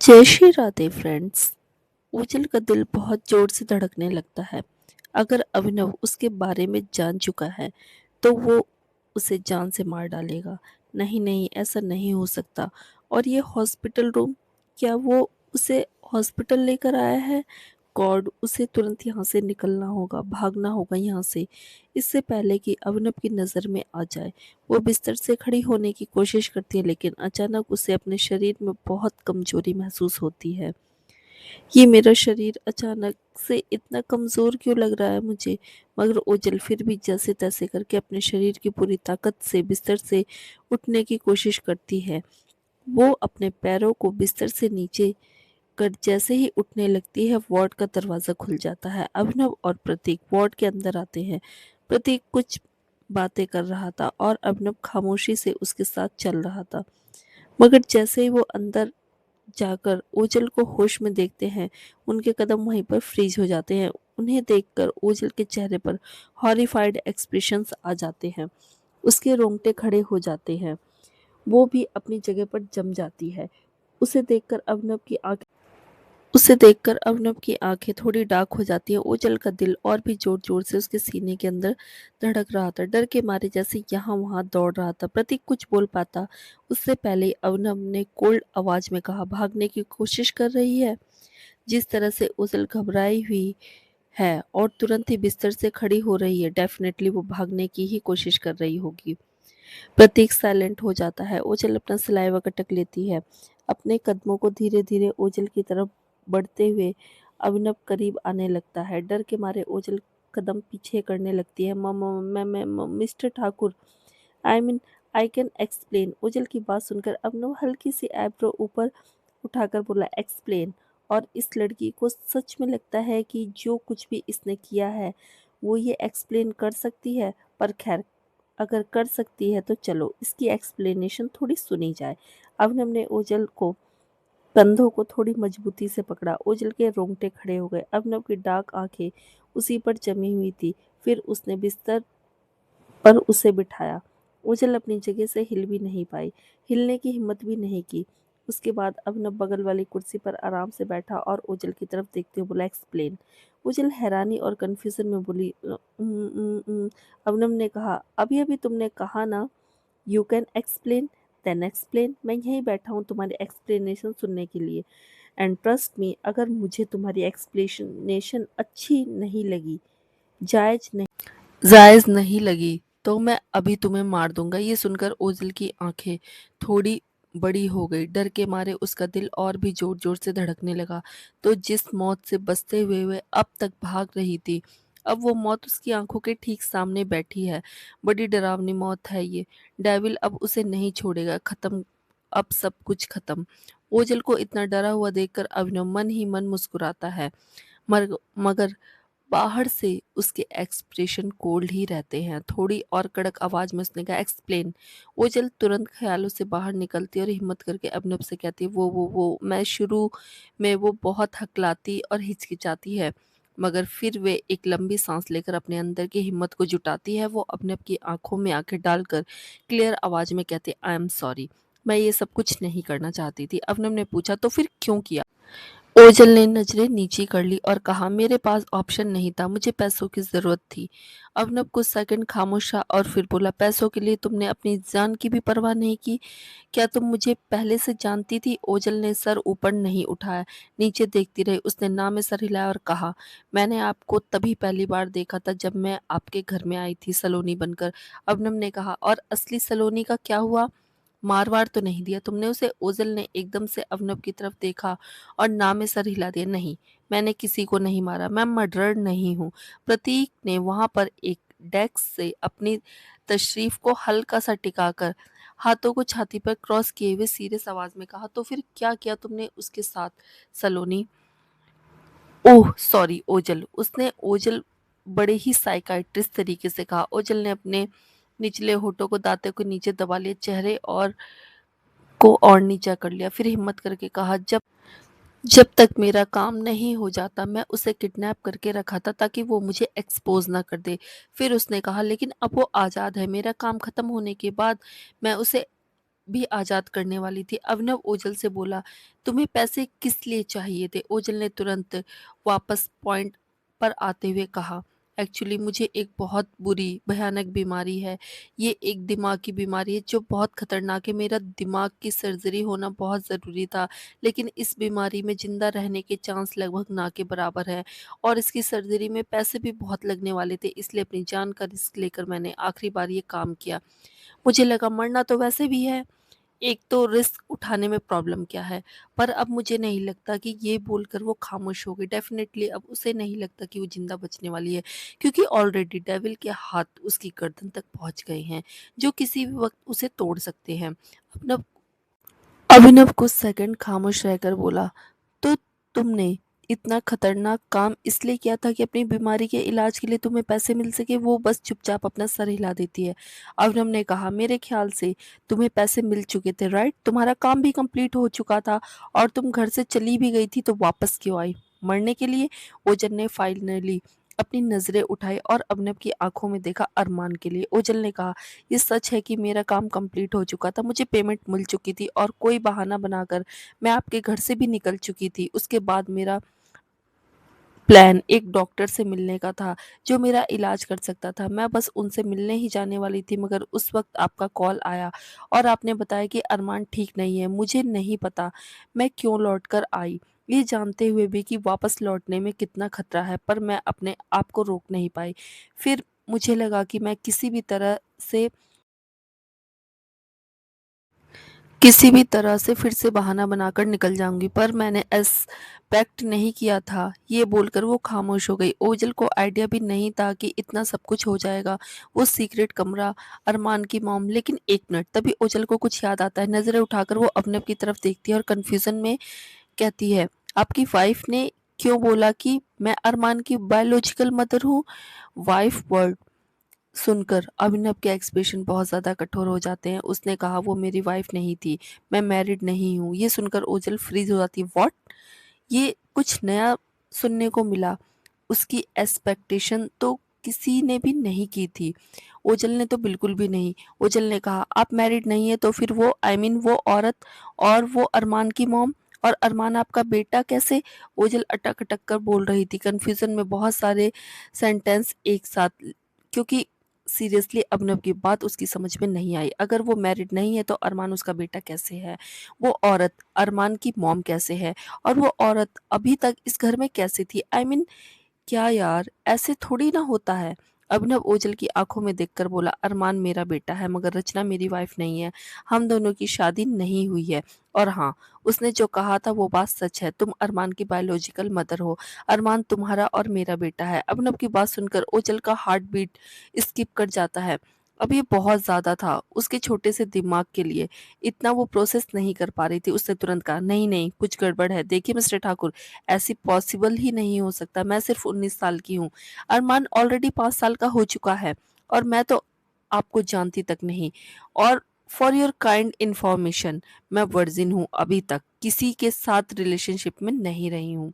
जय श्री राधे फ्रेंड्स। ओजल का दिल बहुत जोर से धड़कने लगता है। अगर अभिनव उसके बारे में जान चुका है तो वो उसे जान से मार डालेगा। नहीं नहीं, ऐसा नहीं हो सकता। और ये हॉस्पिटल रूम, क्या वो उसे हॉस्पिटल लेकर आया है? गॉड, उसे तुरंत यहाँ से निकलना होगा, भागना होगा यहाँ से, इससे पहले कि अभिनव की नज़र में आ जाए। वो बिस्तर से खड़ी होने की कोशिश करती है, लेकिन अचानक उसे अपने शरीर में बहुत कमजोरी महसूस होती है। ये मेरा शरीर अचानक से इतना कमज़ोर क्यों लग रहा है मुझे? मगर ओजल फिर भी जैसे तैसे करके अपने शरीर की पूरी ताकत से बिस्तर से उठने की कोशिश करती है। वो अपने पैरों को बिस्तर से नीचे कर जैसे ही उठने लगती है, वार्ड का दरवाज़ा खुल जाता है। अभिनव और प्रतीक वार्ड के अंदर आते हैं। प्रतीक कुछ बातें कर रहा था और अभिनव खामोशी से उसके साथ चल रहा था। मगर जैसे ही वो अंदर जाकर ओजल को होश में देखते हैं, उनके कदम वहीं पर फ्रीज हो जाते हैं। उन्हें देखकर ओजल के चेहरे पर हॉरिफाइड एक्सप्रेशंस आ जाते हैं। उसके रोंगटे खड़े हो जाते हैं। वो भी अपनी जगह पर जम जाती है। उसे देखकर अभिनव की आंखें उसे देखकर अभिनव की आंखें थोड़ी डार्क हो जाती हैं। ओजल का दिल और भी जोर जोर से उसके सीने के अंदर धड़क रहा था। डर के मारे जैसे यहाँ वहां दौड़ रहा था। प्रतीक कुछ बोल पाता उससे पहले ही अभिनव ने कोल्ड आवाज में कहा, भागने की कोशिश कर रही है? जिस तरह से ओजल घबराई हुई है और तुरंत ही बिस्तर से खड़ी हो रही है, डेफिनेटली वो भागने की ही कोशिश कर रही होगी। प्रतीक साइलेंट हो जाता है। ओजल अपना सलाइवा कटक लेती है। अपने कदमों को धीरे धीरे ओजल की तरफ बढ़ते हुए अभिनव करीब आने लगता है। डर के मारे ओजल कदम पीछे करने लगती है। Mister Thakur, I mean, I can explain. Ojal की बात सुनकर अभिनव हल्की सी आईब्रो ऊपर उठाकर बोला, एक्सप्लेन? और इस लड़की को सच में लगता है कि जो कुछ भी इसने किया है वो ये एक्सप्लेन कर सकती है। पर खैर, अगर कर सकती है तो चलो इसकी एक्सप्लेनेशन थोड़ी सुनी जाए। अभिनव ने ओजल को कंधों को थोड़ी मजबूती से पकड़ा। ओजल के रोंगटे खड़े हो गए। अभिनव की डार्क आंखें उसी पर जमी हुई थी। फिर उसने बिस्तर पर उसे बिठाया। ओजल अपनी जगह से हिल भी नहीं पाई, हिलने की हिम्मत भी नहीं की। उसके बाद अभिनव बगल वाली कुर्सी पर आराम से बैठा और ओजल की तरफ देखते हुए बोला, एक्सप्लेन। ओजल हैरानी और कंफ्यूजन में बोली, अभिनव ने कहा, अभी अभी तुमने कहा ना, you can explain, then explain. मैं यहीं बैठा हूँ तुम्हारी एक्सप्लेनेशन सुनने के लिए। एंड ट्रस्ट मी, अगर मुझे तुम्हारी एक्सप्लेनेशन अच्छी नहीं लगी, जायज नहीं लगी, तो मैं अभी तुम्हें मार दूंगा। ये सुनकर ओजल की आंखें थोड़ी बड़ी हो गई। डर के मारे उसका दिल और भी जोर जोर से धड़कने लगा। तो जिस मौत से बचते हुए वे अब तक भाग रही थी, अब वो मौत उसकी आंखों के ठीक सामने बैठी है। बड़ी डरावनी मौत है ये। डेविल अब उसे नहीं छोड़ेगा। खत्म, अब सब कुछ खत्म। ओजल को इतना डरा हुआ देखकर अभिनव मन ही मन मुस्कुराता है। मगर बाहर से उसके एक्सप्रेशन कोल्ड ही रहते हैं। थोड़ी और कड़क आवाज में उसने कहा, एक्सप्लेन। ओजल तुरंत ख्यालों से बाहर निकलती और हिम्मत करके अभिनव से कहती है, वो मैं शुरू में वो बहुत हकलाती और हिचकिचाती है, मगर फिर वे एक लंबी सांस लेकर अपने अंदर की हिम्मत को जुटाती है। वो अभिनव की आंखों में आंखें डालकर क्लियर आवाज में कहती, आई एम सॉरी, मैं ये सब कुछ नहीं करना चाहती थी। अभिनव ने पूछा, तो फिर क्यों किया? ओजल ने नजरें नीची कर ली और कहा, मेरे पास ऑप्शन नहीं था, मुझे पैसों की जरूरत थी। अभिनव कुछ सेकंड खामोश रहा और फिर बोला, पैसों के लिए तुमने अपनी जान की भी परवाह नहीं की? क्या तुम मुझे पहले से जानती थी? ओजल ने सर ऊपर नहीं उठाया, नीचे देखती रही। उसने ना में सर हिलाया और कहा, मैंने आपको तभी पहली बार देखा था जब मैं आपके घर में आई थी सलोनी बनकर। अभिनव ने कहा, और असली सलोनी का क्या हुआ? मारवाड़ तो नहीं दिया तुमने उसे? ओजल ने एकदम से अवनव की तरफ देखा और ना में सर हिला दिया। नहीं, मैंने किसी को नहीं मारा, मैं मर्डरर नहीं हूँ। प्रतीक ने वहां पर एक डेस्क से अपनी तशरीफ को हल्का सा टिकाकर हाथों को छाती पर क्रॉस किए हुए सीरियस आवाज में कहा, तो फिर क्या किया तुमने उसके साथ, सलोनी? ओह सॉरी ओजल, उसने ओजल बड़े ही साइकाइट्रिस्ट तरीके से कहा। ओजल ने अपने निचले होठों को दांतों के नीचे दबा लिए, चेहरे और नीचा कर लिया। फिर हिम्मत करके कहा, जब जब तक मेरा काम नहीं हो जाता मैं उसे किडनैप करके रखा था ताकि वो मुझे एक्सपोज ना कर दे। फिर उसने कहा, लेकिन अब वो आज़ाद है, मेरा काम खत्म होने के बाद मैं उसे भी आज़ाद करने वाली थी। अभिनव ओझल से बोला, तुम्हें पैसे किस लिए चाहिए थे? ओझल ने तुरंत वापस पॉइंट पर आते हुए कहा, एक्चुअली मुझे एक बहुत बुरी भयानक बीमारी है। ये एक दिमाग की बीमारी है जो बहुत खतरनाक है। मेरा दिमाग की सर्जरी होना बहुत ज़रूरी था, लेकिन इस बीमारी में ज़िंदा रहने के चांस लगभग ना के बराबर है और इसकी सर्जरी में पैसे भी बहुत लगने वाले थे, इसलिए अपनी जान का रिस्क लेकर मैंने आखिरी बार ये काम किया। मुझे लगा मरना तो वैसे भी है, एक तो रिस्क उठाने में प्रॉब्लम क्या है? पर अब मुझे नहीं लगता कि ये बोलकर वो खामोश हो गई। डेफ़िनेटली अब उसे नहीं लगता कि वो ज़िंदा बचने वाली है, क्योंकि ऑलरेडी डेविल के हाथ उसकी गर्दन तक पहुँच गए हैं, जो किसी भी वक़्त उसे तोड़ सकते हैं। अभिनव अभिनव कुछ सेकंड खामोश रहकर बोला, तो तुमने इतना खतरनाक काम इसलिए किया था कि अपनी बीमारी के इलाज के लिए तुम्हें पैसे मिल सके? वो बस चुपचाप अपना सर हिला देती है। अभिनव ने कहा, मेरे ख्याल से तुम्हें पैसे मिल चुके थे, राइट? तुम्हारा काम भी कंप्लीट हो चुका था और तुम घर से चली भी गई थी, तो वापस क्यों आई? मरने के लिए? ओजन ने फाइनली अपनी नजरें उठाई और अभिनव की आंखों में देखा अरमान के लिए। ओजल ने कहा, ये सच है कि मेरा काम कंप्लीट हो चुका था, मुझे पेमेंट मिल चुकी थी और कोई बहाना बनाकर मैं आपके घर से भी निकल चुकी थी। उसके बाद मेरा प्लान एक डॉक्टर से मिलने का था, जो मेरा इलाज कर सकता था। मैं बस उनसे मिलने ही जाने वाली थी, मगर उस वक़्त आपका कॉल आया और आपने बताया कि अरमान ठीक नहीं है। मुझे नहीं पता मैं क्यों लौट कर आई, ये जानते हुए भी कि वापस लौटने में कितना खतरा है, पर मैं अपने आप को रोक नहीं पाई। फिर मुझे लगा कि मैं किसी भी तरह से फिर से बहाना बनाकर निकल जाऊंगी, पर मैंने एक्सपेक्ट नहीं किया था। ये बोलकर वो खामोश हो गई। ओजल को आइडिया भी नहीं था कि इतना सब कुछ हो जाएगा। वो सीक्रेट कमरा, अरमान की मॉम। लेकिन एक मिनट, तभी ओजल को कुछ याद आता है। नजरें उठाकर वो अबनव की तरफ देखती है और कंफ्यूजन में कहती है, आपकी वाइफ ने क्यों बोला कि मैं अरमान की बायोलॉजिकल मदर हूँ? वाइफ वर्ड सुनकर अभिनव के एक्सप्रेशन बहुत ज़्यादा कठोर हो जाते हैं। उसने कहा, वो मेरी वाइफ नहीं थी, मैं मैरिड नहीं हूँ। ये सुनकर ओजल फ्रीज हो जाती है। व्हाट? ये कुछ नया सुनने को मिला। उसकी एक्सपेक्टेशन तो किसी ने भी नहीं की थी। ओजल ने तो बिल्कुल भी नहीं। ओजल ने कहा, आप मैरिड नहीं है तो फिर वो वो औरत और वो अरमान की मॉम और अरमान आपका बेटा कैसे? ओजल अटक अटक कर बोल रही थी, कंफ्यूजन में बहुत सारे सेंटेंस एक साथ, क्योंकि सीरियसली अभिनव की बात उसकी समझ में नहीं आई। अगर वो मैरिड नहीं है तो अरमान उसका बेटा कैसे है? वो औरत अरमान की मॉम कैसे है? और वो औरत अभी तक इस घर में कैसे थी? क्या यार, ऐसे थोड़ी ना होता है। अभिनव ओझल की आंखों में देखकर बोला, अरमान मेरा बेटा है, मगर रचना मेरी वाइफ नहीं है। हम दोनों की शादी नहीं हुई है। और हाँ, उसने जो कहा था वो बात सच है। तुम अरमान की बायोलॉजिकल मदर हो। अरमान तुम्हारा और मेरा बेटा है। अभिनव की बात सुनकर ओझल का हार्ट बीट स्किप कर जाता है। अब ये बहुत ज्यादा था उसके छोटे से दिमाग के लिए। इतना वो प्रोसेस नहीं कर पा रही थी। उसने तुरंत कहा, नहीं नहीं, कुछ गड़बड़ है। देखिए मिस्टर ठाकुर, ऐसी पॉसिबल ही नहीं हो सकता। मैं सिर्फ 19 साल की हूँ। अरमान ऑलरेडी 5 साल का हो चुका है और मैं तो आपको जानती तक नहीं। और फॉर योर काइंड इंफॉर्मेशन, मैं वर्जिन हूँ, अभी तक किसी के साथ रिलेशनशिप में नहीं रही हूँ।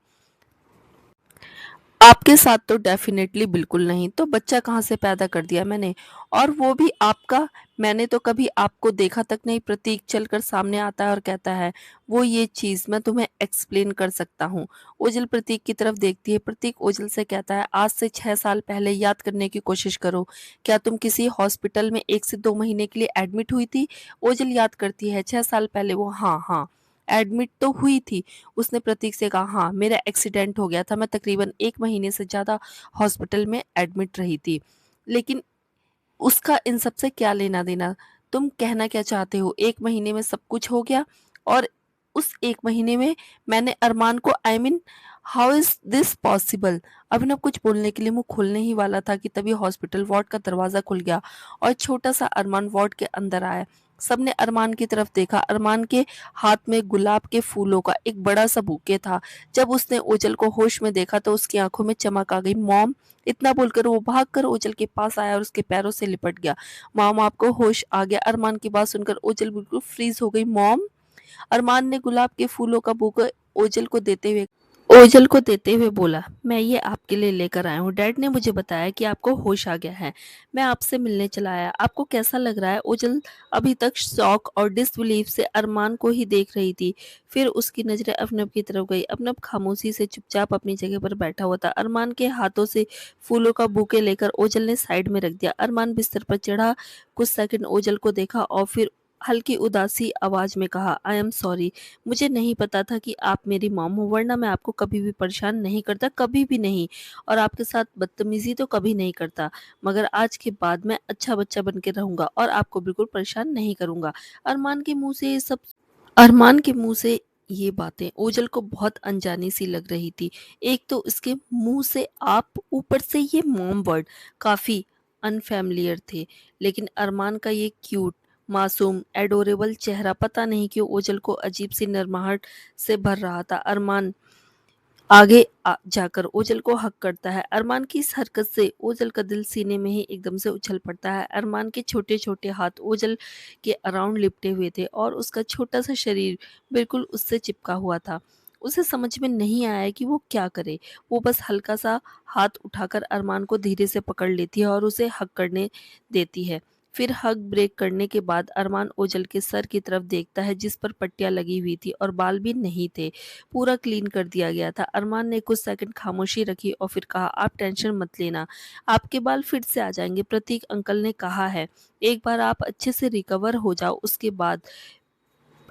आपके साथ तो डेफिनेटली बिल्कुल नहीं। तो बच्चा कहाँ से पैदा कर दिया मैंने, और वो भी आपका? मैंने तो कभी आपको देखा तक नहीं। प्रतीक चलकर सामने आता है और कहता है, वो ये चीज मैं तुम्हें एक्सप्लेन कर सकता हूँ। ओझल प्रतीक की तरफ देखती है। प्रतीक ओझल से कहता है, आज से 6 साल पहले याद करने की कोशिश करो। क्या तुम किसी हॉस्पिटल में 1 से 2 महीने के लिए एडमिट हुई थी? ओझल याद करती है, 6 साल पहले वो, हाँ हाँ, एडमिट तो हुई थी। उसने प्रतीक से कहा, हाँ मेरा एक्सीडेंट हो गया था, मैं तकरीबन 1 महीने से ज़्यादा हॉस्पिटल में एडमिट रही थी। लेकिन उसका इन सब से क्या लेना देना? तुम कहना क्या चाहते हो? 1 महीने में सब कुछ हो गया और उस 1 महीने में मैंने अरमान को हाउ इज दिस पॉसिबल? अभिनव कुछ बोलने के लिए मुंह खोलने ही वाला था कि तभी हॉस्पिटल वार्ड का दरवाजा खुल गया और छोटा सा अरमान वार्ड के अंदर आया। सबने अरमान की तरफ देखा। अरमान के हाथ में गुलाब के फूलों का एक बड़ा सा बुके था। जब उसने ओझल को होश में देखा तो उसकी आंखों में चमक आ गई। मॉम! इतना बोलकर वो भागकर ओझल के पास आया और उसके पैरों से लिपट गया। मॉम, आपको होश आ गया? अरमान की बात सुनकर ओझल बिल्कुल फ्रीज हो गई। मॉम! अरमान ने गुलाब के फूलों का बुके ओझल को देते हुए ओझल को देते हुए बोला, मैं ये आपके लिए लेकर आया हूँ। डैड ने मुझे बताया कि आपको होश आ गया है। मैं आपसे मिलने चला आया। आपको कैसा लग रहा है? ओझल अभी तक शॉक और डिसबिलीफ से अरमान को ही देख रही थी। फिर उसकी नज़रें अफनव की तरफ गई। अफनव खामोशी से चुपचाप अपनी जगह पर बैठा हुआ था। अरमान के हाथों से फूलों का बुके लेकर ओझल ने साइड में रख दिया। अरमान बिस्तर पर चढ़ा, कुछ सेकंड ओझल को देखा और फिर हल्की उदासी आवाज में कहा, आई एम सॉरी। मुझे नहीं पता था कि आप मेरी मॉम हो, वरना मैं आपको कभी भी परेशान नहीं करता, कभी भी नहीं, और आपके साथ बदतमीजी तो कभी नहीं करता। मगर आज के बाद मैं अच्छा बच्चा बन के रहूंगा और आपको बिल्कुल परेशान नहीं करूंगा। अरमान के मुंह से ये सब अरमान के मुंह से ये बातें ओझल को बहुत अनजानी सी लग रही थी। एक तो इसके मुंह से आप, ऊपर से ये मॉम वर्ड काफी अनफैमिलियर थे। लेकिन अरमान का ये क्यूट, मासूम, एडोरेबल चेहरा पता नहीं क्यों ओझल को अजीब सी नरमाहट से भर रहा था। अरमान आगे जाकर ओझल को हक करता है। अरमान की इस हरकत से ओझल का दिल सीने में ही एकदम से उछल पड़ता है। अरमान के छोटे छोटे हाथ ओझल के अराउंड लिपटे हुए थे और उसका छोटा सा शरीर बिल्कुल उससे चिपका हुआ था। उसे समझ में नहीं आया कि वो क्या करे। वो बस हल्का सा हाथ उठाकर अरमान को धीरे से पकड़ लेती है और उसे हक करने देती है। फिर हग ब्रेक करने के बाद अरमान ओझल के सर की तरफ देखता है, जिस पर पट्टियां लगी हुई थी और बाल भी नहीं थे, पूरा क्लीन कर दिया गया था। अरमान ने कुछ सेकंड खामोशी रखी और फिर कहा, आप टेंशन मत लेना, आपके बाल फिर से आ जाएंगे। प्रतीक अंकल ने कहा है, एक बार आप अच्छे से रिकवर हो जाओ, उसके बाद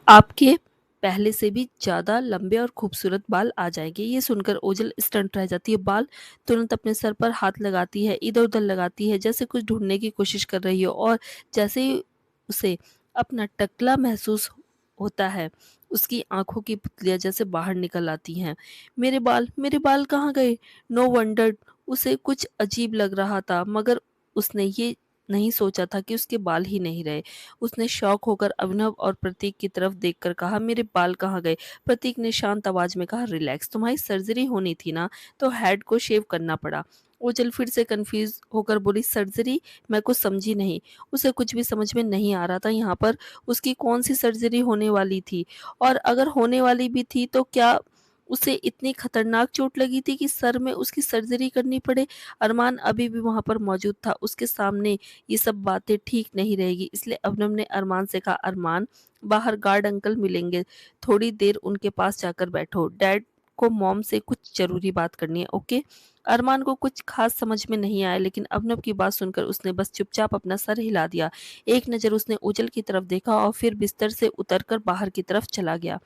आपके पहले से भी ज्यादा लंबे और खूबसूरत बाल आ जाएंगे। ये सुनकर ओझल स्टंट रह जाती है। बाल तुरंत अपने सर पर हाथ लगाती है, इधर उधर लगाती है, जैसे कुछ ढूंढने की कोशिश कर रही हो, और जैसे ही उसे अपना टकला महसूस होता है, उसकी आंखों की पुतलियां जैसे बाहर निकल आती हैं। मेरे बाल कहाँ गए? नो वंडर उसे कुछ अजीब लग रहा था, मगर उसने ये नहीं सोचा था कि उसके बाल ही नहीं रहे। उसने शॉक होकर अभिनव और प्रतीक की तरफ देखकर कहा, मेरे बाल कहाँ गए? प्रतीक ने शांत आवाज में कहा, रिलैक्स, तुम्हारी सर्जरी होनी थी ना, तो हेड को शेव करना पड़ा। ओझल फिर से कंफ्यूज होकर बोली, सर्जरी? मैं कुछ समझी नहीं। उसे कुछ भी समझ में नहीं आ रहा था यहाँ पर उसकी कौन सी सर्जरी होने वाली थी, और अगर होने वाली भी थी तो क्या उसे इतनी खतरनाक चोट लगी थी कि सर में उसकी सर्जरी करनी पड़े। अरमान अभी भी वहां पर मौजूद था। उसके सामने ये सब बातें ठीक नहीं रहेगी, इसलिए अवनव ने अरमान से कहा, अरमान, बाहर गार्ड अंकल मिलेंगे, थोड़ी देर उनके पास जाकर बैठो, डैड को मॉम से कुछ जरूरी बात करनी है, ओके? अरमान को कुछ खास समझ में नहीं आया, लेकिन अवनव की बात सुनकर उसने बस चुपचाप अपना सर हिला दिया। एक नज़र उसने ओझल की तरफ देखा और फिर बिस्तर से उतरकर बाहर की तरफ चला गया।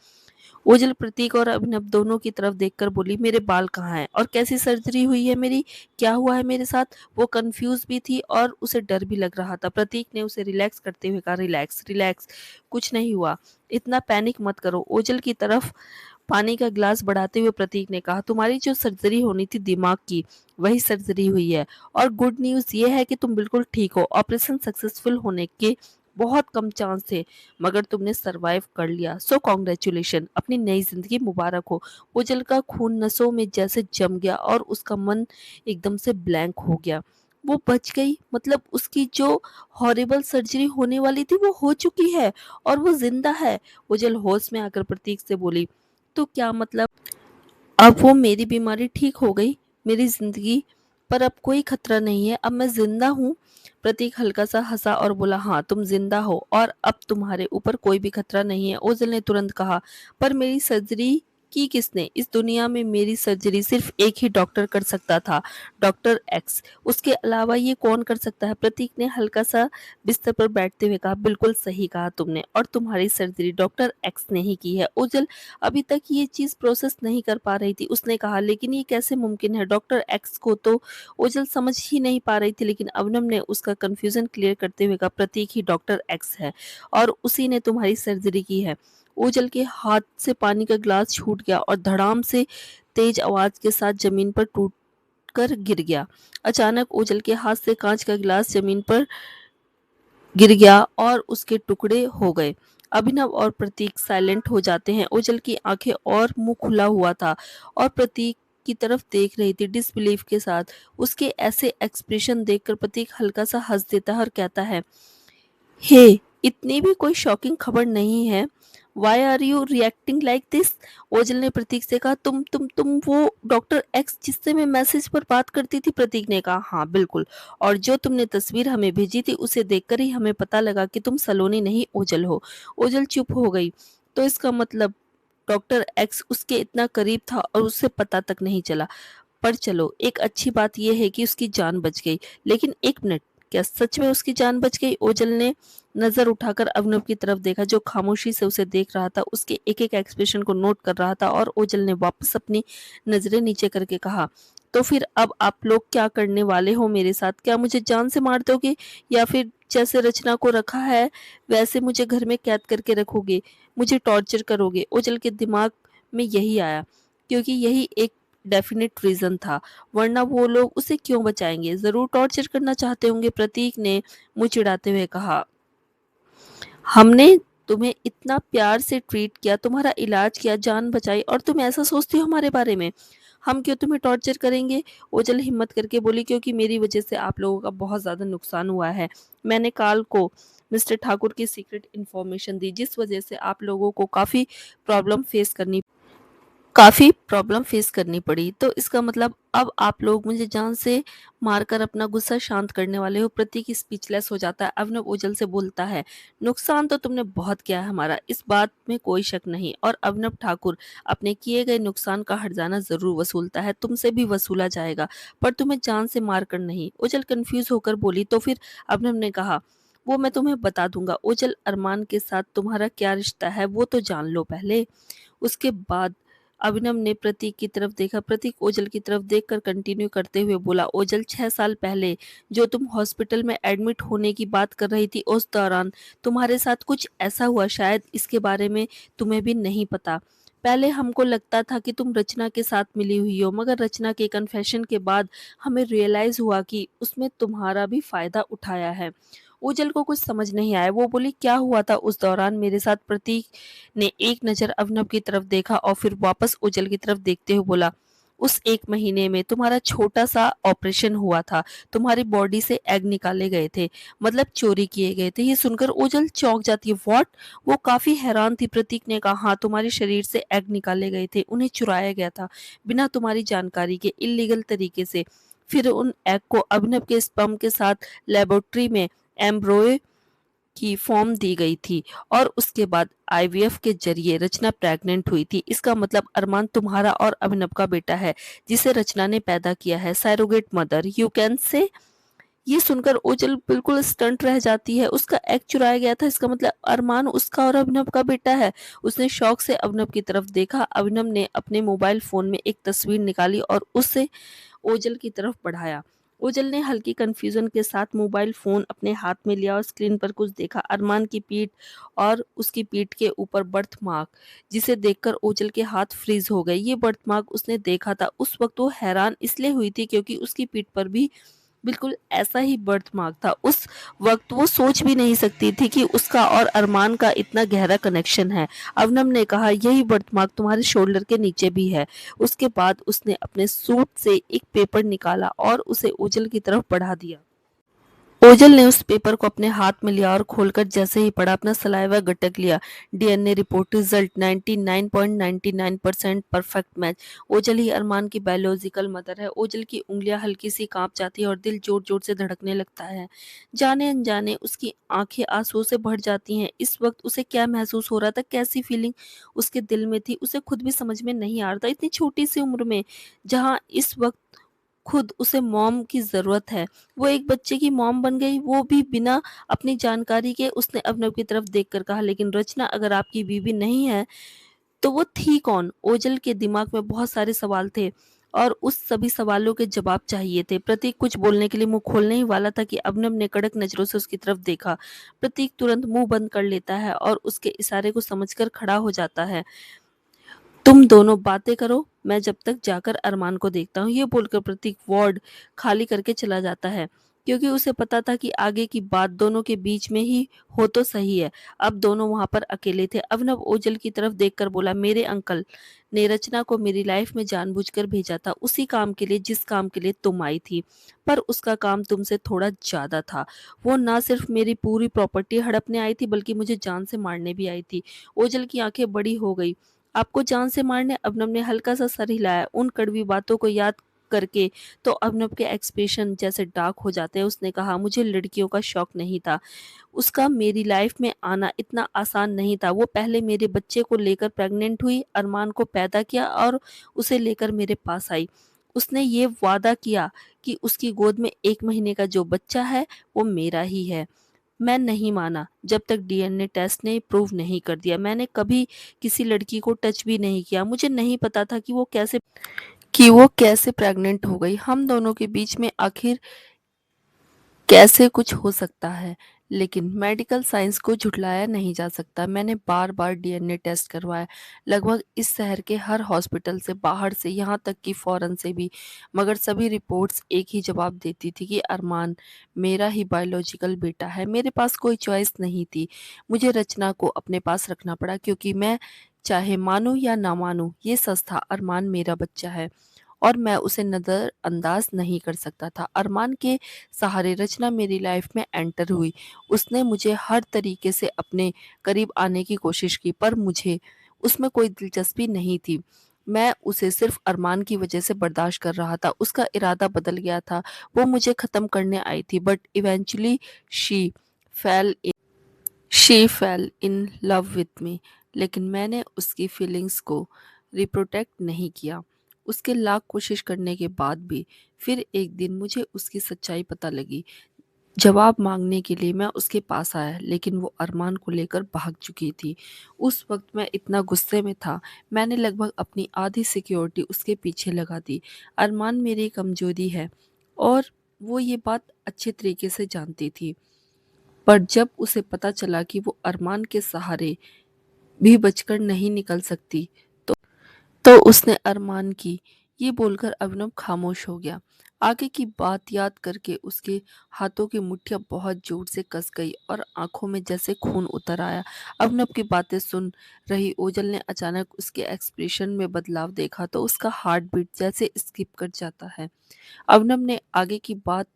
ओझल प्रतीक और अभिनव दोनों की तरफ देखकर बोली, मेरे बाल कहाँ हैं और कैसी सर्जरी हुई है मेरी? क्या हुआ है मेरे साथ? वो कंफ्यूज भी थी और उसे डर भी लग रहा था। प्रतीक ने उसे रिलैक्स करते हुए कहा, रिलैक्स रिलैक्स, कुछ नहीं हुआ, इतना पैनिक मत करो। ओझल की तरफ पानी का गिलास बढ़ाते हुए प्रतीक ने कहा, तुम्हारी जो सर्जरी होनी थी दिमाग की, वही सर्जरी हुई है, और गुड न्यूज ये है कि तुम बिल्कुल ठीक हो। ऑपरेशन सक्सेसफुल होने के बहुत कम चांस थे, मगर तुमने सरवाइव कर लिया, सो कॉन्ग्रेचुलेशन, अपनी नई जिंदगी मुबारक हो। ओझल का खून नसों में जैसे जम गया और उसका मन एकदम से ब्लैंक हो गया। वो बच गई? मतलब उसकी जो हॉरिबल सर्जरी होने वाली थी वो हो चुकी है और वो जिंदा है? ओझल होश में आकर प्रतीक से बोली, तो क्या मतलब अब वो मेरी बीमारी ठीक हो गई, मेरी जिंदगी पर अब कोई खतरा नहीं है, अब मैं जिंदा हूँ? प्रतीक हल्का सा हंसा और बोला, हाँ तुम जिंदा हो और अब तुम्हारे ऊपर कोई भी खतरा नहीं है। ओझल ने तुरंत कहा, पर मेरी सर्जरी की किसने? इस दुनिया में मेरी सर्जरी सिर्फ एक ही डॉक्टर कर सकता था, डॉक्टर एक्स, उसके अलावा ये कौन कर सकता है? प्रतीक ने हल्का सा बिस्तर पर बैठते हुए कहा, बिल्कुल सही कहा तुमने, और तुम्हारी सर्जरी डॉक्टर एक्स ने ही की है। ओझल अभी तक ये चीज प्रोसेस नहीं कर पा रही थी। उसने कहा, लेकिन ये कैसे मुमकिन है? डॉक्टर एक्स को तो ओझल समझ ही नहीं पा रही थी, लेकिन अवनम ने उसका कंफ्यूजन क्लियर करते हुए कहा, प्रतीक ही डॉक्टर एक्स है और उसी ने तुम्हारी सर्जरी की है। ओझल के हाथ से पानी का ग्लास छूट गया और धड़ाम से तेज आवाज के साथ जमीन पर टूट कर गिर गया। अचानक ओझल के हाथ से कांच का गिलास जमीन पर गिर गया और उसके टुकड़े हो गए। अभिनव और प्रतीक साइलेंट हो जाते हैं। ओझल की आंखें और मुंह खुला हुआ था और प्रतीक की तरफ देख रही थी डिसबिलीफ के साथ। उसके ऐसे एक्सप्रेशन देखकर प्रतीक हल्का सा हंस देता है और कहता है, हे, इतनी भी कोई शॉकिंग खबर नहीं है, why are you reacting like this? Ojhal ने प्रतीक से कहा, तुम वो डॉक्टर एक्स जिससे मैं मैसेज पर बात करती थी? प्रतीक ने कहा, हाँ बिल्कुल, और जो तुमने तस्वीर हमें भेजी थी उसे देखकर ही हमें पता लगा कि तुम सलोनी नहीं ओझल हो। ओझल चुप हो गई। तो इसका मतलब डॉक्टर एक्स उसके इतना करीब था और उसे पता तक नहीं चला। पर चलो, एक अच्छी बात यह है कि उसकी जान बच गई। लेकिन एक मिनट, क्या सच में उसकी जान बच गई? ओझल ने नजर उठाकर अभिनव की तरफ देखा, जो खामोशी से उसे देख रहा था। उसके एक एक एक्सप्रेशन को नोट कर रहा था। और ओझल ने वापस अपनी नजरें नीचे करके कहा, तो फिर अब आप लोग क्या करने वाले हो मेरे साथ? क्या मुझे जान से मार दोगे, या फिर जैसे रचना को रखा है वैसे मुझे घर में कैद करके रखोगे, मुझे टॉर्चर करोगे? ओझल के दिमाग में यही आया, क्योंकि यही एक डेफिनेट रीजन था, वरना वो लोग उसे क्यों बचाएंगे? जरूर टॉर्चर करना चाहते होंगे। प्रतीक ने मुंह चिढ़ाते हुए कहा, हमने तुम्हें इतना प्यार से ट्रीट किया, तुम्हारा इलाज किया, जान बचाई, और तुम ऐसा सोचती हो हमारे बारे में? हम क्यों तुम्हें टॉर्चर करेंगे? ओझल हिम्मत करके बोली, क्योंकि मेरी वजह से आप लोगों का बहुत ज्यादा नुकसान हुआ है। मैंने काल को मिस्टर ठाकुर की सीक्रेट इन्फॉर्मेशन दी, जिस वजह से आप लोगों को काफ़ी प्रॉब्लम फेस करनी पड़ी। तो इसका मतलब अब आप लोग मुझे जान से मारकर अपना गुस्सा शांत करने वाले हो। प्रतीक स्पीचलेस हो जाता है। अभिनव ओझल से बोलता है, नुकसान तो तुमने बहुत किया है हमारा, इस बात में कोई शक नहीं, और अभिनव ठाकुर अपने किए गए नुकसान का हर्जाना जरूर वसूलता है, तुमसे भी वसूला जाएगा, पर तुम्हें जान से मारकर नहीं। ओझल कंफ्यूज होकर बोली, तो फिर? अभिनव ने कहा, वो मैं तुम्हें बता दूंगा। ओझल, अरमान के साथ तुम्हारा क्या रिश्ता है वो तो जान लो पहले, उसके बाद। अभिनव ने प्रतीक की तरफ देखा। प्रतीक ओझल की तरफ देखकर कंटिन्यू करते हुए बोला, ओझल, 6 साल पहले जो तुम हॉस्पिटल में एडमिट होने की बात कर रही थी, उस दौरान तुम्हारे साथ कुछ ऐसा हुआ, शायद इसके बारे में तुम्हें भी नहीं पता। पहले हमको लगता था कि तुम रचना के साथ मिली हुई हो, मगर रचना के कन्फेशन के बाद हमें रियलाइज हुआ कि उसमें तुम्हारा भी फायदा उठाया है। ओझल को कुछ समझ नहीं आया। वो बोली, क्या हुआ था उस दौरान मेरे साथ? प्रतीक ने एक नज़र अभिनव की तरफ देखा और फिर वापस ओझल की तरफ देखते हुए बोला, उस 1 महीने में तुम्हारा छोटा सा ऑपरेशन हुआ था, तुम्हारी बॉडी से एग निकाले गए थे, मतलब चोरी किए गए थे। ये सुनकर ओझल चौंक जाती है। व्हाट? वो काफी हैरान थी। प्रतीक ने कहा, हाँ, तुम्हारे शरीर से एग निकाले गए थे, उन्हें चुराया गया था बिना तुम्हारी जानकारी के, इलीगल तरीके से। फिर उन एग को अभिनव के स्पर्म के साथ लेबोरेटरी में एम्ब्रोय की फॉर्म दी गई थी, और उसके बाद आईवीएफ के जरिए रचना प्रेग्नेंट हुई थी। इसका मतलब अरमान तुम्हारा और अभिनव का बेटा है, जिसे रचना ने पैदा किया है, surrogate mother you can say. ये सुनकर ओझल बिल्कुल स्टंट रह जाती है। उसका एग चुराया गया था, इसका मतलब अरमान उसका और अभिनव का बेटा है। उसने शौक से अभिनव की तरफ देखा। अभिनव ने अपने मोबाइल फोन में एक तस्वीर निकाली और उसे ओझल की तरफ बढ़ाया। ओझल ने हल्की कंफ्यूजन के साथ मोबाइल फोन अपने हाथ में लिया और स्क्रीन पर कुछ देखा, अरमान की पीठ और उसकी पीठ के ऊपर बर्थ मार्क, जिसे देखकर ओझल के हाथ फ्रीज हो गए। ये बर्थ मार्क उसने देखा था। उस वक्त वो हैरान इसलिए हुई थी क्योंकि उसकी पीठ पर भी बिल्कुल ऐसा ही बर्थ मार्क था। उस वक्त वो सोच भी नहीं सकती थी कि उसका और अरमान का इतना गहरा कनेक्शन है। अवनम ने कहा, यही बर्थ मार्क तुम्हारे शोल्डर के नीचे भी है। उसके बाद उसने अपने सूट से एक पेपर निकाला और उसे ओझल की तरफ बढ़ा दिया। ओझल ने उस पेपर को अपने हाथ में लिया और खोलकर जैसे ही पढ़ा, अपना सलाइवा गटक लिया। DNA report result 99.99% perfect match. ओझल ही अरमान की बायोलॉजिकल मदर है। ओझल की उंगलियां हल्की सी कांप जाती है और दिल जोर जोर से धड़कने लगता है। जाने अनजाने उसकी आंखें आंसुओं से भर जाती हैं। इस वक्त उसे क्या महसूस हो रहा था, कैसी फीलिंग उसके दिल में थी, उसे खुद भी समझ में नहीं आ रहा था। इतनी छोटी सी उम्र में, जहाँ इस वक्त खुद उसे मॉम की ज़रूरत है, वो एक बच्चे की मॉम बन गई, वो भी बिना अपनी जानकारी के। उसने अभिनव की तरफ देखकर कहा, लेकिन रचना अगर आपकी बीवी नहीं है तो वो थी कौन? ओझल के दिमाग में बहुत सारे सवाल थे और उस सभी सवालों के जवाब चाहिए थे। प्रतीक कुछ बोलने के लिए मुंह खोलने ही वाला था कि अभिनव ने कड़क नजरों से उसकी तरफ देखा। प्रतीक तुरंत मुंह बंद कर लेता है और उसके इशारे को समझकर खड़ा हो जाता है। तुम दोनों बातें करो, मैं जब तक जाकर अरमान को देखता हूँ। ये बोलकर प्रतीक वार्ड खाली करके चला जाता है। क्योंकि उसे पता था कि आगे की बात दोनों के बीच में ही हो तो सही है। अब दोनों वहां पर अकेले थे। अभिनव ओझल की तरफ देखकर बोला, मेरे अंकल ने रचना को मेरी लाइफ में जानबूझकर भेजा था, उसी काम के लिए जिस काम के लिए तुम आई थी। पर उसका काम तुमसे थोड़ा ज्यादा था। वो ना सिर्फ मेरी पूरी प्रॉपर्टी हड़पने आई थी, बल्कि मुझे जान से मारने भी आई थी। ओझल की आंखें बड़ी हो गई। आपको जान से मारने? अभिनव ने हल्का सा सर हिलाया। उन कड़वी बातों को याद करके तो अभिनव के एक्सप्रेशन जैसे डार्क हो जाते हैं। उसने कहा, मुझे लड़कियों का शौक नहीं था। उसका मेरी लाइफ में आना इतना आसान नहीं था। वो पहले मेरे बच्चे को लेकर प्रेग्नेंट हुई, अरमान को पैदा किया और उसे लेकर मेरे पास आई। उसने ये वादा किया कि उसकी गोद में 1 महीने का जो बच्चा है वो मेरा ही है। मैं नहीं माना जब तक डीएनए टेस्ट ने प्रूव नहीं कर दिया। मैंने कभी किसी लड़की को टच भी नहीं किया। मुझे नहीं पता था कि वो कैसे प्रेग्नेंट हो गई। हम दोनों के बीच में आखिर कैसे कुछ हो सकता है। लेकिन मेडिकल साइंस को झुठलाया नहीं जा सकता। मैंने बार बार डीएनए टेस्ट करवाया, लगभग इस शहर के हर हॉस्पिटल से, बाहर से, यहाँ तक कि फॉरेन से भी, मगर सभी रिपोर्ट्स एक ही जवाब देती थी कि अरमान मेरा ही बायोलॉजिकल बेटा है। मेरे पास कोई चॉइस नहीं थी। मुझे रचना को अपने पास रखना पड़ा, क्योंकि मैं चाहे मानूं या ना मानूं, ये सच था, अरमान मेरा बच्चा है और मैं उसे नज़रअंदाज नहीं कर सकता था। अरमान के सहारे रचना मेरी लाइफ में एंटर हुई। उसने मुझे हर तरीके से अपने करीब आने की कोशिश की, पर मुझे उसमें कोई दिलचस्पी नहीं थी। मैं उसे सिर्फ अरमान की वजह से बर्दाश्त कर रहा था। उसका इरादा बदल गया था। वो मुझे ख़त्म करने आई थी, but eventually she fail she fail in love with me. लेकिन मैंने उसकी फीलिंग्स को रिप्रोटेक्ट नहीं किया। उसके लाख कोशिश करने के बाद भी फिर एक दिन मुझे उसकी सच्चाई पता लगी। जवाब मांगने के लिए मैं उसके पास आया, लेकिन वो अरमान को लेकर भाग चुकी थी। उस वक्त मैं इतना गुस्से में था, मैंने लगभग अपनी आधी सिक्योरिटी उसके पीछे लगा दी। अरमान मेरी कमजोरी है और वो ये बात अच्छे तरीके से जानती थी। पर जब उसे पता चला कि वो अरमान के सहारे भी बचकर नहीं निकल सकती, तो उसने अरमान की, ये बोलकर अभिनव खामोश हो गया। आगे की बात याद करके उसके हाथों की मुट्ठियां बहुत जोर से कस गई और आंखों में जैसे खून उतर आया। अभिनव की बातें सुन रही ओजल ने अचानक उसके एक्सप्रेशन में बदलाव देखा तो उसका हार्ट बीट जैसे स्किप कर जाता है। अभिनव ने आगे की बात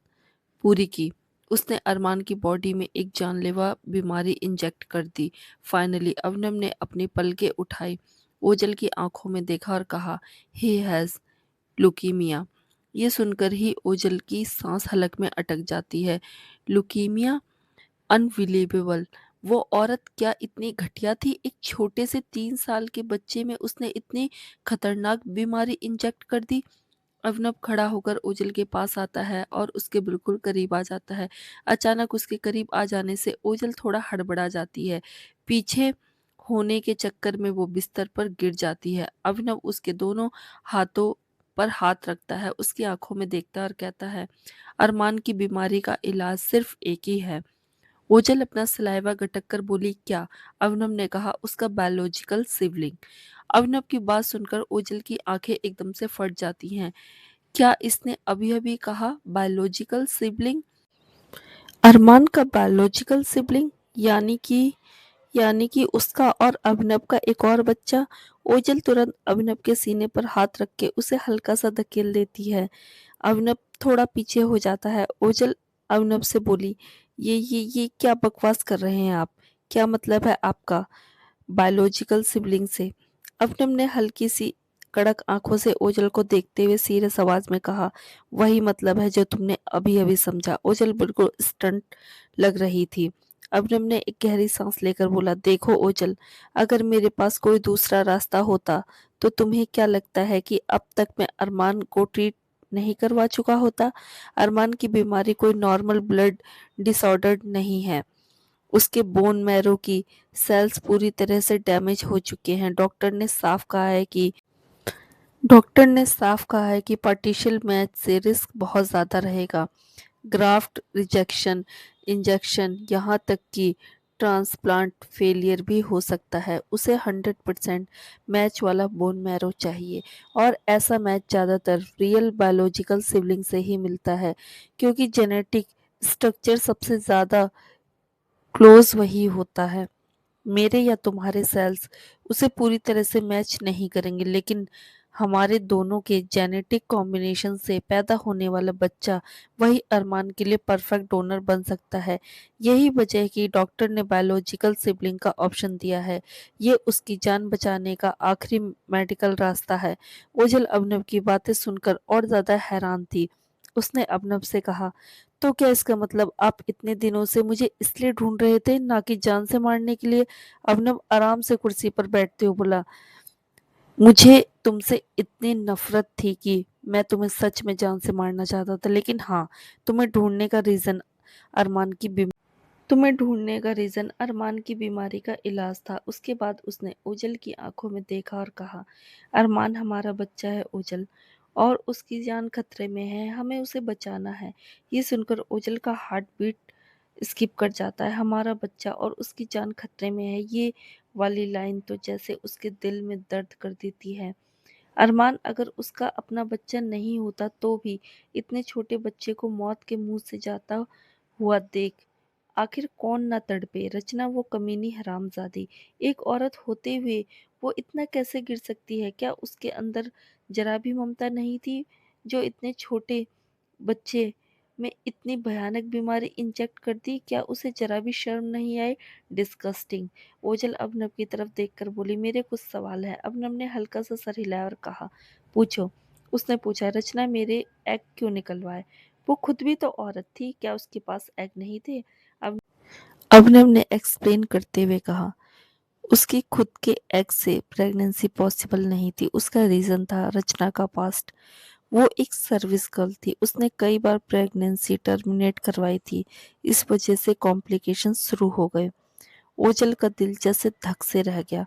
पूरी की। उसने अरमान की बॉडी में एक जानलेवा बीमारी इंजेक्ट कर दी। फाइनली अवनम ने अपनी पलकें उठाई, ओजल की आंखों में देखा और कहा, ही हैज़ लुकीमिया। ये सुनकर ही ओजल की सांस हलक में अटक जाती है। लुकीमिया? अनबिलीवेबल। वो औरत क्या इतनी घटिया थी? एक छोटे से 3 साल के बच्चे में उसने इतनी खतरनाक बीमारी इंजेक्ट कर दी। अवनव खड़ा होकर ओजल के पास आता है और उसके बिल्कुल करीब आ जाता है। अचानक उसके करीब आ जाने से ओजल थोड़ा हड़बड़ा जाती है। पीछे होने के चक्कर में वो बिस्तर पर गिर जाती है। अभिनव उसके दोनों हाथों पर हाथ रखता है, उसकी आंखों में देखता है और कहता है, अरमान की बीमारी का इलाज सिर्फ एक ही है। ओजल अपना सलाइवा गटक कर बोली, क्या? अवनव ने कहा, उसका बायोलॉजिकल सिबलिंग। अवनव की बात सुनकर ओजल की आंखें एकदम से फट जाती हैं। क्या इसने अभी अभी कहा बायोलॉजिकल सिबलिंग? अरमान का बायोलॉजिकल सिबलिंग? यानी कि उसका और अभिनव का एक और बच्चा। ओजल तुरंत अभिनव के सीने पर हाथ रख के उसे हल्का सा धकेल देती है। अभिनव थोड़ा पीछे हो जाता है। ओजल अभिनव से बोली, ये क्या बकवास कर रहे हैं आप? क्या मतलब है आपका बायोलॉजिकल सिबलिंग से? अभिनव ने हल्की सी कड़क आंखों से ओजल को देखते हुए सीरियस आवाज में कहा, वही मतलब है जो तुमने अभी अभी समझा। ओजल बिल्कुल स्टंट लग रही थी। अभिनव ने एक गहरी सांस लेकर बोला, देखो ओजल, अगर मेरे पास कोई दूसरा रास्ता होता तो तुम्हें क्या लगता है कि अब तक मैं अरमान को ट्रीट नहीं करवा चुका होता? अरमान की बीमारी कोई नॉर्मल ब्लड डिसऑर्डर नहीं है। उसके बोन मैरो की सेल्स पूरी तरह से डैमेज हो चुके हैं। डॉक्टर ने साफ कहा है कि पार्शियल मैच से रिस्क बहुत ज़्यादा रहेगा। ग्राफ्ट रिजेक्शन, इंजेक्शन, यहाँ तक कि ट्रांसप्लांट फेलियर भी हो सकता है। उसे 100% मैच वाला बोन मैरो चाहिए और ऐसा मैच ज़्यादातर रियल बायोलॉजिकल सिबलिंग से ही मिलता है क्योंकि जेनेटिक स्ट्रक्चर सबसे ज़्यादा क्लोज वही होता है। मेरे या तुम्हारे सेल्स उसे पूरी तरह से मैच नहीं करेंगे, लेकिन हमारे दोनों के जेनेटिक कॉम्बिनेशन से पैदा होने वाला बच्चा वही अरमान के लिए परफेक्ट डोनर बन सकता है। यही वजह है कि डॉक्टर ने बायोलॉजिकल सिबलिंग का ऑप्शन दिया है। ये उसकी जान बचाने का आखिरी मेडिकल रास्ता है। ओझल अभिनव की बातें सुनकर और ज्यादा हैरान थी। उसने अभिनव से कहा, तो क्या इसका मतलब आप इतने दिनों से मुझे इसलिए ढूंढ रहे थे, ना कि जान से मारने के लिए? अभिनव आराम से कुर्सी पर बैठते हुए बोला, मुझे तुमसे इतनी नफरत थी कि मैं तुम्हें सच में जान से मारना चाहता था, लेकिन हाँ, तुम्हें ढूंढने का रीजन अरमान की बीमारी तुम्हें ढूंढने का रीजन अरमान की बीमारी का इलाज था। उसके बाद उसने ओजल की आंखों में देखा और कहा, अरमान हमारा बच्चा है ओजल, और उसकी जान खतरे में है। हमें उसे बचाना है। ये सुनकर ओजल का हार्ट बीट स्किप कर जाता है। हमारा बच्चा और उसकी जान खतरे में है, ये वाली लाइन तो जैसे उसके दिल में दर्द कर देती है। अरमान अगर उसका अपना बच्चा नहीं होता तो भी इतने छोटे बच्चे को मौत के मुंह से जाता हुआ देख आखिर कौन ना तड़पे। रचना वो कमीनी हरामजादी, एक औरत होते हुए वो इतना कैसे गिर सकती है? क्या उसके अंदर जरा भी ममता नहीं थी जो इतने छोटे बच्चे में इतनी भयानक बीमारी इंजेक्ट कर दी? क्या उसे जरा भी शर्म नहीं आई? डिस्गस्टिंग। ओझल अबनव की तरफ देखकर बोली, मेरे कुछ सवाल है। अबनव ने हल्का सा सर हिलाया और कहा, पूछो। उसने पूछा, रचना मेरे एग क्यों निकलवाए? वो खुद भी तो औरत थी, क्या उसके पास एग नहीं थे? अब अभिनव ने एक्सप्लेन करते हुए कहा, उसकी खुद के एग से प्रेगनेंसी पॉसिबल नहीं थी। उसका रीजन था रचना का पास्ट। वो एक सर्विस गर्ल थी। उसने कई बार प्रेगनेंसी टर्मिनेट करवाई थी। इस वजह से कॉम्प्लिकेशन शुरू हो गए। ओझल का दिल जैसे धक से रह गया।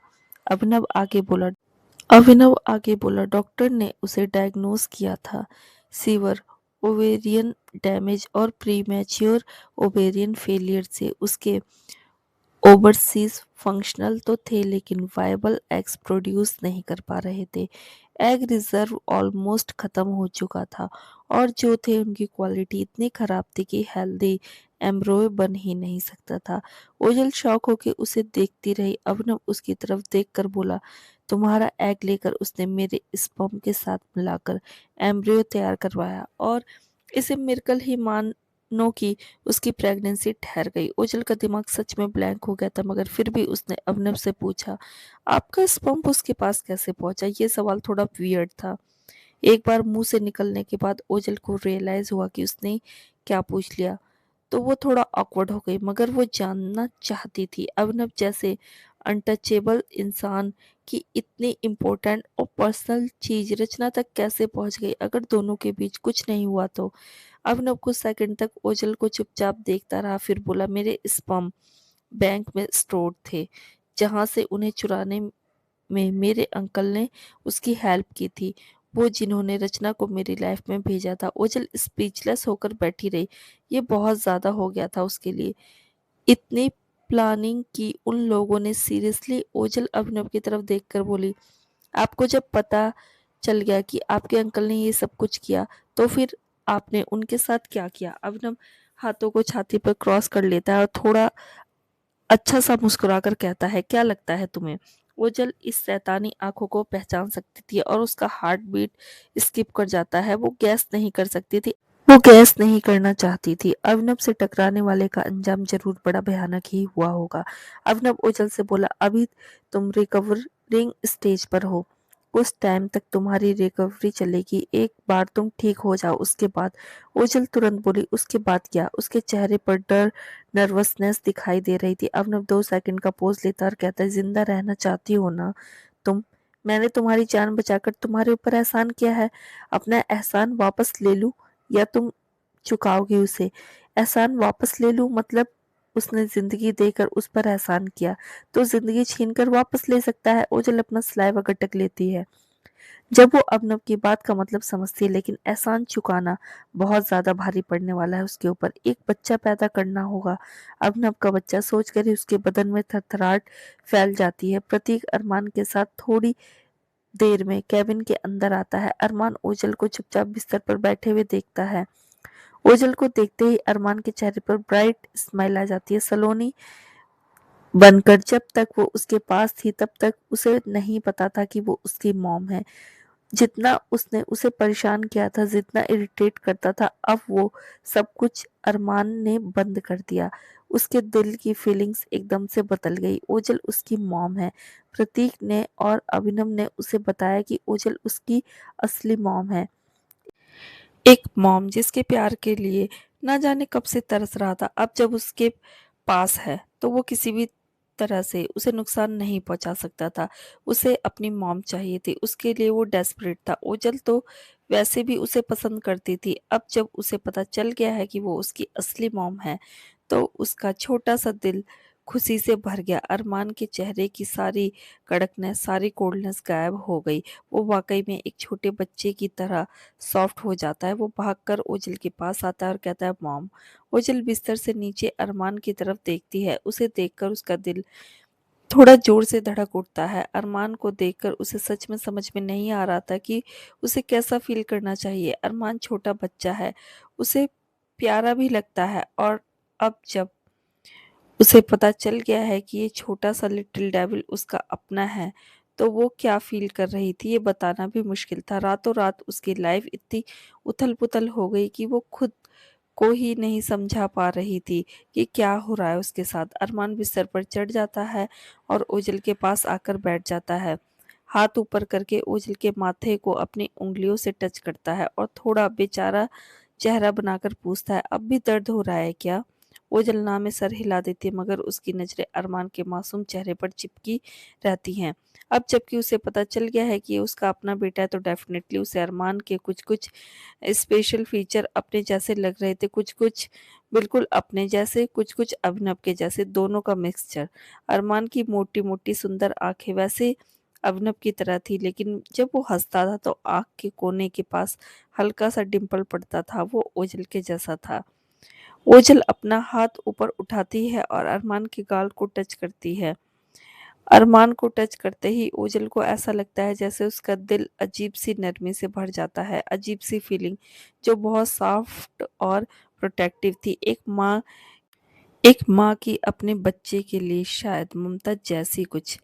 अभिनव आगे बोला डॉक्टर ने उसे डायग्नोज किया था सीवर ओवेरियन डैमेज और प्रीमैच्योर ओवेरियन फेलियर से। उसके ओवरसीज फंक्शनल तो थे, लेकिन वायबल एग्स प्रोड्यूस नहीं कर पा रहे थे। एग रिजर्व ऑलमोस्ट खत्म हो चुका था और जो थे उनकी क्वालिटी इतनी खराब थी कि हेल्दी एम्ब्रॉय बन ही नहीं सकता था। ओजल शौक होके उसे देखती रही। अभिनव उसकी तरफ देखकर बोला, तुम्हारा एग लेकर उसने मेरे स्पर्म के साथ मिलाकर एम्ब्रॉय तैयार करवाया और इसे मिरेकल ही मानो कि उसकी प्रेगनेंसी ठहर गई। ओझल का दिमाग सच में ब्लैंक हो गया था, मगर फिर भी उसने अभिनव से पूछा, आपका स्पर्म उसके पास कैसे पहुंचा? ये सवाल थोड़ा वियर्ड था। एक बार मुंह से निकलने के बाद ओझल को रियलाइज हुआ कि उसने क्या पूछ लिया, तो वो थोड़ा ऑकवर्ड हो गई, मगर वो जानना चाहती थी अभिनव जैसे अनटचेबल इंसान की इतनी इम्पोर्टेंट और पर्सनल चीज रचना तक कैसे पहुंच गई। अगर दोनों के बीच कुछ नहीं हुआ तो? अभिनव कुछ सेकंड तक ओझल को चुपचाप देखता रहा, फिर बोला, मेरे स्पर्म बैंक में स्टोर थे, जहां से उन्हें चुराने में मेरे अंकल ने उसकी हेल्प की थी, वो जिन्होंने रचना को मेरी लाइफ में भेजा था। ओझल स्पीचलेस होकर बैठी रही। ये बहुत ज्यादा हो गया था उसके लिए। इतनी प्लानिंग की उन लोगों ने? सीरियसली? ओझल अभिनव की तरफ देखकर बोली, आपको जब पता चल गया कि आपके अंकल ने ये सब कुछ किया, तो फिर आपने उनके साथ क्या किया? अभिनव हाथों को छाती पर क्रॉस कर लेता है और थोड़ा अच्छा सा मुस्कुराकर कहता है, क्या लगता है तुम्हें? ओझल इस शैतानी आंखों को पहचान सकती थी और उसका हार्ट बीट स्किप कर जाता है। वो गैस नहीं कर सकती थी, वो गैस नहीं करना चाहती थी। अभिनव से टकराने वाले का अंजाम जरूर बड़ा भयानक ही हुआ होगा। अभिनव ओझल से बोला, अभी तुम रिकवरिंग स्टेज पर हो, कुछ टाइम तक तुम्हारी रिकवरी चलेगी। एक बार तुम ठीक हो जाओ उसके बाद। ओझल तुरंत बोली, उसके बाद क्या? उसके चेहरे पर डर, नर्वसनेस दिखाई दे रही थी। अभिनव 2 सेकंड का पोज लेता और कहता है, जिंदा रहना चाहती हो ना तुम? मैंने तुम्हारी जान बचाकर तुम्हारे ऊपर एहसान किया है। अपना एहसान वापस ले लूं या तुम चुकाओगी उसे? एहसान वापस ले लूं मतलब? उसने जिंदगी देकर उस पर एहसान किया, तो जिंदगी छीन कर वापस ले सकता है। ओझल अपना सलाइवा गटक लेती है। जब वो अभिनव की बात का मतलब समझती है, लेकिन एहसान चुकाना बहुत ज्यादा भारी पड़ने वाला है उसके ऊपर। एक बच्चा पैदा करना होगा। अभिनव का बच्चा सोचकर ही उसके बदन में थरथराहट फैल जाती है। प्रतीक अरमान के साथ थोड़ी देर में कैबिन के अंदर आता है। अरमान ओझल को चुपचाप बिस्तर पर बैठे हुए देखता है। ओझल को देखते ही अरमान के चेहरे पर ब्राइट स्माइल आ जाती है। सलोनी बनकर जब तक वो उसके पास थी तब तक उसे नहीं पता था कि वो उसकी मॉम है। जितना उसने उसे परेशान किया था, जितना इरिटेट करता था, अब वो सब कुछ अरमान ने बंद कर दिया। उसके दिल की फीलिंग्स एकदम से बदल गई। ओझल उसकी मॉम है। प्रतीक ने और अभिनव ने उसे बताया कि ओझल उसकी असली मॉम है। एक मॉम जिसके प्यार के लिए ना जाने कब से तरस रहा था। अब जब उसके पास है तो वो किसी भी तरह से उसे नुकसान नहीं पहुंचा सकता था। उसे अपनी मॉम चाहिए थी, उसके लिए वो डेस्परेट था। ओजल तो वैसे भी उसे पसंद करती थी। अब जब उसे पता चल गया है कि वो उसकी असली मॉम है तो उसका छोटा सा दिल खुशी से भर गया। अरमान के चेहरे की सारी कड़कनेस, सारी कोल्डनेस गायब हो गई। वो वाकई में एक छोटे बच्चे की तरह सॉफ्ट हो जाता है। वो भागकर ओझल के पास आता है और कहता है, मॉम। ओझल बिस्तर से नीचे अरमान की तरफ देखती है। उसे देखकर उसका दिल थोड़ा जोर से धड़क उठता है। अरमान को देखकर उसे सच में समझ में नहीं आ रहा था कि उसे कैसा फील करना चाहिए। अरमान छोटा बच्चा है, उसे प्यारा भी लगता है, और अब जब उसे पता चल गया है कि ये छोटा सा लिटिल डेविल उसका अपना है तो वो क्या फील कर रही थी ये बताना भी मुश्किल था। रातों रात उसकी लाइफ इतनी उथल पुथल हो गई कि वो खुद को ही नहीं समझा पा रही थी कि क्या हो रहा है उसके साथ। अरमान बिस्तर पर चढ़ जाता है और ओझल के पास आकर बैठ जाता है। हाथ ऊपर करके ओझल के माथे को अपनी उंगलियों से टच करता है और थोड़ा बेचारा चेहरा बनाकर पूछता है, अब भी दर्द हो रहा है क्या? ओझल ना में सर हिला देती है, मगर उसकी नजरें अरमान के मासूम चेहरे पर चिपकी रहती हैं। अब जबकि उसे पता चल गया है कि ये उसका अपना बेटा है तो डेफिनेटली उसे अरमान के कुछ कुछ स्पेशल फीचर अपने जैसे लग रहे थे। कुछ कुछ बिल्कुल अपने जैसे, कुछ कुछ अभिनव के जैसे, दोनों का मिक्सचर। अरमान की मोटी मोटी सुंदर आंखें वैसे अभिनव की तरह थी, लेकिन जब वो हंसता था तो आंख के कोने के पास हल्का सा डिंपल पड़ता था। वो ओझल के जैसा था। ओझल अपना हाथ ऊपर उठाती है और अरमान के गाल को टच करती है। अरमान को टच करते ही ओझल को ऐसा लगता है जैसे उसका दिल अजीब सी नरमी से भर जाता है। अजीब सी फीलिंग जो बहुत सॉफ्ट और प्रोटेक्टिव थी। एक माँ की अपने बच्चे के लिए शायद ममता जैसी कुछ।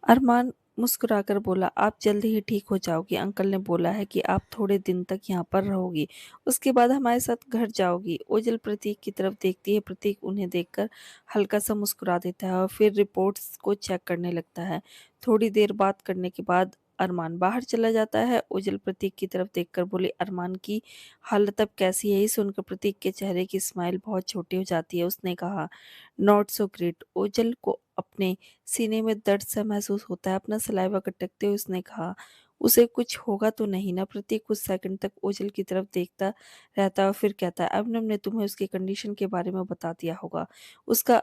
अरमान मुस्कुराकर बोला, आप जल्द ही ठीक हो जाओगी। अंकल ने बोला है कि आप थोड़े दिन तक यहाँ पर रहोगी, उसके बाद हमारे साथ घर जाओगी। ओझल प्रतीक की तरफ देखती है। प्रतीक उन्हें देखकर हल्का सा मुस्कुरा देता है और फिर रिपोर्ट्स को चेक करने लगता है। थोड़ी देर बात करने के बाद अरमान बाहर चला जाता है। ओझल प्रतीक की तरफ देखकर बोली, अरमान की हालत अब कैसी है? ये सुनकर प्रतीक के चेहरे की स्माइल बहुत छोटी हो जाती है। उसने कहा, नॉट सो ग्रेट। ओझल को अपने सीने में दर्द सा महसूस होता है। अपना सलाइवा कटकते हुए उसने कहा, उसे कुछ होगा तो नहीं ना? प्रतीक कुछ सेकंड तक ओझल की तरफ देखता रहता है और फिर कहता है, अभिनव ने तुम्हें उसकी कंडीशन के बारे में बता दिया होगा, उसका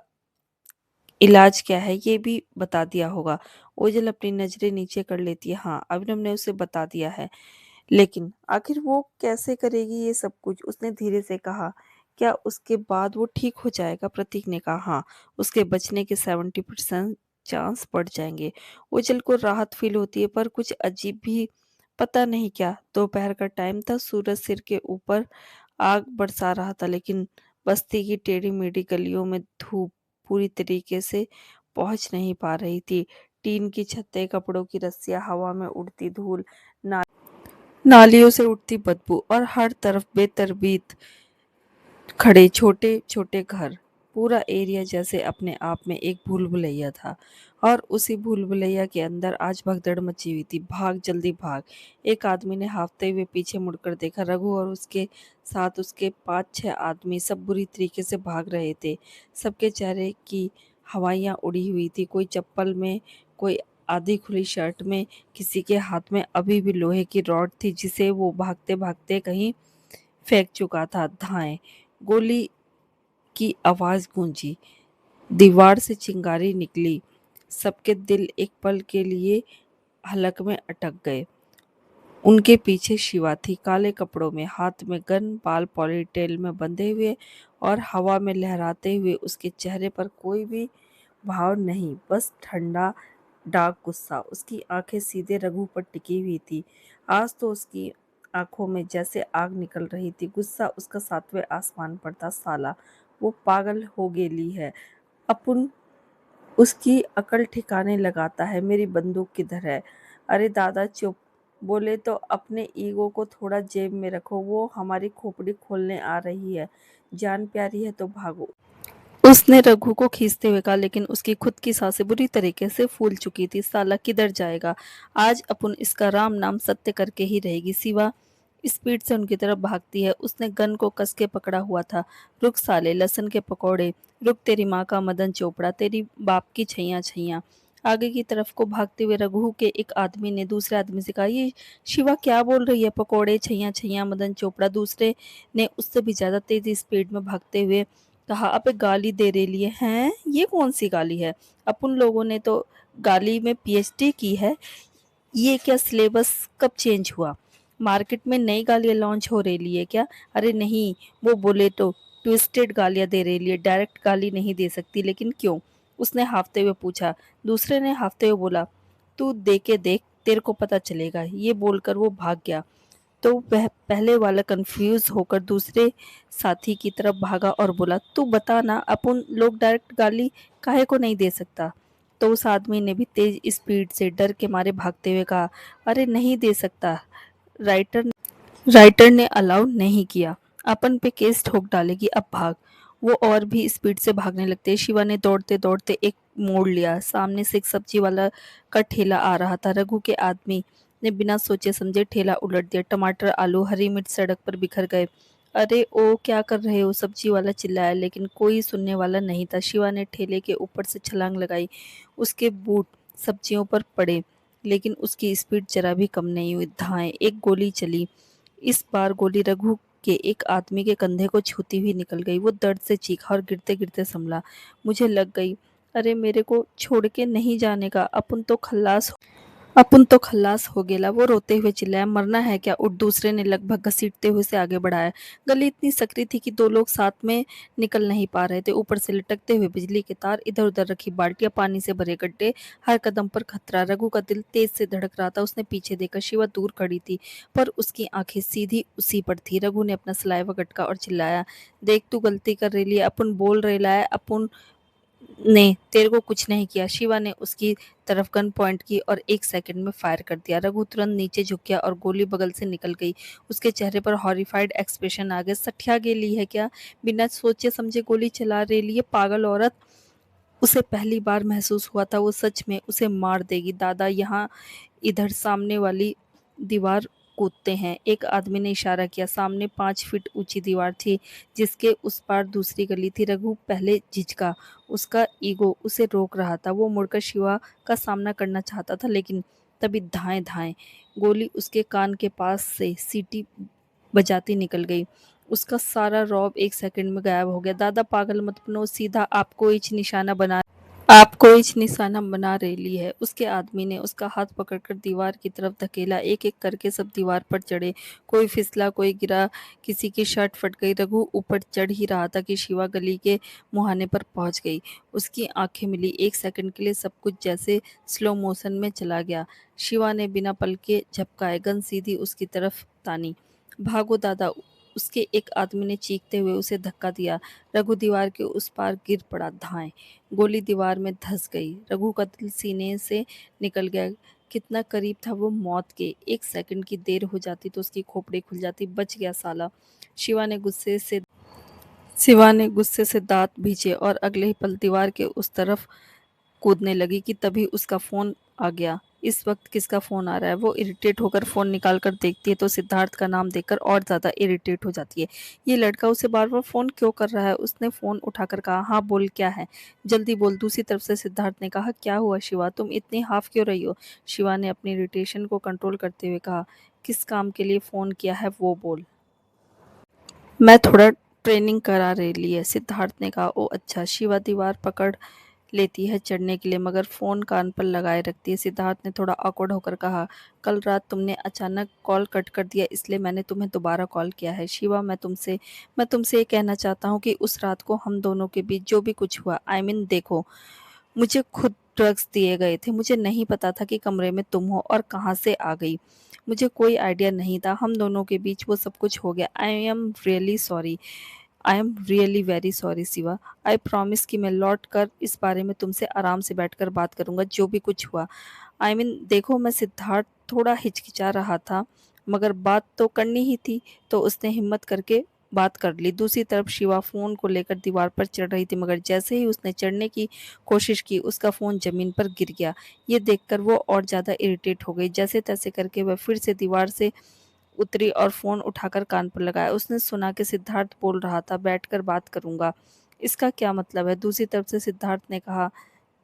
इलाज क्या है ये भी बता दिया होगा। ओझल अपनी नजरें नीचे कर लेती है। हाँ, अभिनव ने उसे बता दिया है, लेकिन आखिर वो कैसे करेगी ये सब कुछ? उसने धीरे से कहा, क्या उसके बाद वो ठीक हो जाएगा? प्रतीक ने कहा, हाँ, उसके बचने के 70% चांस बढ़ जाएंगे। ओझल को राहत फील होती है, पर कुछ अजीब भी, पता नहीं क्या। दोपहर का टाइम था, सूरज सिर के ऊपर आग बरसा रहा था, लेकिन बस्ती की टेढ़ी मेढ़ी गलियों में धूप पूरी तरीके से पहुंच नहीं पा रही थी। टीन की छतें, कपड़ों की रस्सियां, हवा में उड़ती धूल, नालियों से उठती बदबू और हर तरफ बेतरतीब खड़े छोटे छोटे घर। पूरा एरिया जैसे अपने आप में एक भूल भुलैया था, और उसी भूल भुलैया के अंदर आज भगदड़ मची हुई थी। भाग जल्दी भाग! एक आदमी ने हाफते हुए पीछे मुड़कर देखा। रघु और उसके साथ उसके 5-6 आदमी सब बुरी तरीके से भाग रहे थे। सबके चेहरे की हवाइयाँ उड़ी हुई थी। कोई चप्पल में, कोई आधी खुली शर्ट में, किसी के हाथ में अभी भी लोहे की रॉड थी जिसे वो भागते भागते कहीं फेंक चुका था। धाएं! गोली की आवाज गूंजी, दीवार से चिंगारी निकली। सबके दिल एक पल के लिए हलक में अटक गए। उनके पीछे शिवा थी, काले कपड़ों में, हाथ में गन, बाल पॉनीटेल में बंधे हुए और हवा में लहराते हुए। उसके चेहरे पर कोई भी भाव नहीं, बस ठंडा डार्क गुस्सा। उसकी आंखें सीधे रघु पर टिकी हुई थी। आज तो उसकी आंखों में जैसे आग निकल रही थी। गुस्सा उसका सातवें आसमान पर था। साला वो पागल हो गेली है। अपन उसकी अकल ठिकाने लगाता है। मेरी बंदूक किधर है? अरे दादा चुप। बोले तो अपने ईगो को थोड़ा जेब में रखो। वो हमारी खोपड़ी खोलने आ रही है। जान प्यारी है तो भागो। उसने रघु को खींचते हुए कहा, लेकिन उसकी खुद की सांसें बुरी तरीके से फूल चुकी थी। साला किधर जाएगा? आज अपन इसका राम नाम सत्य करके ही रहेगी। सिवा स्पीड से उनकी तरफ भागती है। उसने गन को कस के पकड़ा हुआ था। रुक साले लहसुन के पकौड़े, रुक तेरी माँ का मदन चोपड़ा, तेरी बाप की छैया छैया। आगे की तरफ को भागते हुए रघु के एक आदमी ने दूसरे आदमी से कहा, ये शिवा क्या बोल रही है? पकौड़े, छैया छैया, मदन चोपड़ा। दूसरे ने उससे भी ज्यादा तेजी स्पीड में भागते हुए कहा, अबे गाली दे रही है? ये कौन सी गाली है? अपन लोगों ने तो गाली में पीएचडी की है। ये क्या सिलेबस कब चेंज हुआ? मार्केट में नई गालियां लॉन्च हो रही है क्या? अरे नहीं, वो बोले तो ट्विस्टेड गालियां दे रही है, डायरेक्ट गाली नहीं दे सकती। लेकिन क्यों? उसने हाफते हुए पूछा। दूसरे ने हाफते हुए बोला, तू दे के देख, तेरे को पता चलेगा। ये बोलकर वो भाग गया। तो वह पहले वाला कंफ्यूज होकर दूसरे साथी की तरफ भागा और बोला, तू बता ना, अपन लोग डायरेक्ट गाली काहे को नहीं दे सकता? तो उस आदमी ने भी तेज स्पीड से डर के मारे भागते हुए कहा, अरे नहीं दे सकता, राइटर राइटर ने अलाउ नहीं किया। अपन पे केस ठोक डालेगी, अब भाग। वो और भी स्पीड से भागने लगते। शिवा ने दौड़ते दौड़ते एक मोड़ लिया। सामने से एक सब्जी वाला का ठेला आ रहा था। रघु के आदमी ने बिना सोचे समझे ठेला उलट दिया। टमाटर, आलू, हरी मिर्च सड़क पर बिखर गए। अरे ओ क्या कर रहे हो? सब्जी वाला चिल्लाया, लेकिन कोई सुनने वाला नहीं था। शिवा ने ठेले के ऊपर से छलांग लगाई। उसके बूट सब्जियों पर पड़े, लेकिन उसकी स्पीड जरा भी कम नहीं हुई। धाएं एक गोली चली। इस बार गोली रघु के एक आदमी के कंधे को छूती हुई निकल गई। वो दर्द से चीखा और गिरते गिरते संभला। मुझे लग गई। अरे मेरे को छोड़ के नहीं जाने का, अपन तो खल्लास हो गेला। वो रोते हुए चिल्लाया, मरना है क्या? उठ। दूसरे ने लगभग घसीटते हुए उसे आगे बढ़ाया। गली इतनी सकरी थी कि दो लोग साथ में निकल नहीं पा रहे थे। ऊपर से लटकते हुए बिजली के तार, इधर उधर रखी बाल्टियां, पानी से भरे गड्ढे, हर कदम पर खतरा। रघु का दिल तेज से धड़क रहा था। उसने पीछे देखा। शिवा दूर खड़ी थी, पर उसकी आंखें सीधी उसी पर थी। रघु ने अपना सलाइवा गटका और चिल्लाया, देख तू गलती कर रही है। अपन बोल रहे है, अपन ने तेरे को कुछ नहीं किया। शिवा ने उसकी तरफ गन पॉइंट की और एक सेकंड में फायर कर दिया। रघु तुरंत नीचे झुक गया और गोली बगल से निकल गई। उसके चेहरे पर हॉरिफाइड एक्सप्रेशन आ गया। सठिया गेली है क्या? बिना सोचे समझे गोली चला रही है, पागल औरत। उसे पहली बार महसूस हुआ था वो सच में उसे मार देगी। दादा यहाँ इधर सामने वाली दीवार कूदते हैं। एक आदमी ने इशारा किया। सामने 5 फीट ऊंची दीवार थी, जिसके उस पार दूसरी गली थी। रघु पहले झिझका। उसका ईगो उसे रोक रहा था। वो मुड़कर शिवा का सामना करना चाहता था, लेकिन तभी धाएं धाएं गोली उसके कान के पास से सीटी बजाती निकल गई। उसका सारा रौब एक सेकंड में गायब हो गया। दादा पागल मत बनो, सीधा आपको इच निशाना बना रही है। उसके आदमी ने उसका हाथ पकड़कर दीवार की तरफ धकेला। एक एक करके सब दीवार पर चढ़े। कोई फिसला, कोई गिरा, किसी की शर्ट फट गई। रघु ऊपर चढ़ ही रहा था कि शिवा गली के मुहाने पर पहुंच गई। उसकी आंखें मिली। एक सेकंड के लिए सब कुछ जैसे स्लो मोशन में चला गया। शिवा ने बिना पलके झपकाए गन सीधी उसकी तरफ तानी। भागो दादा, उसके एक आदमी ने चीखते हुए उसे धक्का दिया। रघु दीवार के उस पार गिर पड़ा। धाएं गोली दीवार में धंस गई। रघु का दिल सीने से निकल गया। कितना करीब था वो मौत के। एक सेकंड की देर हो जाती तो उसकी खोपड़ी खुल जाती। बच गया साला। शिवा ने गुस्से से शिवा ने गुस्से से दांत भींचे और अगले ही पल दीवार के उस तरफ कूदने लगी कि तभी उसका फोन आ गया। इस वक्त किसका फोन आ रहा है? वो इरिटेट होकर फोन निकाल कर देखती है तो सिद्धार्थ का नाम देखकर और ज्यादा इरिटेट हो जाती है। ये लड़का उसे बार बार फोन क्यों कर रहा है? उसने फोन उठाकर कहा, हाँ बोल, क्या है? जल्दी बोल। दूसरी तरफ से सिद्धार्थ ने कहा, क्या हुआ शिवा, तुम इतनी हाफ क्यों रही हो? शिवा ने अपनी इरिटेशन को कंट्रोल करते हुए कहा, किस काम के लिए फोन किया है वो बोल। मैं थोड़ा ट्रेनिंग करा रही है, सिद्धार्थ ने कहा। ओ अच्छा। शिवा दीवार पकड़ लेती है चढ़ने के लिए, मगर फ़ोन कान पर लगाए रखती है। सिद्धार्थ ने थोड़ा ऑकवर्ड होकर कहा, कल रात तुमने अचानक कॉल कट कर दिया, इसलिए मैंने तुम्हें दोबारा कॉल किया है। शिवा, मैं तुमसे ये कहना चाहता हूँ कि उस रात को हम दोनों के बीच जो भी कुछ हुआ, देखो, मुझे खुद ड्रग्स दिए गए थे। मुझे नहीं पता था कि कमरे में तुम हो और कहाँ से आ गई। मुझे कोई आइडिया नहीं था। हम दोनों के बीच वो सब कुछ हो गया। I am really very sorry Shiva. I promise कि मैं लौट कर इस बारे में तुमसे आराम से बैठकर बात करूंगा, जो भी कुछ हुआ। देखो, मैं सिद्धार्थ थोड़ा हिचकिचा रहा था, मगर बात तो करनी ही थी, तो उसने हिम्मत करके बात कर ली। दूसरी तरफ शिवा फ़ोन को लेकर दीवार पर चढ़ रही थी, मगर जैसे ही उसने चढ़ने की कोशिश की, उसका फ़ोन ज़मीन पर गिर गया। ये देखकर वो और ज़्यादा इरिटेट हो गई। जैसे-तैसे करके वह फिर से दीवार से उतरी और फ़ोन उठाकर कान पर लगाया। उसने सुना कि सिद्धार्थ बोल रहा था, बैठकर बात करूँगा। इसका क्या मतलब है? दूसरी तरफ से सिद्धार्थ ने कहा,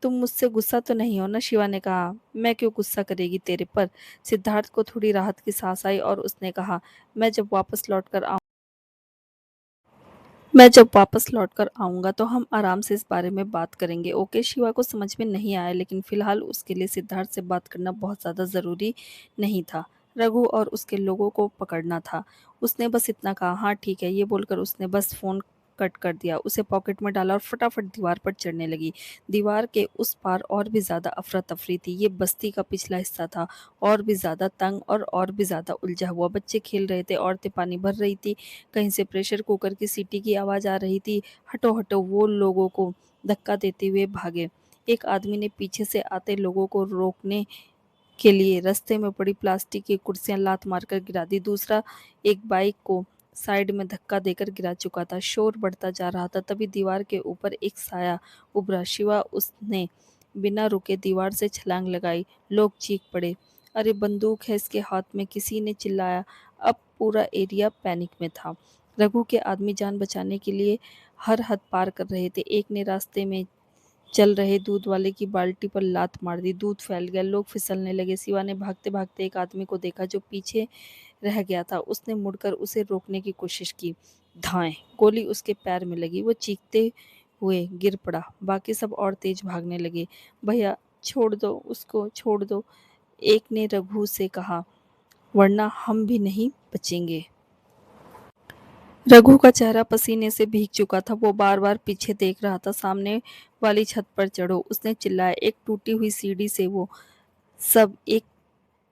तुम मुझसे गुस्सा तो नहीं हो ना? शिवा ने कहा, मैं क्यों गुस्सा करेगी तेरे पर? सिद्धार्थ को थोड़ी राहत की सांस आई और उसने कहा, मैं जब वापस लौट कर आऊँ मैं जब वापस लौटकर आऊँगा तो हम आराम से इस बारे में बात करेंगे, ओके? शिवा को समझ में नहीं आया, लेकिन फ़िलहाल उसके लिए सिद्धार्थ से बात करना बहुत ज़्यादा ज़रूरी नहीं था। रघु और उसके लोगों को पकड़ना था। उसने बस इतना कहा, हाँ ठीक है, ये बोलकर उसने बस फ़ोन कट कर दिया, उसे पॉकेट में डाला और फटाफट दीवार पर चढ़ने लगी। दीवार के उस पार और भी ज़्यादा अफ़रा-तफ़री थी। ये बस्ती का पिछला हिस्सा था, और भी ज़्यादा तंग और भी ज़्यादा उलझा हुआ। बच्चे खेल रहे थे, औरतें पानी भर रही थी, कहीं से प्रेशर कुकर की सीटी की आवाज़ आ रही थी। हटो हटो, वो लोगों को धक्का देते हुए भागे। एक आदमी ने पीछे से आते लोगों को रोकने के लिए रास्ते में पड़ी प्लास्टिक की कुर्सियां लात मारकर गिरा दी। दूसरा एक बाइक को साइड में धक्का देकर गिरा चुका था। शोर बढ़ता जा रहा था। तभी दीवार के ऊपर एक साया उभरा। शिवा, उसने बिना रुके दीवार से छलांग लगाई। लोग चीख पड़े, अरे बंदूक है इसके हाथ में, किसी ने चिल्लाया। अब पूरा एरिया पैनिक में था। रघु के आदमी जान बचाने के लिए हर हद पार कर रहे थे। एक ने रास्ते में चल रहे दूध वाले की बाल्टी पर लात मार दी। दूध फैल गया, लोग फिसलने लगे। शिवा ने भागते भागते एक आदमी को देखा जो पीछे रह गया था। उसने मुड़कर उसे रोकने की कोशिश की। धाएं! गोली उसके पैर में लगी। वो चीखते हुए गिर पड़ा। बाकी सब और तेज भागने लगे। भैया, छोड़ दो उसको, छोड़ दो, एक ने रघु से कहा, वरना हम भी नहीं बचेंगे। रघु का चेहरा पसीने से भीग चुका था। वो बार बार पीछे देख रहा था। सामने वाली छत पर चढ़ो, उसने चिल्लाया। एक टूटी हुई सीढ़ी से वो सब एक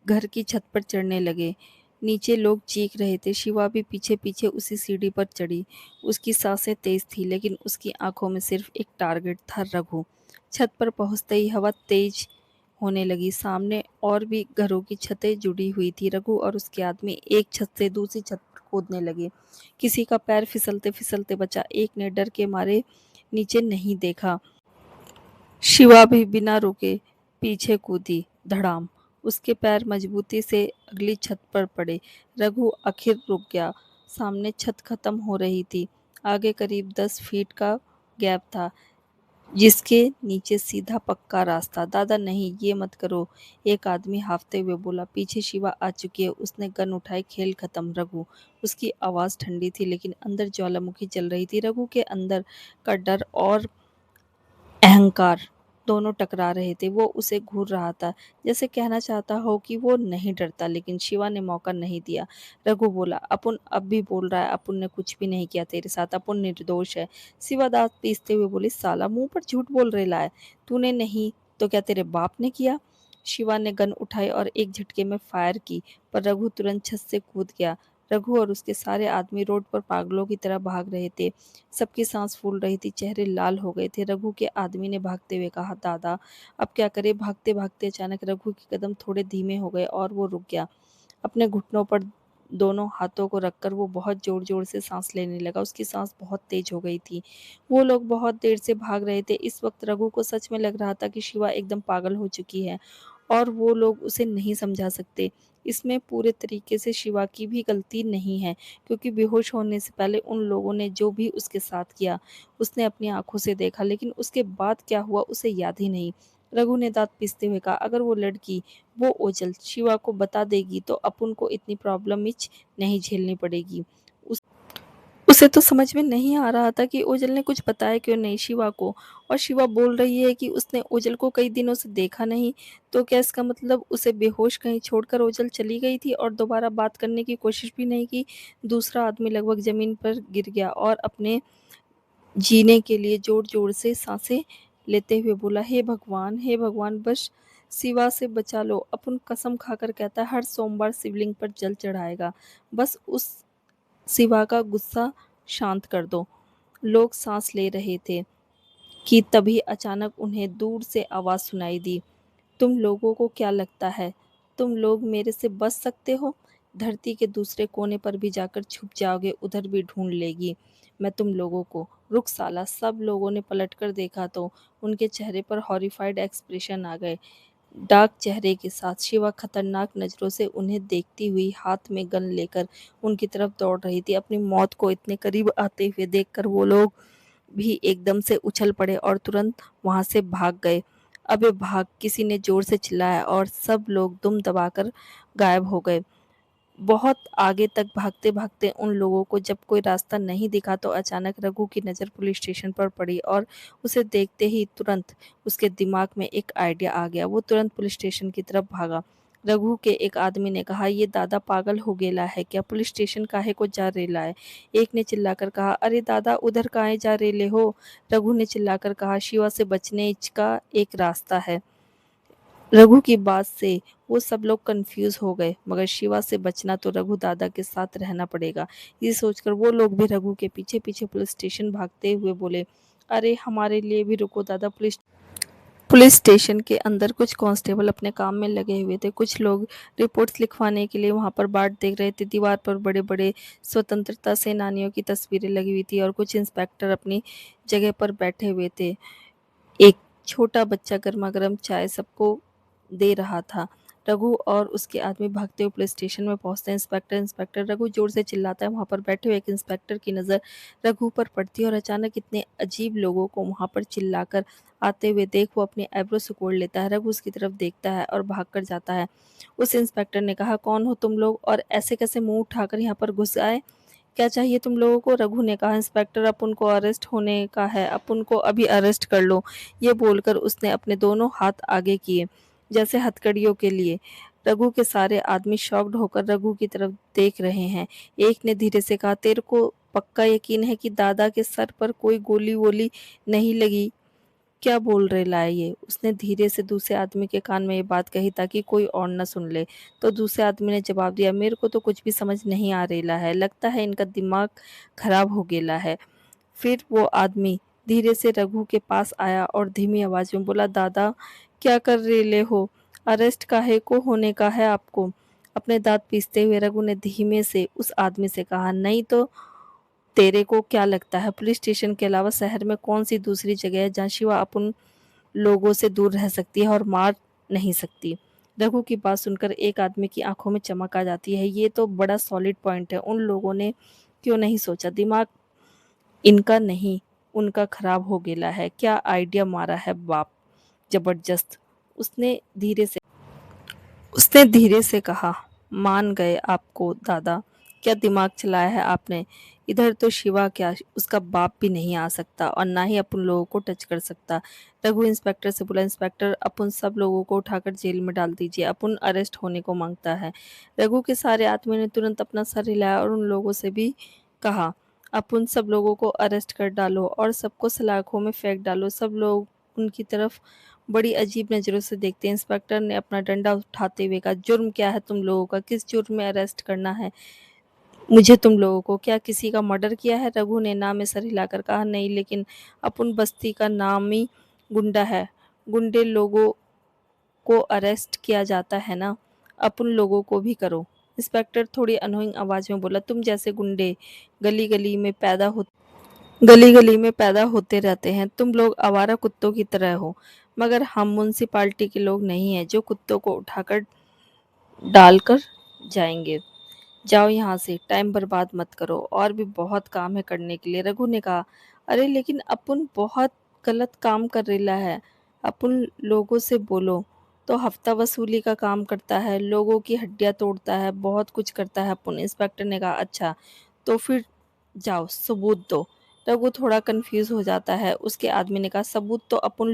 घर की छत पर चढ़ने लगे। नीचे लोग चीख रहे थे। शिवा भी पीछे पीछे उसी सीढ़ी पर चढ़ी। उसकी सांसें तेज थी, लेकिन उसकी आंखों में सिर्फ एक टारगेट था, रघु। छत पर पहुंचते ही हवा तेज होने लगी। सामने और भी घरों की छतें जुड़ी हुई थी। रघु और उसके आदमी एक छत से दूसरी छत पर कूदने लगे। किसी का पैर फिसलते फिसलते बचा। एक ने डर के मारे नीचे नहीं देखा। शिवा भी बिना रुके पीछे कूदी। धड़ाम! उसके पैर मजबूती से अगली छत पर पड़े। रघु आखिर रुक गया। सामने छत खत्म हो रही थी। आगे करीब 10 फीट का गैप था, जिसके नीचे सीधा पक्का रास्ता। दादा नहीं, ये मत करो, एक आदमी हाफते हुए बोला। पीछे शिवा आ चुकी है। उसने गन उठाई। खेल खत्म, रघु। उसकी आवाज़ ठंडी थी, लेकिन अंदर ज्वालामुखी चल रही थी। रघु के अंदर का डर और अहंकार दोनों टकरा रहे थे। वो उसे घूर रहा था, जैसे कहना चाहता हो कि वो नहीं डरता, लेकिन शिवा ने मौका नहीं दिया। रघु बोला, अपुन अब भी बोल रहा है, अपुन ने कुछ भी नहीं किया तेरे साथ, अपुन निर्दोष है। शिवा दांत पीसते हुए बोली, साला मुंह पर झूठ बोल रहा है। तूने नहीं तो क्या तेरे बाप ने किया? शिवा ने गन उठाई और एक झटके में फायर की, पर रघु तुरंत छत से कूद गया। रघु और उसके सारे आदमी रोड पर पागलों की तरह भाग रहे थे। सबकी सांस फूल रही थी, चेहरे लाल हो गए थे। रघु के आदमी ने भागते हुए कहा, दादा अब क्या करे? भागते भागते अचानक रघु के कदम थोड़े धीमे हो गए और वो रुक गया। अपने घुटनों पर दोनों हाथों को रखकर वो बहुत जोर जोर से सांस लेने लगा। उसकी सांस बहुत तेज हो गई थी। वो लोग बहुत देर से भाग रहे थे। इस वक्त रघु को सच में लग रहा था कि शिवा एकदम पागल हो चुकी है और वो लोग उसे नहीं समझा सकते। इसमें पूरे तरीके से शिवा की भी गलती नहीं है, क्योंकि बेहोश होने से पहले उन लोगों ने जो भी उसके साथ किया, उसने अपनी आंखों से देखा, लेकिन उसके बाद क्या हुआ उसे याद ही नहीं। रघु ने दांत पीसते हुए कहा, अगर वो लड़की, वो ओझल शिवा को बता देगी तो अपुन को इतनी प्रॉब्लम नहीं झेलनी पड़ेगी। उसे तो समझ में नहीं आ रहा था कि ओझल ने कुछ बताया क्यों नहीं शिवा को। और शिवा बोल रही है कि उसने ओझल को कई दिनों से देखा नहीं, तो क्या इसका मतलब उसे बेहोश कहीं छोड़कर ओझल चली गई थी और दोबारा बात करने की कोशिश भी नहीं की। दूसरा आदमी लगभग जमीन पर गिर गया और अपने जीने के लिए जोर-जोर से साँसें लेते हुए बोला, हे भगवान बस शिवा से बचा लो। अपुन कसम खाकर कहता है हर सोमवार शिवलिंग पर जल चढ़ाएगा। बस उस शिवा का गुस्सा शांत कर दो। लोग सांस ले रहे थे कि तभी अचानक उन्हें दूर से आवाज सुनाई दी। तुम लोगों को क्या लगता है तुम लोग मेरे से बच सकते हो? धरती के दूसरे कोने पर भी जाकर छुप जाओगे, उधर भी ढूंढ लेगी मैं तुम लोगों को। रुक साला। सब लोगों ने पलटकर देखा तो उनके चेहरे पर हॉरिफाइड एक्सप्रेशन आ गए। डार्क चेहरे के साथ शिवा खतरनाक नजरों से उन्हें देखती हुई हाथ में गन लेकर उनकी तरफ दौड़ रही थी। अपनी मौत को इतने करीब आते हुए देखकर वो लोग भी एकदम से उछल पड़े और तुरंत वहां से भाग गए। अबे भाग! किसी ने जोर से चिल्लाया और सब लोग दुम दबाकर गायब हो गए। बहुत आगे तक भागते भागते उन लोगों को जब कोई रास्ता नहीं दिखा तो अचानक रघु की नज़र पुलिस स्टेशन पर पड़ी और उसे देखते ही तुरंत उसके दिमाग में एक आइडिया आ गया। वो तुरंत पुलिस स्टेशन की तरफ भागा। रघु के एक आदमी ने कहा, ये दादा पागल हो गेला है क्या? पुलिस स्टेशन काहे को जा रेला है? एक ने चिल्लाकर कहा, अरे दादा उधर काहे जा रेले हो? रघु ने चिल्लाकर कहा, शिवा से बचने का एक रास्ता है। रघु की बात से वो सब लोग कंफ्यूज हो गए, मगर शिवा से बचना तो रघु दादा के साथ रहना पड़ेगा। ये सोचकर वो लोग भी रघु के पीछे पीछे पुलिस स्टेशन भागते हुए बोले, अरे हमारे लिए भी रुको दादा। पुलिस पुलिस स्टेशन के अंदर कुछ कांस्टेबल अपने काम में लगे हुए थे। कुछ लोग रिपोर्ट्स लिखवाने के लिए वहां पर बाट देख रहे थे। दीवार पर बड़े बड़े स्वतंत्रता सेनानियों की तस्वीरें लगी हुई थी और कुछ इंस्पेक्टर अपनी जगह पर बैठे हुए थे। एक छोटा बच्चा गरमा-गरम चाय सबको दे रहा था। रघु और उसके आदमी भागते हुए पुलिस स्टेशन में पहुंचते हैं। इंस्पेक्टर इंस्पेक्टर रघु जोर से चिल्लाता है। वहां पर बैठे हुए एक इंस्पेक्टर की नज़र रघु पर पड़ती है और अचानक इतने अजीब लोगों को वहां पर चिल्लाकर आते हुए देख वो अपनी आईब्रो सिकोड़ लेता है। रघु उसकी तरफ देखता है और भागकर जाता है। उस इंस्पेक्टर ने कहा, कौन हो तुम लोग और ऐसे कैसे मुंह उठाकर यहाँ पर घुस आए? क्या चाहिए तुम लोगों को? रघु ने कहा, इंस्पेक्टर अपन को अरेस्ट होने का है, अपन को अभी अरेस्ट कर लो। ये बोलकर उसने अपने दोनों हाथ आगे किए जैसे हथकड़ियों के लिए। रघु के सारे आदमी शॉक्ड होकर रघु की तरफ देख रहे हैं। एक ने धीरे से कहा, तेरे को पक्का यकीन है कि दादा के सर पर कोई गोली वोली नहीं लगी? क्या बोल रेला है ये? उसने धीरे से दूसरे आदमी के कान में ये बात कही ताकि कोई और न सुन ले। तो दूसरे आदमी ने जवाब दिया, मेरे को तो कुछ भी समझ नहीं आ रेला है, लगता है इनका दिमाग खराब हो गेला है। फिर वो आदमी धीरे से रघु के पास आया और धीमी आवाज में बोला, दादा क्या कर रेले हो? अरेस्ट काहे को होने का है आपको? अपने दांत पीसते हुए रघु ने धीमे से उस आदमी से कहा, नहीं तो तेरे को क्या लगता है पुलिस स्टेशन के अलावा शहर में कौन सी दूसरी जगह है जहाँ शिवा अपन लोगों से दूर रह सकती है और मार नहीं सकती? रघु की बात सुनकर एक आदमी की आंखों में चमक आ जाती है। ये तो बड़ा सॉलिड पॉइंट है। उन लोगों ने क्यों नहीं सोचा? दिमाग इनका नहीं उनका खराब हो गेला है। क्या आइडिया मारा है बाप, जबरदस्त। उसने धीरे से उसने धीरे से कहा, मान गए आपको दादा। क्या दिमाग चलाया है आपने? इधर तो शिवा क्या उसका बाप भी नहीं आ सकता और ना ही अपन लोगों को टच कर सकता। रघु इंस्पेक्टर से बोला, इंस्पेक्टर अपन सब लोगों को उठाकर जेल में डाल दीजिए, अपन अरेस्ट होने को मांगता है। रघु के सारे आदमियों ने तुरंत अपना सर हिलाया और उन लोगों से भी कहा, अपन सब लोगों को अरेस्ट कर डालो और सबको सलाखों में फेंक डालो। सब लोग उनकी तरफ बड़ी अजीब नज़रों से देखते हैं। इंस्पेक्टर ने अपना डंडा उठाते हुए कहा, जुर्म क्या है तुम लोगों का? किस जुर्म में अरेस्ट करना है मुझे तुम लोगों को? क्या किसी का मर्डर किया है? रघु ने ना में सर हिलाकर कहा, नहीं, लेकिन अपन बस्ती का नामी गुंडा है। गुंडे लोगों को अरेस्ट किया जाता है ना, अपन लोगों को भी करो। इंस्पेक्टर थोड़ी अनोइंग आवाज में बोला, तुम जैसे गुंडे गली गली में पैदा हो गली गली में पैदा होते रहते हैं। तुम लोग आवारा कुत्तों की तरह हो, मगर हम म्युनिसिपालिटी के लोग नहीं हैं जो कुत्तों को उठाकर डालकर जाएंगे। जाओ यहाँ से, टाइम बर्बाद मत करो, और भी बहुत काम है करने के लिए। रघु ने कहा, अरे लेकिन अपन बहुत गलत काम कर रेला है। अपन लोगों से बोलो तो हफ्ता वसूली का काम करता है, लोगों की हड्डियां तोड़ता है, बहुत कुछ करता है अपन। इंस्पेक्टर ने कहा, अच्छा तो फिर जाओ सबूत दो। रघु थोड़ा कंफ्यूज हो जाता है। उसके आदमी ने कहा, सबूत तो अपन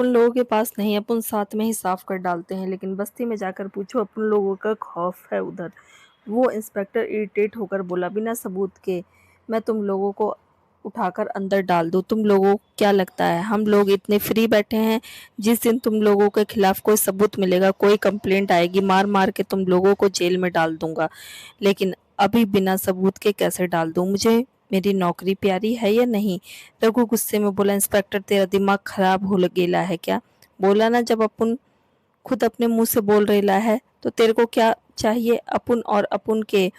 लोगों के पास नहीं है, अपन साथ में ही साफ कर डालते हैं, लेकिन बस्ती में जाकर पूछो, अपन लोगों का खौफ है उधर। वो इंस्पेक्टर इरिटेट होकर बोला, बिना सबूत के मैं तुम लोगों को उठाकर अंदर डाल दूं? तुम लोगों को क्या लगता है हम लोग इतने फ्री बैठे हैं? जिस दिन तुम लोगों के खिलाफ कोई सबूत मिलेगा, कोई कंप्लेंट आएगी, मार मार के तुम लोगों को जेल में डाल दूंगा। लेकिन अभी बिना सबूत के कैसे डाल दूं? मुझे मेरी नौकरी प्यारी है या नहीं? रघु गुस्से में बोला, इंस्पेक्टर तेरा दिमाग खराब हो गेला है क्या? बोला ना, जब अपन खुद अपने मुंह से बोल रेला है तो तेरे को क्या चाहिए? अपुन और अपुन के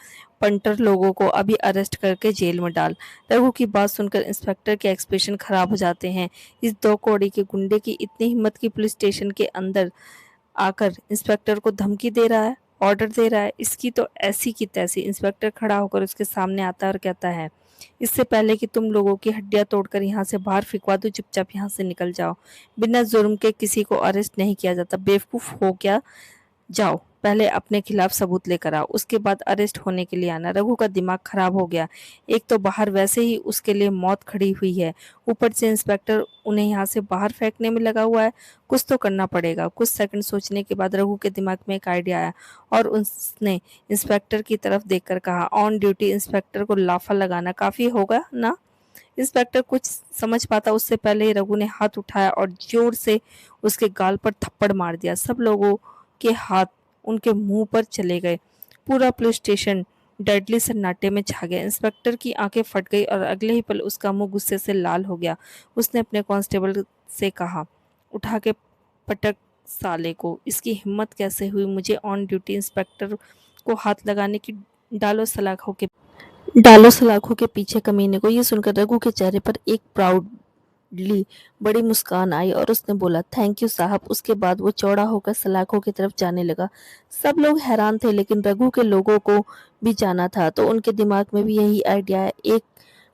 पंटर लोगों को अभी अरेस्ट करके जेल में डाल। रघु की बात सुनकर इंस्पेक्टर के एक्सप्रेशन खराब हो जाते हैं। इस दो कौड़ी के गुंडे की इतनी हिम्मत की पुलिस स्टेशन के अंदर आकर इंस्पेक्टर को धमकी दे रहा है, ऑर्डर दे रहा है। इसकी तो ऐसी की तैसी। इंस्पेक्टर खड़ा होकर उसके सामने आता है और कहता है, इससे पहले कि तुम लोगों की हड्डियां तोड़कर यहाँ से बाहर फिकवा दूं, चुपचाप यहाँ से निकल जाओ। बिना जुर्म के किसी को अरेस्ट नहीं किया जाता। बेवकूफ हो क्या? जाओ पहले अपने खिलाफ सबूत लेकर आओ, उसके बाद अरेस्ट होने के लिए आना। रघु का दिमाग खराब हो गया। एक तो बाहर वैसे ही उसके लिए मौत खड़ी हुई है, ऊपर से इंस्पेक्टर उन्हें यहाँ से बाहर फेंकने में लगा हुआ है। कुछ तो करना पड़ेगा। कुछ सेकंड सोचने के बाद रघु के दिमाग में एक आइडिया आया और उसने इंस्पेक्टर की तरफ देखकर कहा, ऑन ड्यूटी इंस्पेक्टर को लाफा लगाना काफी होगा ना? इंस्पेक्टर कुछ समझ पाता उससे पहले ही रघु ने हाथ उठाया और जोर से उसके गाल पर थप्पड़ मार दिया। सब लोगों के हाथ उनके मुंह पर चले गए। पूरा पुलिस स्टेशन डेडली सन्नाटे में छा गया। इंस्पेक्टर की आंखें फट गई और अगले ही पल उसका मुंह गुस्से से लाल हो गया। उसने अपने कांस्टेबल से कहा, उठा के पटक साले को। इसकी हिम्मत कैसे हुई मुझे ऑन ड्यूटी इंस्पेक्टर को हाथ लगाने की? डालो सलाखों के पीछे कमीने को। ये सुनकर रघु के चेहरे पर एक प्राउडली बड़ी मुस्कान आई और उसने बोला, थैंक यू साहब। उसके बाद वो चौड़ा होकर सलाखों की तरफ जाने लगा। सब लोग हैरान थे, लेकिन रघु के लोगों को भी जाना था, तो उनके दिमाग में भी यही आइडिया है। एक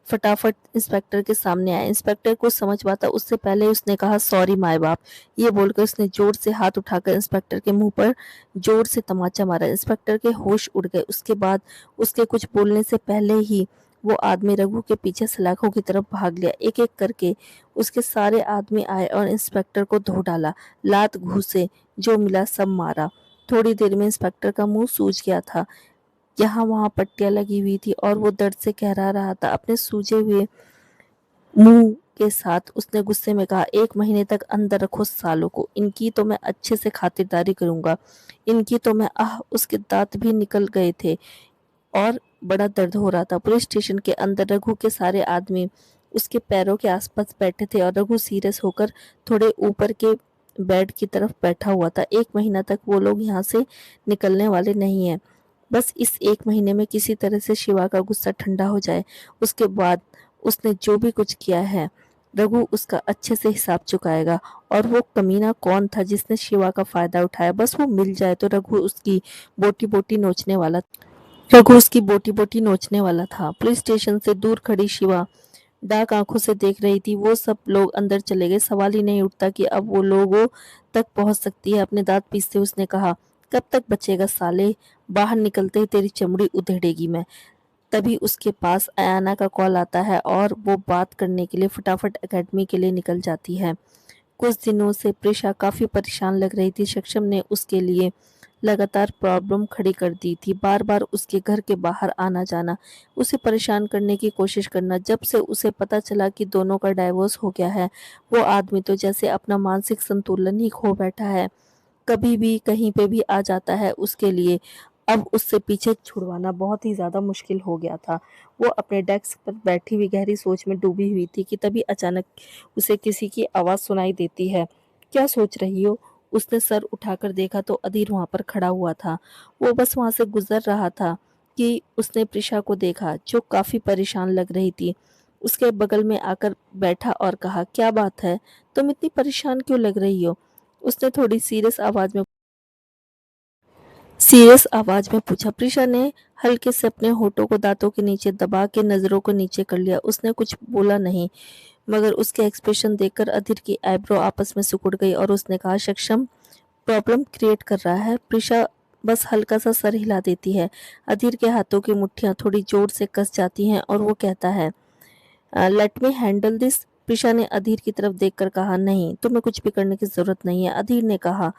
फटाफट इंस्पेक्टर के सामने आया। इंस्पेक्टर को समझ पाता उससे पहले उसने कहा, सॉरी माए बाप। ये बोलकर उसने जोर से हाथ उठाकर इंस्पेक्टर के मुंह पर जोर से तमाचा मारा। इंस्पेक्टर के होश उड़ गए। उसके बाद उसके कुछ बोलने से पहले ही वो आदमी रघु के पीछे सलाखों की तरफ भाग लिया। एक एक करके उसके सारे आदमी आए और इंस्पेक्टर को धो डाला। लात घूंसे जो मिला सब मारा। थोड़ी देर में इंस्पेक्टर का मुंह सूज गया था। यहाँ वहां पट्टियां लगी हुई थी और वो दर्द से कहरा रहा था। अपने सूजे हुए मुंह के साथ उसने गुस्से में कहा, 1 महीने तक अंदर रखो सालों को। इनकी तो मैं अच्छे से खातिरदारी करूंगा। इनकी तो मैं उसके दांत भी निकल गए थे और बड़ा दर्द हो रहा था। पुलिस स्टेशन के अंदर रघु के सारे आदमी उसके पैरों के आसपास बैठे थे और रघु सीरियस होकर थोड़े ऊपर के बेड की तरफ बैठा हुआ था। 1 महीना तक वो लोग यहाँ से निकलने वाले नहीं है। बस इस 1 महीने में किसी तरह से शिवा का गुस्सा ठंडा हो जाए। उसके बाद उसने जो भी कुछ किया है, रघु उसका अच्छे से हिसाब चुकाएगा। और वो कमीना कौन था जिसने शिवा का फायदा उठाया? बस वो मिल जाए तो बोटी बोटी नोचने वाला रघु उसकी बोटी बोटी नोचने वाला था। पुलिस स्टेशन से दूर खड़ी शिवा डार्क आंखों से देख रही थी। वो सब लोग अंदर चले गए। सवाल ही नहीं उठता कि अब वो लोगों तक पहुंच सकती है। अपने दांत पीसते उसने कहा, कब तक बचेगा साले? बाहर निकलते ही तेरी चमड़ी उधेड़ेगी मैं। तभी उसके पास अयाना का कॉल आता है और वो बात करने के लिए फटाफट एकेडमी के लिए निकल जाती है। कुछ दिनों से प्रिशा काफी परेशान लग रही थी। सक्षम ने उसके लिए लगातार प्रॉब्लम खड़ी कर दी थी। बार बार उसके घर के बाहर आना जाना, उसे परेशान करने की कोशिश करना। जब से उसे पता चला कि दोनों का डाइवोर्स हो गया है, वो आदमी तो जैसे अपना मानसिक संतुलन ही खो बैठा है। कभी भी कहीं पे भी आ जाता है उसके लिए। अब उससे पीछे छुड़वाना बहुत ही ज़्यादा मुश्किल हो गया था। वो अपने डेस्क पर बैठी हुई गहरी सोच में डूबी हुई थी कि तभी अचानक उसे किसी की आवाज़ सुनाई देती है। क्या सोच रही हो? उसने सर उठाकर देखा तो अधीर वहां पर खड़ा हुआ था। वो बस वहां से गुजर रहा था कि उसने प्रिशा को देखा, जो काफी परेशान लग रही थी। उसके बगल में आकर बैठा और कहा, क्या बात है, तुम इतनी परेशान क्यों लग रही हो? उसने थोड़ी सीरियस आवाज में पूछा। प्रिशा ने हल्के से अपने होठों को दांतों के नीचे दबा के नजरों को नीचे कर लिया। उसने कुछ बोला नहीं, मगर उसके एक्सप्रेशन देखकर अधीर की आईब्रो आपस में सिकुड़ गई और उसने कहा, सक्षम प्रॉब्लम क्रिएट कर रहा है। प्रिशा बस हल्का सा सर हिला देती है। अधीर के हाथों की मुट्ठियां थोड़ी जोर से कस जाती हैं और वो कहता है, let me handle this. Prisha ने अधीर की तरफ देखकर कहा, नहीं, तुम्हें कुछ भी करने की जरूरत नहीं है। अधीर ने कहा,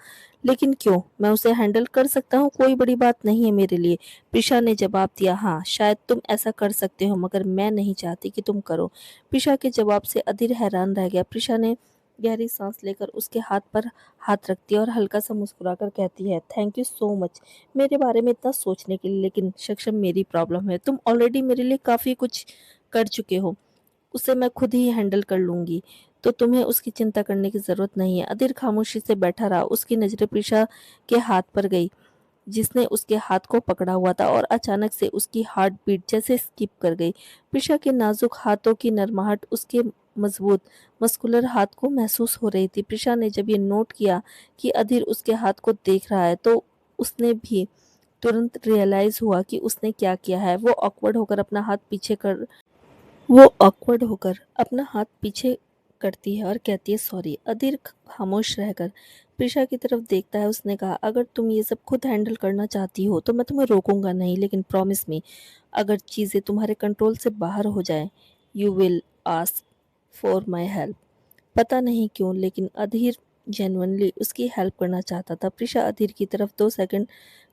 लेकिन क्यों? मैं उसे हैंडल कर सकता हूँ, कोई बड़ी बात नहीं है मेरे लिए। प्रिशा ने जवाब दिया, हाँ, शायद तुम ऐसा कर सकते हो, मगर मैं नहीं चाहती कि तुम करो। प्रिशा के जवाब से अधीर हैरान रह गया। प्रिशा ने गहरी सांस लेकर उसके हाथ पर हाथ रखती है और हल्का सा मुस्कुराकर कहती है, थैंक यू सो मच मेरे बारे में इतना सोचने के लिए, लेकिन सक्षम मेरी प्रॉब्लम है। तुम ऑलरेडी मेरे लिए काफ़ी कुछ कर चुके हो, उसे मैं खुद ही हैंडल कर लूंगी, तो तुम्हें उसकी चिंता करने की जरूरत नहीं है। अधीर खामोशी से बैठा रहा। उसकी नजरें प्रिशा के हाथ पर गई, जिसने उसके हाथ को पकड़ा हुआ था, और अचानक से उसकी हार्ट बीट जैसे स्किप कर गई। प्रिशा के नाजुक हाथों की नरमाहट उसके मजबूत मस्कुलर हाथ को महसूस हो रही थी। प्रिशा ने जब ये नोट किया कि अधीर उसके हाथ को देख रहा है, तो उसने भी तुरंत रियलाइज हुआ कि उसने क्या किया है। वो ऑकवर्ड होकर अपना हाथ पीछे करती है और कहती है, सॉरी। अधीर खामोश रहकर प्रिशा की तरफ देखता है। उसने कहा, अगर तुम ये सब खुद हैंडल करना चाहती हो तो मैं तुम्हें रोकूंगा नहीं, लेकिन प्रॉमिस मी, अगर चीज़ें तुम्हारे कंट्रोल से बाहर हो जाए, you will ask for my help. पता नहीं क्यों, लेकिन अधीर जेन्युइनली उसकी हेल्प करना चाहता था। प्रिशा अधीर की तरफ 2 सेकंड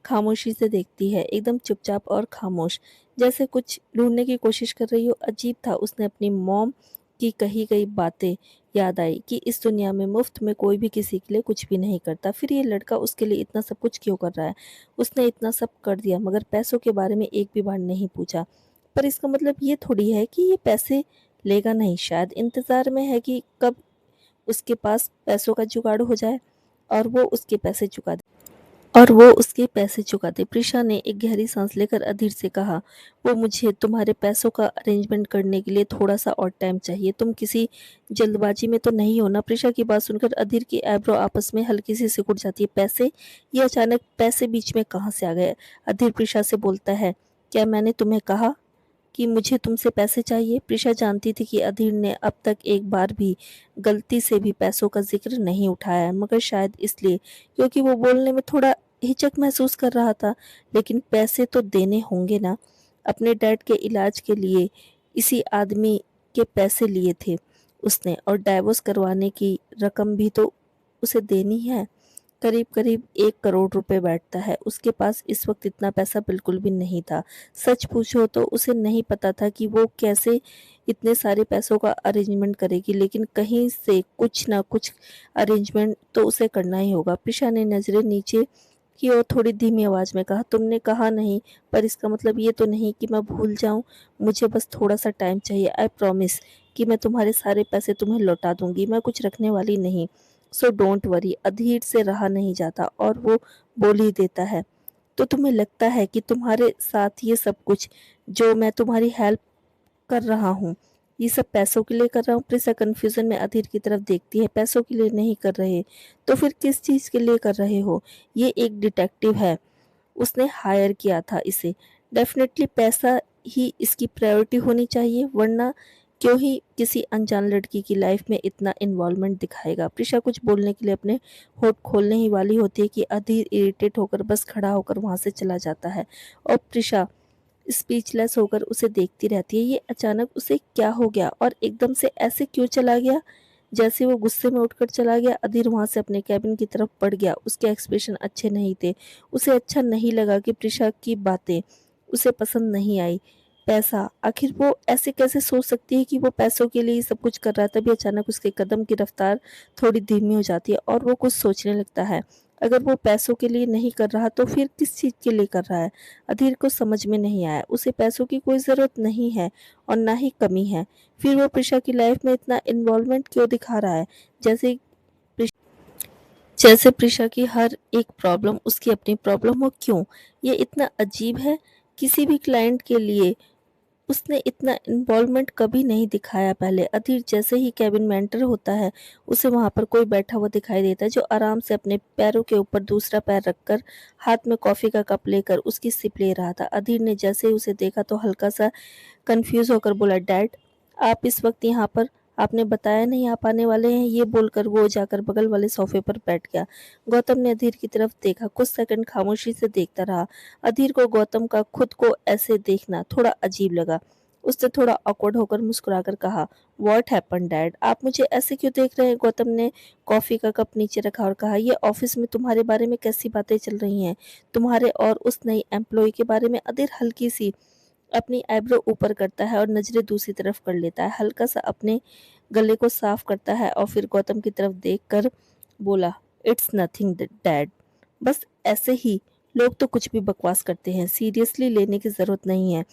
खामोशी से देखती है, एकदम चुपचाप और खामोश, जैसे कुछ ढूंढने की कोशिश कर रही हो। अजीब था, उसने अपनी मॉम की कही गई बातें याद आई कि इस दुनिया में मुफ्त में कोई भी किसी के लिए कुछ भी नहीं करता। फिर ये लड़का उसके लिए इतना सब कुछ क्यों कर रहा है? उसने इतना सब कर दिया, मगर पैसों के बारे में एक भी बार नहीं पूछा। पर इसका मतलब ये थोड़ी है कि ये पैसे लेगा नहीं। शायद इंतजार में है कि कब उसके पास पैसों का जुगाड़ हो जाए और वो उसके पैसे चुका दे। प्रिशा ने एक गहरी सांस लेकर अधीर से कहा, वो मुझे तुम्हारे पैसों का अरेंजमेंट करने के लिए थोड़ा सा और टाइम चाहिए। तुम किसी जल्दबाजी में तो नहीं हो ना? प्रिशा की बात सुनकर अधीर की आईब्रो आपस में हल्की सी सिकुड़ जाती है। पैसे? ये अचानक पैसे बीच में कहाँ से आ गए? अधीर प्रिशा से बोलता है, क्या मैंने तुम्हें कहा कि मुझे तुमसे पैसे चाहिए? प्रिशा जानती थी कि अधीर ने अब तक एक बार भी गलती से भी पैसों का जिक्र नहीं उठाया है, मगर शायद इसलिए क्योंकि वो बोलने में थोड़ा हिचक महसूस कर रहा था। लेकिन पैसे तो देने होंगे ना? अपने डैड के इलाज के लिए इसी आदमी के पैसे लिए थे उसने, और डाइवोर्स करवाने की रकम भी तो उसे देनी है। करीब करीब 1 करोड़ रुपए बैठता है। उसके पास इस वक्त इतना पैसा बिल्कुल भी नहीं था। सच पूछो तो उसे नहीं पता था कि वो कैसे इतने सारे पैसों का अरेंजमेंट करेगी, लेकिन कहीं से कुछ ना कुछ अरेंजमेंट तो उसे करना ही होगा। प्रिशा ने नजरें नीचे की और थोड़ी धीमी आवाज में कहा, तुमने कहा नहीं, पर इसका मतलब ये तो नहीं कि मैं भूल जाऊं। मुझे बस थोड़ा सा टाइम चाहिए। आई प्रॉमिस कि मैं तुम्हारे सारे पैसे तुम्हें लौटा दूंगी। मैं कुछ रखने वाली नहीं, सो डोंट वरी। अधीर से रहा नहीं जाता और वो बोल ही देता है, तो तुम्हें लगता है कि तुम्हारे साथ ये सब कुछ जो मैं तुम्हारी हेल्प कर रहा हूँ, ये सब पैसों के लिए कर रहा हूँ? प्रिसा कंफ्यूजन में अधीर की तरफ देखती है। पैसों के लिए नहीं कर रहे तो फिर किस चीज के लिए कर रहे हो? ये एक डिटेक्टिव है, उसने हायर किया था इसे। डेफिनेटली पैसा ही इसकी प्रायोरिटी होनी चाहिए, वरना क्यों ही किसी अनजान लड़की की लाइफ में इतना इन्वॉल्वमेंट दिखाएगा। प्रिशा कुछ बोलने के लिए अपने होठ खोलने ही वाली होती है कि अधीर इरिटेट होकर बस खड़ा होकर वहां से चला जाता है, और प्रिशा स्पीचलेस होकर उसे देखती रहती है। ये अचानक उसे क्या हो गया और एकदम से ऐसे क्यों चला गया? जैसे वो गुस्से में उठकर चला गया। अधीर वहां से अपने कैबिन की तरफ बढ़ गया। उसके एक्सप्रेशन अच्छे नहीं थे। उसे अच्छा नहीं लगा कि प्रिशा की बातें उसे पसंद नहीं आई। पैसा, आखिर वो ऐसे कैसे सोच सकती है कि वो पैसों के लिए ही सब कुछ कर रहा है? तभी अचानक उसके कदम की रफ्तार थोड़ी धीमी हो जाती है और वो कुछ सोचने लगता है। अगर वो पैसों के लिए नहीं कर रहा तो फिर किस चीज के लिए कर रहा है? अधीर को समझ में नहीं आया। उसे पैसों की कोई जरूरत नहीं है और ना ही कमी है, फिर वो प्रिशा की लाइफ में इतना इन्वॉल्वमेंट क्यों दिखा रहा है? जैसे जैसे प्रिशा की हर एक प्रॉब्लम उसकी अपनी प्रॉब्लम हो। क्यों ये इतना अजीब है? किसी भी क्लाइंट के लिए उसने इतना इन्वॉल्वमेंट कभी नहीं दिखाया पहले। अधीर जैसे ही कैबिन में एंटर होता है, उसे वहां पर कोई बैठा हुआ दिखाई देता है जो आराम से अपने पैरों के ऊपर दूसरा पैर रखकर हाथ में कॉफी का कप लेकर उसकी सिप ले रहा था। अधीर ने जैसे ही उसे देखा तो हल्का सा कंफ्यूज होकर बोला, डैड, आप इस वक्त यहाँ पर? आपने बताया नहीं आप आने वाले हैं, ये बोलकर वो जाकर बगल वाले सोफे पर बैठ गया। गौतम ने अधीर की तरफ देखा, कुछ सेकंड खामोशी से देखता रहा। अधीर को गौतम का खुद को ऐसे देखना थोड़ा अजीब लगा। उसने थोड़ा ऑकवर्ड होकर मुस्कुराकर कहा, व्हाट हैपेंड डैड, आप मुझे ऐसे क्यों देख रहे हैं? गौतम ने कॉफी का कप नीचे रखा और कहा, ये ऑफिस में तुम्हारे बारे में कैसी बातें चल रही हैं? तुम्हारे और उस नई एम्प्लॉय के बारे में। अधीर हल्की सी अपनी आईब्रो ऊपर करता है और नजरें दूसरी तरफ कर लेता है, हल्का सा अपने गले को साफ करता है और फिर गौतम की तरफ देखकर बोला, इट्स नथिंग डैड, बस ऐसे ही। लोग तो कुछ भी बकवास करते हैं, सीरियसली लेने की जरूरत नहीं है।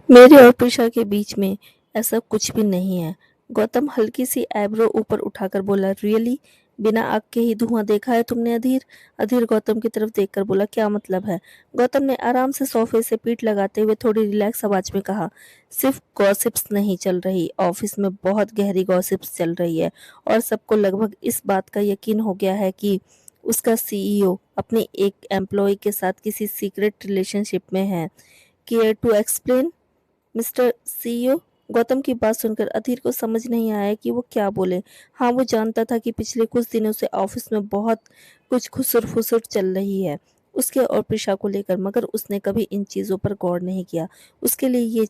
मेरे और प्रिशा के बीच में ऐसा कुछ भी नहीं है। गौतम हल्की सी आईब्रो ऊपर उठाकर बोला, रियली? बिना आग के ही धुआं देखा है तुमने अधीर? अधीर गौतम की तरफ देखकर बोला, क्या मतलब है? गौतम ने आराम से सोफे से पीठ लगाते हुए थोड़ी रिलैक्स आवाज में कहा, सिर्फ गॉसिप्स नहीं चल रही, ऑफिस में बहुत गहरी गॉसिप्स चल रही है और सबको लगभग इस बात का यकीन हो गया है कि उसका सीईओ अपने एक एम्प्लॉय के साथ किसी सीक्रेट रिलेशनशिप में है। Care to explain mister CEO? Gautam की बात सुनकर अधीर को समझ नहीं आया कि वो क्या बोले। हाँ, वो जानता था कि पिछले कुछ दिनों से ऑफिस में बहुत कुछ खुसर फुसर चल रही है उसके और प्रिशा को लेकर, मगर उसने कभी इन चीजों पर गौर नहीं किया। उसके लिए ये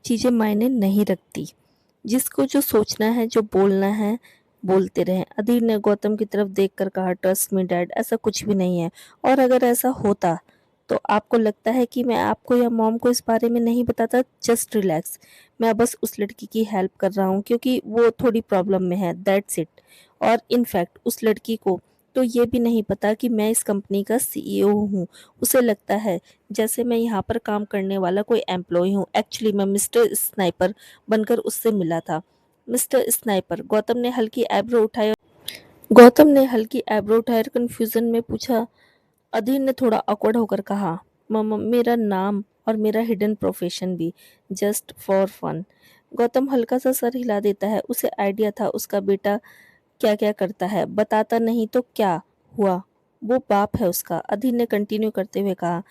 चीजें मायने नहीं रखती। जिसको जो सोचना है, जो बोलना है, बोलते रहे। अधीर ने गौतम की तरफ देखकर कहा, ट्रस्ट मी डैड, ऐसा कुछ भी नहीं है। और अगर ऐसा होता तो आपको लगता है कि मैं आपको या मॉम को इस बारे में नहीं बताता? जस्ट रिलैक्स, मैं बस उस लड़की की हेल्प कर रहा हूँ क्योंकि वो थोड़ी प्रॉब्लम में है, दैट्स इट। और इनफैक्ट उस लड़की को तो ये भी नहीं पता कि मैं इस कंपनी का सीईओ हूँ। उसे लगता है जैसे मैं यहाँ पर काम करने वाला कोई एम्प्लॉय हूँ। एक्चुअली मैं मिस्टर स्नाइपर बनकर उससे मिला था। Mister sniper? गौतम ने हल्की आईब्रो उठाकर कंफ्यूजन में पूछा। अधीर ने थोड़ा awkward होकर कहा, मम्मा, मेरा नाम और मेरा हिडन प्रोफेशन भी, जस्ट फॉर फन। गौतम हल्का सा सर हिला देता है, उसे आइडिया था उसका बेटा क्या क्या करता है, बताता नहीं तो क्या हुआ, वो बाप है उसका। अधीर ने कंटिन्यू करते हुए कहा,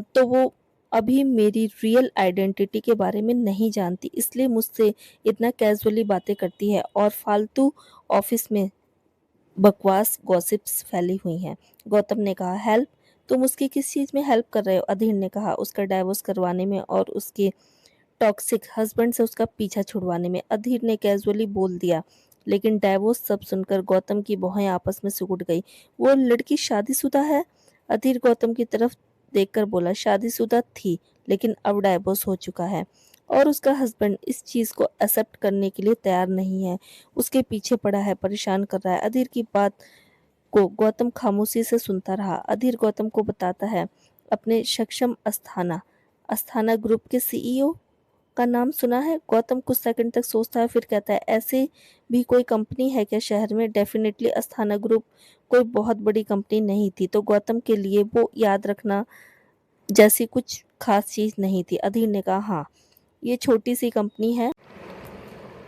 तो वो अभी मेरी रियल आइडेंटिटी के बारे में नहीं जानती, इसलिए मुझसे इतना कैजुअली बातें करती है और फालतू ऑफिस में बकवास गॉसिप्स फैली हुई हैं। गौतम ने कहा, हेल्प? तुम उसकी किस चीज में हेल्प कर रहे हो? अधीर ने कहा, उसका डाइवोर्स करवाने में और उसके टॉक्सिक हस्बैंड से उसका पीछा छुड़वाने में। अधीर ने कैजुअली बोल दिया, लेकिन डाइवोर्स सब सुनकर गौतम की भौहें आपस में सिकुड़ गई। वो लड़की शादीशुदा है? अधीर गौतम की तरफ देखकर बोला, शादीशुदा थी लेकिन अब डाइवोर्स हो चुका है और उसका हस्बैंड इस चीज को एक्सेप्ट करने के लिए तैयार नहीं है, उसके पीछे पड़ा है, परेशान कर रहा है। अधीर की बात को गौतम खामोशी से सुनता रहा। अधीर गौतम को बताता है, अपने सक्षम अस्थाना अस्थाना ग्रुप के सीईओ का नाम सुना है? गौतम कुछ सेकंड तक सोचता है, फिर कहता है, ऐसे भी कोई कंपनी है क्या शहर में? डेफिनेटली अस्थाना ग्रुप कोई बहुत बड़ी कंपनी नहीं थी, तो गौतम के लिए वो याद रखना जैसी कुछ खास चीज नहीं थी। अधीर ने कहा, हाँ, ये छोटी सी कंपनी है,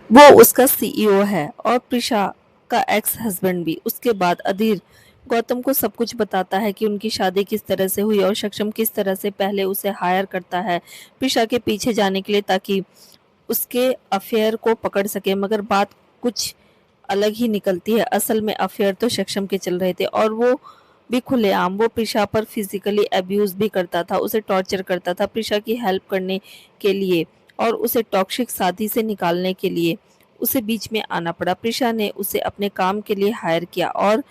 वो उसका सीईओ है और प्रिशा का एक्स हस्बैंड भी। उसके बाद अधीर गौतम को सब कुछ बताता है कि उनकी शादी किस तरह से हुई और सक्षम किस तरह से पहले उसे हायर करता है प्रिशा के पीछे जाने के लिए ताकि उसके अफेयर को पकड़ सके, मगर बात कुछ अलग ही निकलती है। असल में अफेयर तो सक्षम के चल रहे थे और वो भी खुलेआम। वो प्रिशा पर फिजिकली अब्यूज भी करता था, उसे टॉर्चर करता था प्रिशा की हेल्प करने के लिए और उसे टॉक्सिक शादी से निकालने के लिए उसे बीच में आना पड़ा। प्रिशा ने उसे अपने काम के लिए हायर किया और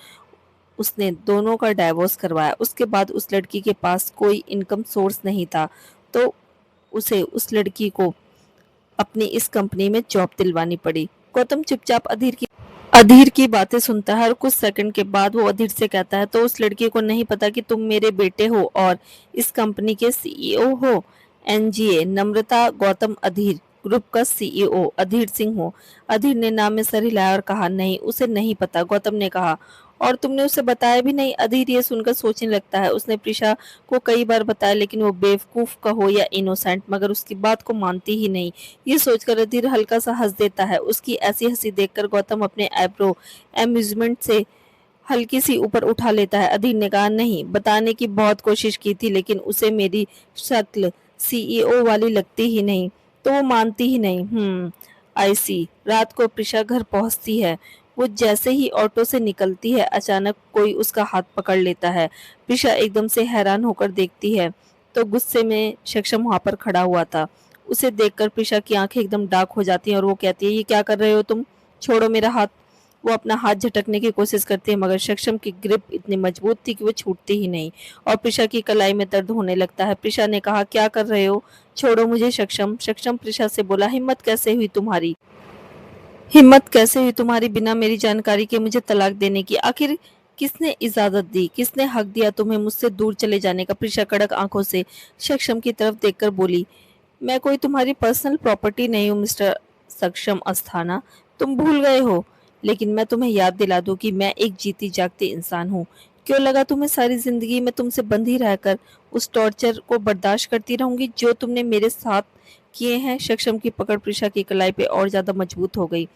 उसने दोनों का डाइवोर्स करवाया। उसके बाद उस लड़की के पास कोई इनकम सोर्स नहीं था, तो उसे उस लड़की को अपनी इस कंपनी में जॉब दिलवानी पड़ी। गौतम चुपचाप अधीर की बातें सुनता है और कुछ सेकंड के बाद वो अधीर से कहता है, तो उस लड़की को नहीं पता कि तुम मेरे बेटे हो और इस कंपनी के सीईओ हो? एनजीए नम्रता गौतम अधीर ग्रुप का सीईओ अधीर सिंह हो? अधीर ने नाम में सर हिलाया और कहा, नहीं, उसे नहीं पता। गौतम ने कहा, और तुमने उसे बताया भी नहीं? अधीर ये सुनकर सोचने लगता है, उसने प्रिशा को कई बार बताया लेकिन वो बेवकूफ कहो या इनोसेंट, मगर उसकी बात को मानती ही नहीं। ये सोचकर अधीर हल्का सा हंस देता है। उसकी ऐसी हंसी देखकर गौतम अपने आईब्रो एम्यूजमेंट से हल्की सी ऊपर उठा लेता है। अधीर ने कहा, नहीं, बताने की बहुत कोशिश की थी लेकिन उसे मेरी शक्ल सीईओ वाली लगती ही नहीं। तो वो मानती ही नहीं। आई सी। रात को प्रिशा घर पहुंचती है। वो जैसे ही ऑटो से निकलती है, अचानक कोई उसका हाथ पकड़ लेता है। प्रिशा एकदम से हैरान होकर देखती है तो गुस्से में सक्षम वहां पर खड़ा हुआ था। उसे देखकर प्रिशा की आंखें एकदम डार्क हो जाती हैं और वो कहती है, ये क्या कर रहे हो तुम? छोड़ो मेरा हाथ। वो अपना हाथ झटकने की कोशिश करती है, मगर सक्षम की ग्रिप इतनी मजबूत थी कि वो छूटती ही नहीं और प्रिशा की कलाई में दर्द होने लगता है। प्रिशा ने कहा, क्या कर रहे हो? छोड़ो मुझे सक्षम। सक्षम प्रिशा से बोला, हिम्मत कैसे हुई तुम्हारी? हिम्मत कैसे हुई तुम्हारी बिना मेरी जानकारी के मुझे तलाक देने की? आखिर किसने इजाजत दी? किसने हक दिया तुम्हें मुझसे दूर चले जाने का? प्रिशा कड़क आंखों से सक्षम की तरफ देखकर बोली, मैं कोई तुम्हारी पर्सनल प्रॉपर्टी नहीं हूँ मिस्टर सक्षम अस्थाना। तुम भूल गए हो। लेकिन मैं तुम्हें याद दिला दूं कि मैं एक जीती जागती इंसान हूँ। क्यों लगा तुम्हें सारी जिंदगी में तुमसे बंधी रहकर उस टॉर्चर को बर्दाश्त करती रहूंगी जो तुमने मेरे साथ किए हैं? सक्षम की पकड़ प्रिशा की कलाई पे और ज्यादा मजबूत हो गई।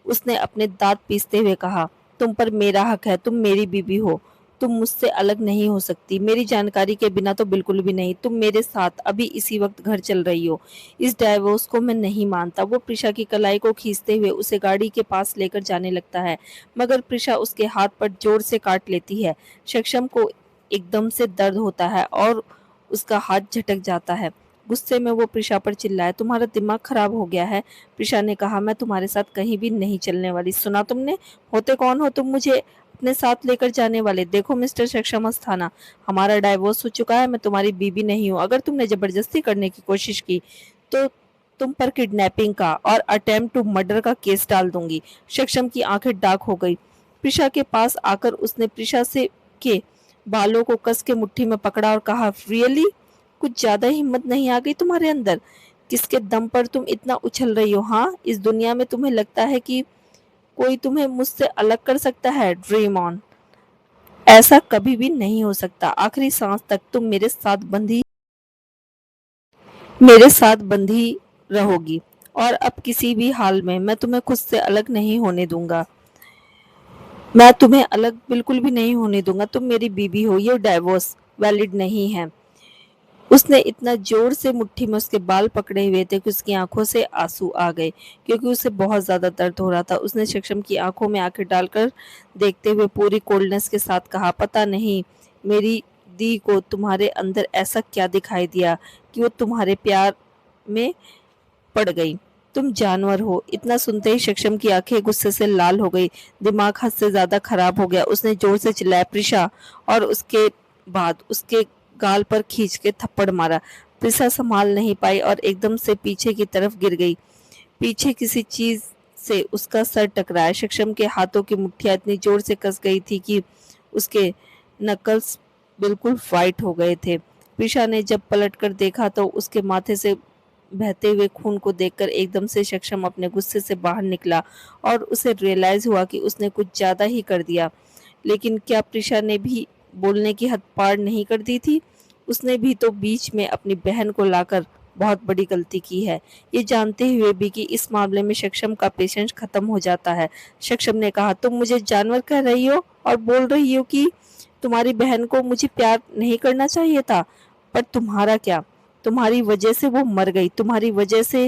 उसने अपने दांत पीसते हुए कहा, तुम पर मेरा हक है, तुम मेरी बीवी हो। तुम मुझसे अलग नहीं हो सकती, मेरी जानकारी के बिना तो बिल्कुल भी नहीं। तुम मेरे साथ अभी इसी वक्त घर चल रही हो। इस डाइवोर्स को मैं नहीं मानता। वो प्रिशा की कलाई को खींचते हुए उसे गाड़ी के पास लेकर जाने लगता है, मगर प्रिशा उसके हाथ पर जोर से काट लेती है। सक्षम को एकदम से दर्द होता है और उसका हाथ झटक जाता है। गुस्से में वो प्रिशा पर चिल्लाया, तुम्हारा दिमाग खराब हो गया है? प्रिशा ने कहा, मैं तुम्हारे साथ कहीं भी नहीं चलने वाली। सुना तुमने? होते कौन हो तुम मुझे अपने साथ लेकर जाने वाले? देखो मिस्टर सक्षम अस्थाना, हमारा डाइवोर्स हो चुका है। मैं तुम्हारी बीवी नहीं हूँ। अगर तुमने जबरदस्ती करने की कोशिश की तो तुम पर किडनैपिंग का और अटेम्प्ट टू मर्डर का केस डाल दूंगी। सक्षम की आंखें डार्क हो गई। प्रिशा के पास आकर उसने प्रिशा से के बालों को कस के मुट्ठी में पकड़ा और कहा, रियली? कुछ ज्यादा हिम्मत नहीं आ गई तुम्हारे अंदर? किसके दम पर तुम इतना उछल रही हो? हाँ, इस दुनिया में तुम्हें लगता है कि कोई तुम्हें मुझसे अलग कर सकता है? Dream on. ऐसा कभी भी नहीं हो सकता। आखिरी सांस तक तुम मेरे साथ बंधी रहोगी और अब किसी भी हाल में मैं तुम्हें खुद से अलग नहीं होने दूंगा। मैं तुम्हें अलग बिल्कुल भी नहीं होने दूंगा। तुम मेरी बीवी हो। ये डाइवोर्स वैलिड नहीं है। उसने इतना जोर से मुट्ठी में उसके बाल पकड़े हुए थे कि उसकी आंखों से आंसू आ गए, क्योंकि उसे बहुत ज्यादा दर्द हो रहा था। उसने सक्षम की आंखों में आंखें डालकर देखते हुए पूरी कोल्डनेस के साथ कहा, पता नहीं मेरी दी को तुम्हारे अंदर ऐसा क्या दिखाई दिया कि वो तुम्हारे प्यार में पड़ गई। तुम जानवर हो। इतना सुनते ही सक्षम की आंखें गुस्से से लाल हो गई। दिमाग हद से ज्यादा खराब हो गया। उसने जोर से चिल्लाया, प्रिशा, और उसके बाद उसके गाल पर खींच के थप्पड़ मारा। प्रिशा संभाल नहीं पाई और एकदम से पीछे की तरफ गिर गई। पीछे किसी चीज से उसका सर टकराया। सक्षम के हाथों की मुट्ठियां इतनी जोर से कस गई थी कि उसके नकल्स बिल्कुल वाइट हो गए थे। प्रिशा ने जब पलटकर देखा तो उसके माथे से बहते हुए खून को देखकर एकदम से सक्षम अपने गुस्से से बाहर निकला और उसे रियलाइज हुआ कि उसने कुछ ज्यादा ही कर दिया। लेकिन क्या प्रिशा ने भी बोलने की हद पार नहीं कर दी थी? उसने भी तो बीच में अपनी बहन को लाकर बहुत बड़ी गलती की है, ये जानते हुए भी कि इस मामले में सक्षम का पेशेंस खत्म हो जाता है। सक्षम ने कहा, तुम मुझे जानवर कह रही हो और बोल रही हो कि तुम्हारी बहन को मुझे प्यार नहीं करना चाहिए था। पर तुम्हारा क्या? तुम्हारी वजह से वो मर गई, तुम्हारी वजह से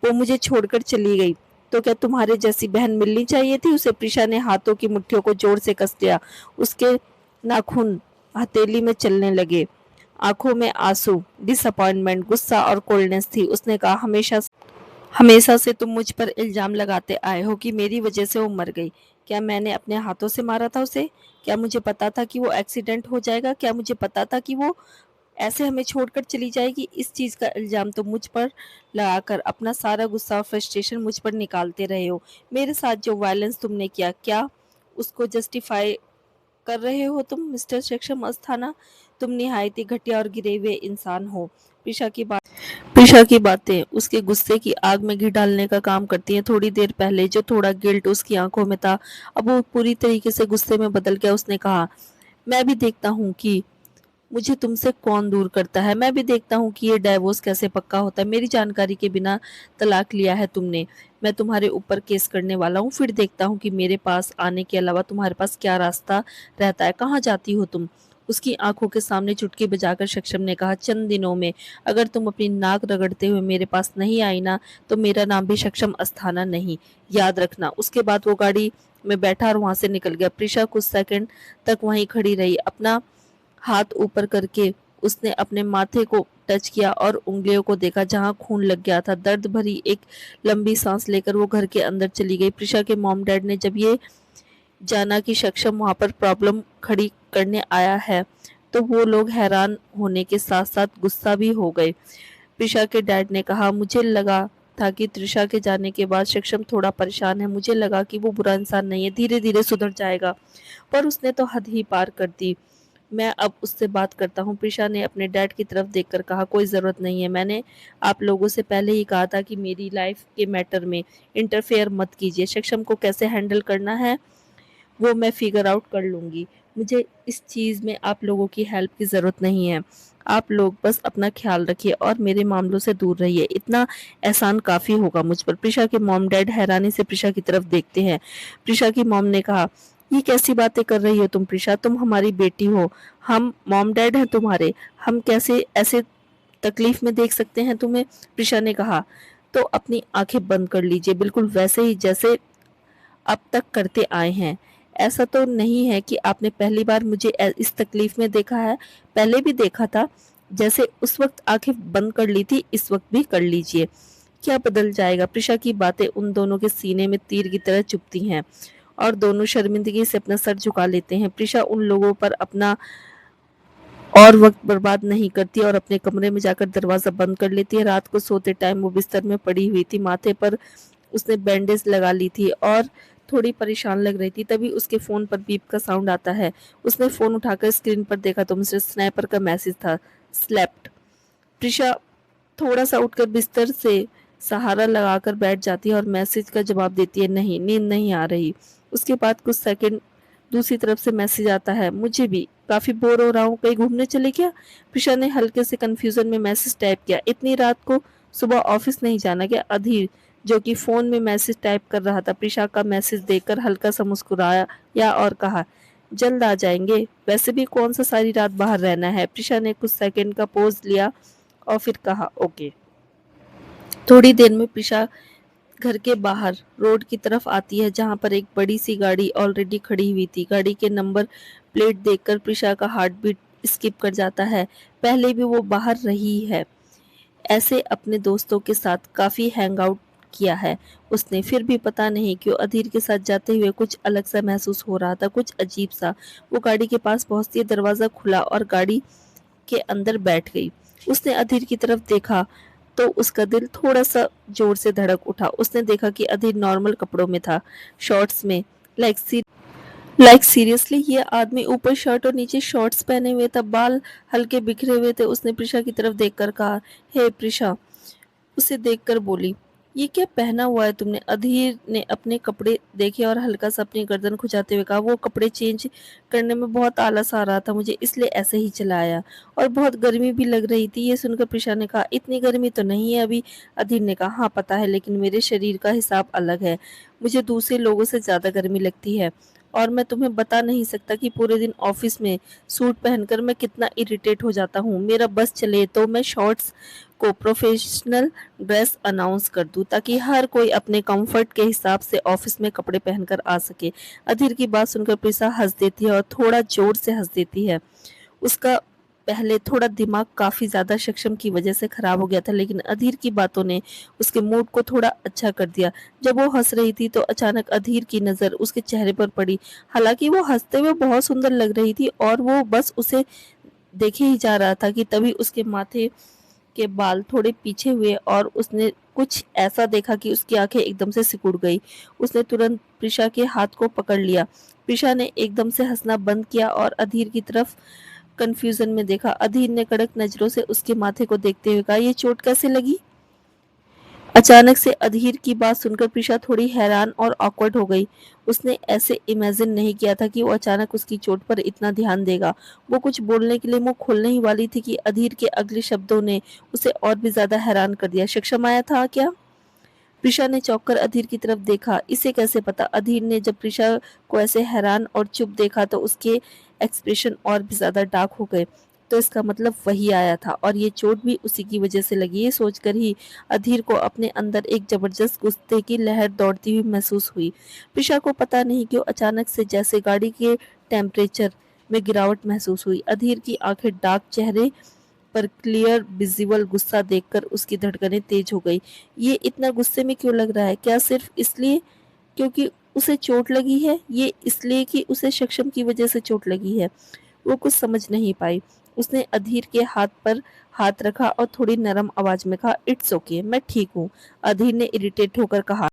वो मुझे छोड़कर चली गई। तो क्या तुम्हारे जैसी बहन मिलनी चाहिए थी उसे? प्रिशा ने हाथों की मुट्ठियों को जोर से कस लिया। उसके नाखून हथेली में चलने लगे। आंखों में आंसू, डिसअपॉइंटमेंट, गुस्सा और कोल्डनेस थी। उसने कहा, हमेशा हमेशा से तुम मुझ पर इल्जाम लगाते आए हो कि मेरी वजह से वो मर गई। क्या मैंने अपने हाथों से मारा था उसे? क्या मुझे पता था कि वो एक्सीडेंट हो जाएगा? क्या मुझे पता था कि वो ऐसे हमें छोड़कर चली जाएगी? इस चीज का इल्जाम तुम मुझ पर लगाकर अपना सारा गुस्सा और फ्रस्ट्रेशन मुझ पर निकालते रहे हो। मेरे साथ जो वायलेंस तुमने किया, क्या उसको जस्टिफाई कर रहे हो तुम मिस्टर सक्षम अस्थाना? तुम निहायत ही घटिया और गिरे हुए इंसान हो। प्रीशा की बातें उसके गुस्से की आग में घी डालने का काम करती हैं। थोड़ी देर पहले जो थोड़ा गिल्ट उसकी आंखों में था, अब वो पूरी तरीके से गुस्से में बदल गया। उसने कहा, मैं भी देखता हूँ कि मुझे तुमसे कौन दूर करता है। मैं भी देखता हूँ कि ये डाइवोर्स कैसे पक्का होता है। मेरी जानकारी के बिना तलाक लिया है तुमने। मैं तुम्हारे ऊपर केस करने वाला हूँ, फिर देखता हूँ कि मेरे पास आने के अलावा तुम्हारे पास क्या रास्ता रहता है। कहाँ जाती हो तुम? उसकी आंखों के सामने चुटकी बजाकर सक्षम ने कहा, चंद दिनों में अगर तुम अपनी नाक रगड़ते हुए मेरे पास नहीं आई ना, तो मेरा नाम भी सक्षम अस्थाना नहीं, याद रखना। उसके बाद वो गाड़ी में बैठा और वहां से निकल गया। प्रिशा कुछ सेकंड तक वहीं खड़ी रही। अपना हाथ ऊपर करके उसने अपने माथे को टच किया और उंगलियों को देखा जहां खून लग गया था। दर्द भरी एक लंबी सांस लेकर वो घर के अंदर चली गई। प्रिशा के मॉम डैड ने जब ये जाना कि सक्षम वहां पर प्रॉब्लम खड़ी करने आया है, तो वो लोग हैरान होने के साथ साथ गुस्सा भी हो गए। प्रिशा के डैड ने कहा, मुझे लगा था कि त्रिशा के जाने के बाद सक्षम थोड़ा परेशान है। मुझे लगा कि वो बुरा इंसान नहीं है, धीरे धीरे सुधर जाएगा, पर उसने तो हद ही पार कर दी। मैं अब उससे बात करता हूँ। प्रिशा ने अपने डैड की तरफ देखकर कहा, कोई ज़रूरत नहीं है। मैंने आप लोगों से पहले ही कहा था कि मेरी लाइफ के मैटर में इंटरफेयर मत कीजिए। सक्षम को कैसे हैंडल करना है वो मैं फिगर आउट कर लूँगी। मुझे इस चीज़ में आप लोगों की हेल्प की ज़रूरत नहीं है। आप लोग बस अपना ख्याल रखिए और मेरे मामलों से दूर रहिए। इतना एहसान काफ़ी होगा मुझ पर। प्रिशा के मॉम डैड हैरानी से प्रिशा की तरफ देखते हैं। प्रिशा की मॉम ने कहा, ये कैसी बातें कर रही हो तुम प्रिशा? तुम हमारी बेटी हो, हम मॉम डैड हैं तुम्हारे, हम कैसे ऐसे तकलीफ में देख सकते हैं तुम्हें? प्रिशा ने कहा, तो अपनी आंखें बंद कर लीजिए, बिल्कुल वैसे ही जैसे अब तक करते आए हैं। ऐसा तो नहीं है कि आपने पहली बार मुझे इस तकलीफ में देखा है, पहले भी देखा था। जैसे उस वक्त आंखें बंद कर ली थी, इस वक्त भी कर लीजिए। क्या बदल जाएगा? प्रिशा की बातें उन दोनों के सीने में तीर की तरह चुभती हैं और दोनों शर्मिंदगी से अपना सर झुका लेते हैं। प्रिशा उन लोगों पर अपना और वक्त बर्बाद नहीं करती और अपने कमरे में जाकर दरवाजा बंद कर लेती है। रात को सोते टाइम वो बिस्तर में पड़ी हुई थी, माथे पर उसने बैंडेज लगा ली थी और थोड़ी परेशान लग रही थी। तभी उसके फोन पर बीप का साउंड आता है। उसने फोन उठाकर स्क्रीन पर देखा तो मिस्टर स्नैपर का मैसेज था, स्लेप्ट। प्रिशा थोड़ा सा उठकर बिस्तर से सहारा लगाकर बैठ जाती है और मैसेज का जवाब देती है, नहीं, नींद नहीं आ रही। उसके बाद कुछ सेकंड दूसरी तरफ से मैसेज आता है, मुझे भी काफी बोर हो रहा हूँ, कहीं घूमने चले क्या? प्रिशा ने हल्के से कंफ्यूजन में मैसेज टाइप किया, इतनी रात को सुबह ऑफिस नहीं जाना क्या? अधीर जो कि फोन में मैसेज टाइप कर रहा था, प्रिशा का मैसेज देखकर हल्का सा मुस्कुराया या और कहा, जल्द आ जाएंगे, वैसे भी कौन सा सारी रात बाहर रहना है। प्रिशा ने कुछ सेकंड का पोज लिया और फिर कहा, ओके। थोड़ी देर में प्रिशा घर के बाहर रोड की तरफ आती है जहां पर एक बड़ी सी गाड़ी ऑलरेडी खड़ी हुई थी। गाड़ी के नंबर प्लेट देखकर प्रिशा का हार्ट बीट स्किप कर जाता है। पहले भी वो बाहर रही है, ऐसे अपने दोस्तों के साथ काफी हैंग आउट किया है उसने, फिर भी पता नहीं क्यों अधीर के साथ जाते हुए कुछ अलग सा महसूस हो रहा था, कुछ अजीब सा। वो गाड़ी के पास पहुंचती है, दरवाजा खुला और गाड़ी के अंदर बैठ गई। उसने अधीर की तरफ देखा तो उसका दिल थोड़ा सा जोर से धड़क उठा। उसने देखा कि अधीर नॉर्मल कपड़ों में था, शॉर्ट्स में। लाइक सीरियसली, ये आदमी ऊपर शर्ट और नीचे शॉर्ट्स पहने हुए था, बाल हल्के बिखरे हुए थे। उसने प्रिशा की तरफ देखकर कहा, हे प्रिशा। उसे देखकर बोली, ये क्या पहना हुआ है तुमने? अधीर ने अपने कपड़े देखे और हल्का सा अपनी गर्दन खुजाते हुए कहा, वो कपड़े चेंज करने में बहुत आलस आ रहा था मुझे, इसलिए ऐसे ही चला आया, और बहुत गर्मी भी लग रही थी। ये सुनकर प्रिशा ने कहा, इतनी गर्मी तो नहीं है अभी। अधीर ने कहा, हाँ पता है, लेकिन मेरे शरीर का हिसाब अलग है, मुझे दूसरे लोगों से ज्यादा गर्मी लगती है और मैं तुम्हें बता नहीं सकता कि पूरे दिन ऑफिस में सूट पहनकर मैं कितना इरिटेट हो जाता हूँ। मेरा बस चले तो मैं शॉर्ट्स को प्रोफेशनल ड्रेस अनाउंस कर दूं ताकि हर कोई अपने कंफर्ट के हिसाब से ऑफिस में कपड़े पहनकर आ सके। अधीर की बात सुनकर प्रिसा हंस देती है और थोड़ा जोर से हंस देती है। उसका पहले थोड़ा दिमाग काफी ज्यादा सक्षम की वजह से खराब हो गया था, लेकिन अधीर की बातों ने उसके मूड को थोड़ा अच्छा कर दिया। जब वो हंस रही थी तो अचानक अधीर की नजर उसके चेहरे पर पड़ी। हालांकि वो हंसते हुए बहुत सुंदर लग रही थी और वो बस उसे देखे ही जा रहा था कि तभी उसके माथे के बाल थोड़े पीछे हुए और उसने कुछ ऐसा देखा कि उसकी आंखें एकदम से सिकुड़ गई। उसने तुरंत प्रिशा के हाथ को पकड़ लिया। प्रिशा ने एकदम से हंसना बंद किया और अधीर की तरफ कंफ्यूजन में देखा। अधीर ने कड़क नजरों से उसके माथे को देखते हुए कहा, ये चोट कैसे लगी? अचानक से अधीर की बात सुनकर प्रिशा थोड़ी हैरान और ऑकवर्ड हो गई। उसने ऐसे इमेजिन नहीं किया था कि वो अचानक उसकी चोट पर इतना ध्यान देगा। वो कुछ बोलने के लिए मुंह खोलने ही वाली थी कि अधीर के अगले शब्दों ने उसे और भी ज्यादा हैरान कर दिया। सक्षम आया था क्या? प्रिशा ने चौंक कर अधीर की तरफ देखा। इसे कैसे पता? अधीर ने जब प्रिशा को ऐसे हैरान और चुप देखा तो उसके एक्सप्रेशन और भी ज़्यादा डार्क हो गए। तो इसका मतलब वही आया था और ये चोट भी उसी की वजह से लगी। ये सोचकर ही अधीर को अपने अंदर एक ज़बरदस्त गुस्से की लहर दौड़ती हुई महसूस हुई। प्रिशा को पता नहीं क्यों अचानक से जैसे गाड़ी के टेम्परेचर में गिरावट महसूस हुई। अधीर की आंखें डार्क, चेहरे पर क्लियर विजिबल गुस्सा देखकर उसकी धड़कनें तेज हो गई। ये इतना गुस्से में क्यों लग रहा है? क्या सिर्फ इसलिए क्योंकि उसे चोट लगी है? ये इसलिए कि उसे सक्षम की वजह से चोट लगी है? वो कुछ समझ नहीं पाई। उसने अधीर के हाथ पर हाथ रखा और थोड़ी नरम आवाज में कहा, इट्स ओके, मैं ठीक हूँ। अधीर ने इरिटेट होकर कहा,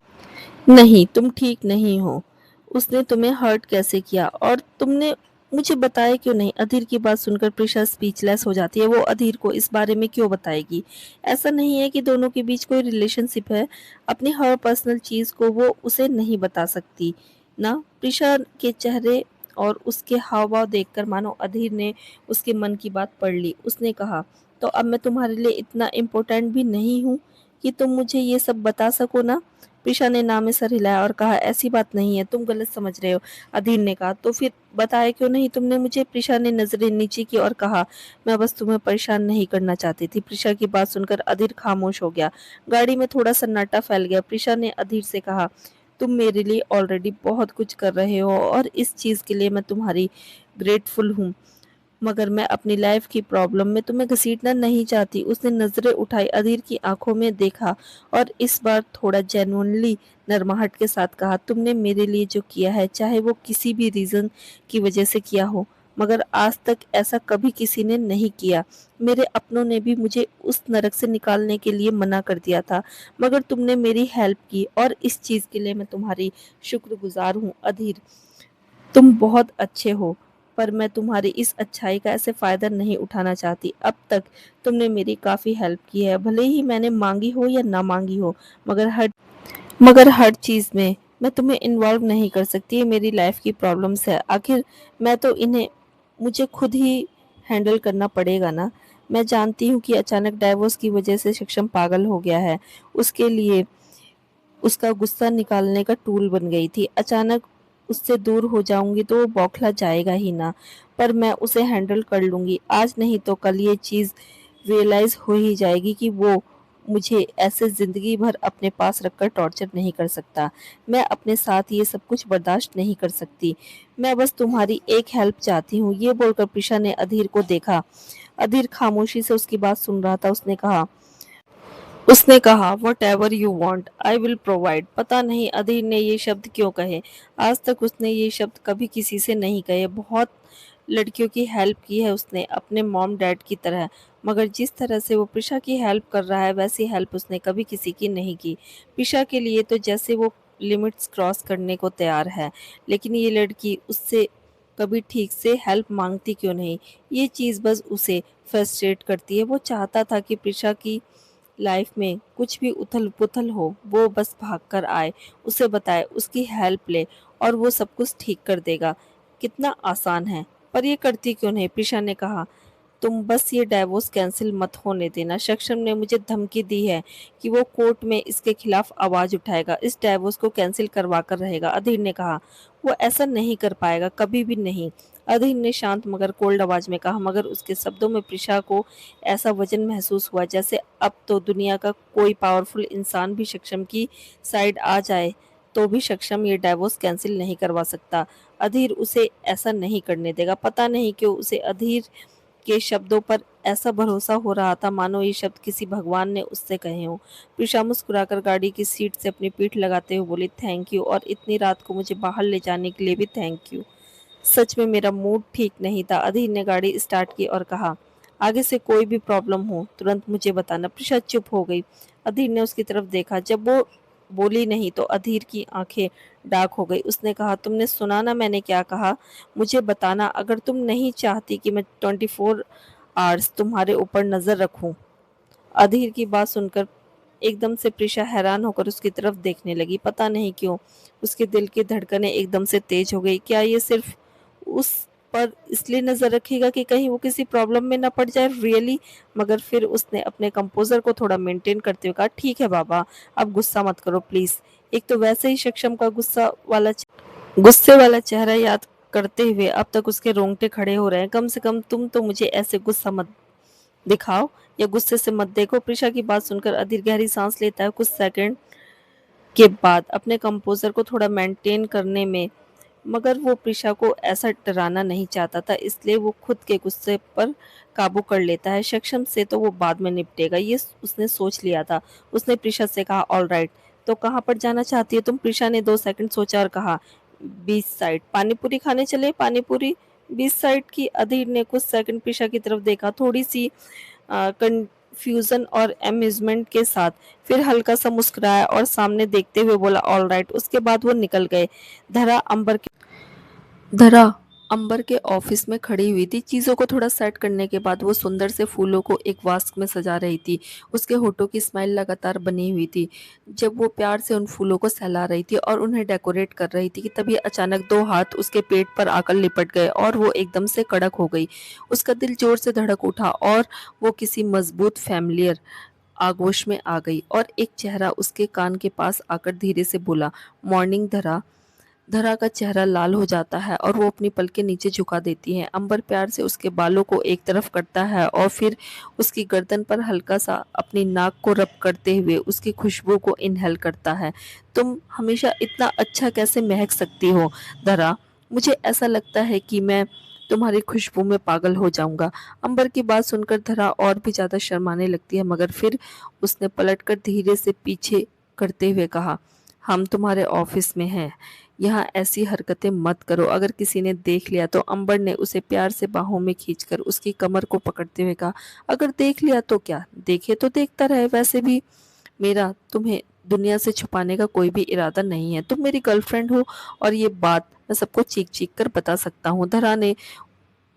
नहीं, तुम ठीक नहीं हो। उसने तुम्हें हर्ट कैसे किया और तुमने मुझे बताया क्यों नहीं? अधीर की बात सुनकर प्रिशा स्पीचलेस हो जाती है। वो अधीर को इस बारे में क्यों बताएगी? ऐसा नहीं है कि दोनों के बीच कोई रिलेशनशिप है। अपनी हर पर्सनल चीज को वो उसे नहीं बता सकती ना। प्रिशा के चेहरे और उसके हाव भाव देखकर मानो अधीर ने उसके मन की बात पढ़ ली। उसने कहा, तो अब मैं तुम्हारे लिए इतना इम्पोर्टेंट भी नहीं हूँ कि तुम मुझे ये सब बता सको ना? प्रिशा ने ना में सर हिलाया और कहा, ऐसी बात नहीं है, तुम गलत समझ रहे हो। अधीर ने कहा, तो फिर बताया क्यों नहीं तुमने मुझे? प्रिशा ने नजरें नीचे की और कहा, मैं बस तुम्हें परेशान नहीं करना चाहती थी। प्रिशा की बात सुनकर अधीर खामोश हो गया। गाड़ी में थोड़ा सन्नाटा फैल गया। प्रिशा ने अधीर से कहा, तुम मेरे लिए ऑलरेडी बहुत कुछ कर रहे हो और इस चीज के लिए मैं तुम्हारी ग्रेटफुल हूँ, मगर मैं अपनी लाइफ की प्रॉब्लम में तुम्हें घसीटना नहीं चाहती। उसने नजरें उठाई, अधीर की आंखों में देखा और इस बार थोड़ा जेन्युइनली नरमाहट के साथ कहा, तुमने मेरे लिए जो किया है, चाहे वो किसी भी रीजन की वजह से किया हो, मगर आज तक ऐसा कभी किसी ने नहीं किया। मेरे अपनों ने भी मुझे उस नरक से निकालने के लिए मना कर दिया था, मगर तुमने मेरी हेल्प की और इस चीज के लिए मैं तुम्हारी शुक्रगुजार हूँ। अधीर, तुम बहुत अच्छे हो, पर मैं तुम्हारी इस अच्छाई का ऐसे फ़ायदा नहीं उठाना चाहती। अब तक तुमने मेरी काफ़ी हेल्प की है, भले ही मैंने माँगी हो या ना माँगी हो, मगर हर चीज़ में मैं तुम्हें इन्वॉल्व नहीं कर सकती। ये मेरी लाइफ़ की प्रॉब्लम्स है। आखिर मैं तो इन्हें मुझे खुद ही हैंडल करना पड़ेगा ना। मैं जानती हूँ कि अचानक डाइवोर्स की वजह से सक्षम पागल हो गया है। उसके लिए उसका गुस्सा निकालने का टूल बन गई थी। अचानक उससे दूर हो जाऊंगी तो वो बौखला जाएगा ही ना, पर मैं उसे हैंडल कर लूंगी। आज नहीं तो कल ये चीज़ रियलाइज हो ही जाएगी कि वो मुझे ऐसे जिंदगी भर अपने पास रखकर टॉर्चर नहीं कर सकता। मैं अपने साथ ये सब कुछ बर्दाश्त नहीं कर सकती। मैं बस तुम्हारी एक हेल्प चाहती हूँ। ये बोलकर प्रिशा ने अधीर को देखा। अधीर खामोशी से उसकी बात सुन रहा था। उसने कहा, what ever you want I will provide. पता नहीं अधीर ने ये शब्द क्यों कहे। आज तक उसने ये शब्द कभी किसी से नहीं कहे। बहुत लड़कियों की हेल्प की है उसने, अपने मॉम डैड की तरह, मगर जिस तरह से वो प्रिशा की हेल्प कर रहा है वैसी हेल्प उसने कभी किसी की नहीं की। प्रिशा के लिए तो जैसे वो लिमिट्स क्रॉस करने को तैयार है, लेकिन ये लड़की उससे कभी ठीक से हेल्प मांगती क्यों नहीं? ये चीज़ बस उसे फ्रस्ट्रेट करती है। वो चाहता था कि प्रिशा की लाइफ में कुछ भी उथल पुथल हो, वो बस भाग कर आए, उसे बताए, उसकी हेल्प ले और वो सब कुछ ठीक कर देगा। कितना आसान है, पर ये करती क्यों नहीं? प्रिशा ने कहा, तुम बस ये डाइवोर्स कैंसिल मत होने देना। सक्षम ने मुझे धमकी दी है कि वो कोर्ट में इसके खिलाफ आवाज उठाएगा, इस डाइवोर्स को कैंसिल करवा कर रहेगा। अधीर ने कहा, वो ऐसा नहीं कर पाएगा, कभी भी नहीं। अधीर ने शांत मगर कोल्ड आवाज में कहा, मगर उसके शब्दों में प्रिशा को ऐसा वजन महसूस हुआ जैसे अब तो दुनिया का कोई पावरफुल इंसान भी सक्षम की साइड आ जाए तो भी सक्षम ये डाइवोर्स कैंसिल नहीं करवा सकता। अधीर उसे ऐसा नहीं करने देगा। पता नहीं क्यों उसे अधीर के शब्दों पर ऐसा भरोसा हो रहा था मानो ये शब्द किसी भगवान ने उससे कहे हों। प्रिशा मुस्कुराकर गाड़ी की सीट से अपनी पीठ लगाते हुए बोली, थैंक यू, और इतनी रात को मुझे बाहर ले जाने के लिए भी थैंक यू। सच में मेरा मूड ठीक नहीं था। अधीर ने गाड़ी स्टार्ट की और कहा, आगे से कोई भी प्रॉब्लम हो तुरंत मुझे बताना। प्रिशा चुप हो गई। अधीर ने उसकी तरफ देखा। जब वो बोली नहीं तो अधीर की आंखें डार्क हो गई। उसने कहा, तुमने सुना ना मैंने क्या कहा? मुझे बताना अगर तुम नहीं चाहती कि मैं 24 आवर्स तुम्हारे ऊपर नजर रखूं। अधीर की बात सुनकर एकदम से प्रिशा हैरान होकर उसकी तरफ देखने लगी। पता नहीं क्यों उसके दिल की धड़कनें एकदम से तेज हो गई। क्या ये सिर्फ उस पर इसलिए नजर रखेगा कि कहीं वो किसी प्रॉब्लम में ना पड़ जाए? रियली? मगर फिर उसने अपने कंपोजर को थोड़ा मेंटेन करते हुए कहा, ठीक है बाबा, अब गुस्सा मत करो प्लीज। एक तो वैसे ही सक्षम का गुस्से वाला चेहरा याद करते हुए अब तक उसके रोंगटे खड़े हो रहे हैं। कम से कम तुम तो मुझे ऐसे गुस्सा मत दिखाओ या गुस्से से मत देखो। प्रिशा की बात सुनकर अधीर गहरी सांस लेता है। कुछ सेकंड के बाद अपने कंपोजर को थोड़ा मेंटेन करने में, मगर वो प्रिशा को ऐसा डराना नहीं चाहता था, इसलिए वो खुद के गुस्से पर काबू कर लेता है। सक्षम से तो वो बाद में निपटेगा, ये उसने सोच लिया था। उसने प्रिशा से कहा, ऑल राइट, तो कहाँ पर जाना चाहती है तुम? प्रिशा ने 2 सेकंड सोचा और कहा, बीच साइड। पानीपुरी खाने चले? पानीपुरी बीच साइड की? अधीर ने कुछ सेकंड प्रिशा की तरफ देखा, थोड़ी सी कंफ्यूजन और अम्यूजमेंट के साथ, फिर हल्का सा मुस्कुराया और सामने देखते हुए बोला, ऑल राइट। उसके बाद वो निकल गए। धरा अंबर धरा अंबर के ऑफिस में खड़ी हुई थी। चीजों को थोड़ा सेट करने के बाद वो सुंदर से फूलों को एक वास्क में सजा रही थी। उसके होठों की स्माइल लगातार बनी हुई थी जब वो प्यार से उन फूलों को सहला रही थी और उन्हें डेकोरेट कर रही थी कि तभी अचानक 2 हाथ उसके पेट पर आकर लिपट गए और वो एकदम से कड़क हो गई। उसका दिल जोर से धड़क उठा और वो किसी मजबूत फैमिलियर आगोश में आ गई और एक चेहरा उसके कान के पास आकर धीरे से बोला, मॉर्निंग धरा। धरा का चेहरा लाल हो जाता है और वो अपनी पलकें नीचे झुका देती है। अंबर प्यार से उसके बालों को एक तरफ करता है और फिर उसकी गर्दन पर हल्का सा अपनी नाक को रब करते हुए उसकी खुशबू को इनहेल करता है। तुम हमेशा इतना अच्छा कैसे महक सकती हो धरा? मुझे ऐसा लगता है कि मैं तुम्हारी खुशबू में पागल हो जाऊंगा। अंबर की बात सुनकर धरा और भी ज्यादा शर्माने लगती है, मगर फिर उसने पलटकर धीरे से पीछे करते हुए कहा, हम तुम्हारे ऑफिस में हैं, यहाँ ऐसी हरकतें मत करो, अगर किसी ने देख लिया तो। अंबर ने उसे प्यार से बाहों में खींचकर उसकी कमर को पकड़ते हुए कहा, अगर देख लिया तो क्या, देखे तो देखता रहे। वैसे भी मेरा तुम्हें दुनिया से छुपाने का कोई भी इरादा नहीं है। तुम मेरी गर्लफ्रेंड हो और ये बात मैं सबको चीख चीख कर बता सकता हूँ। धरा ने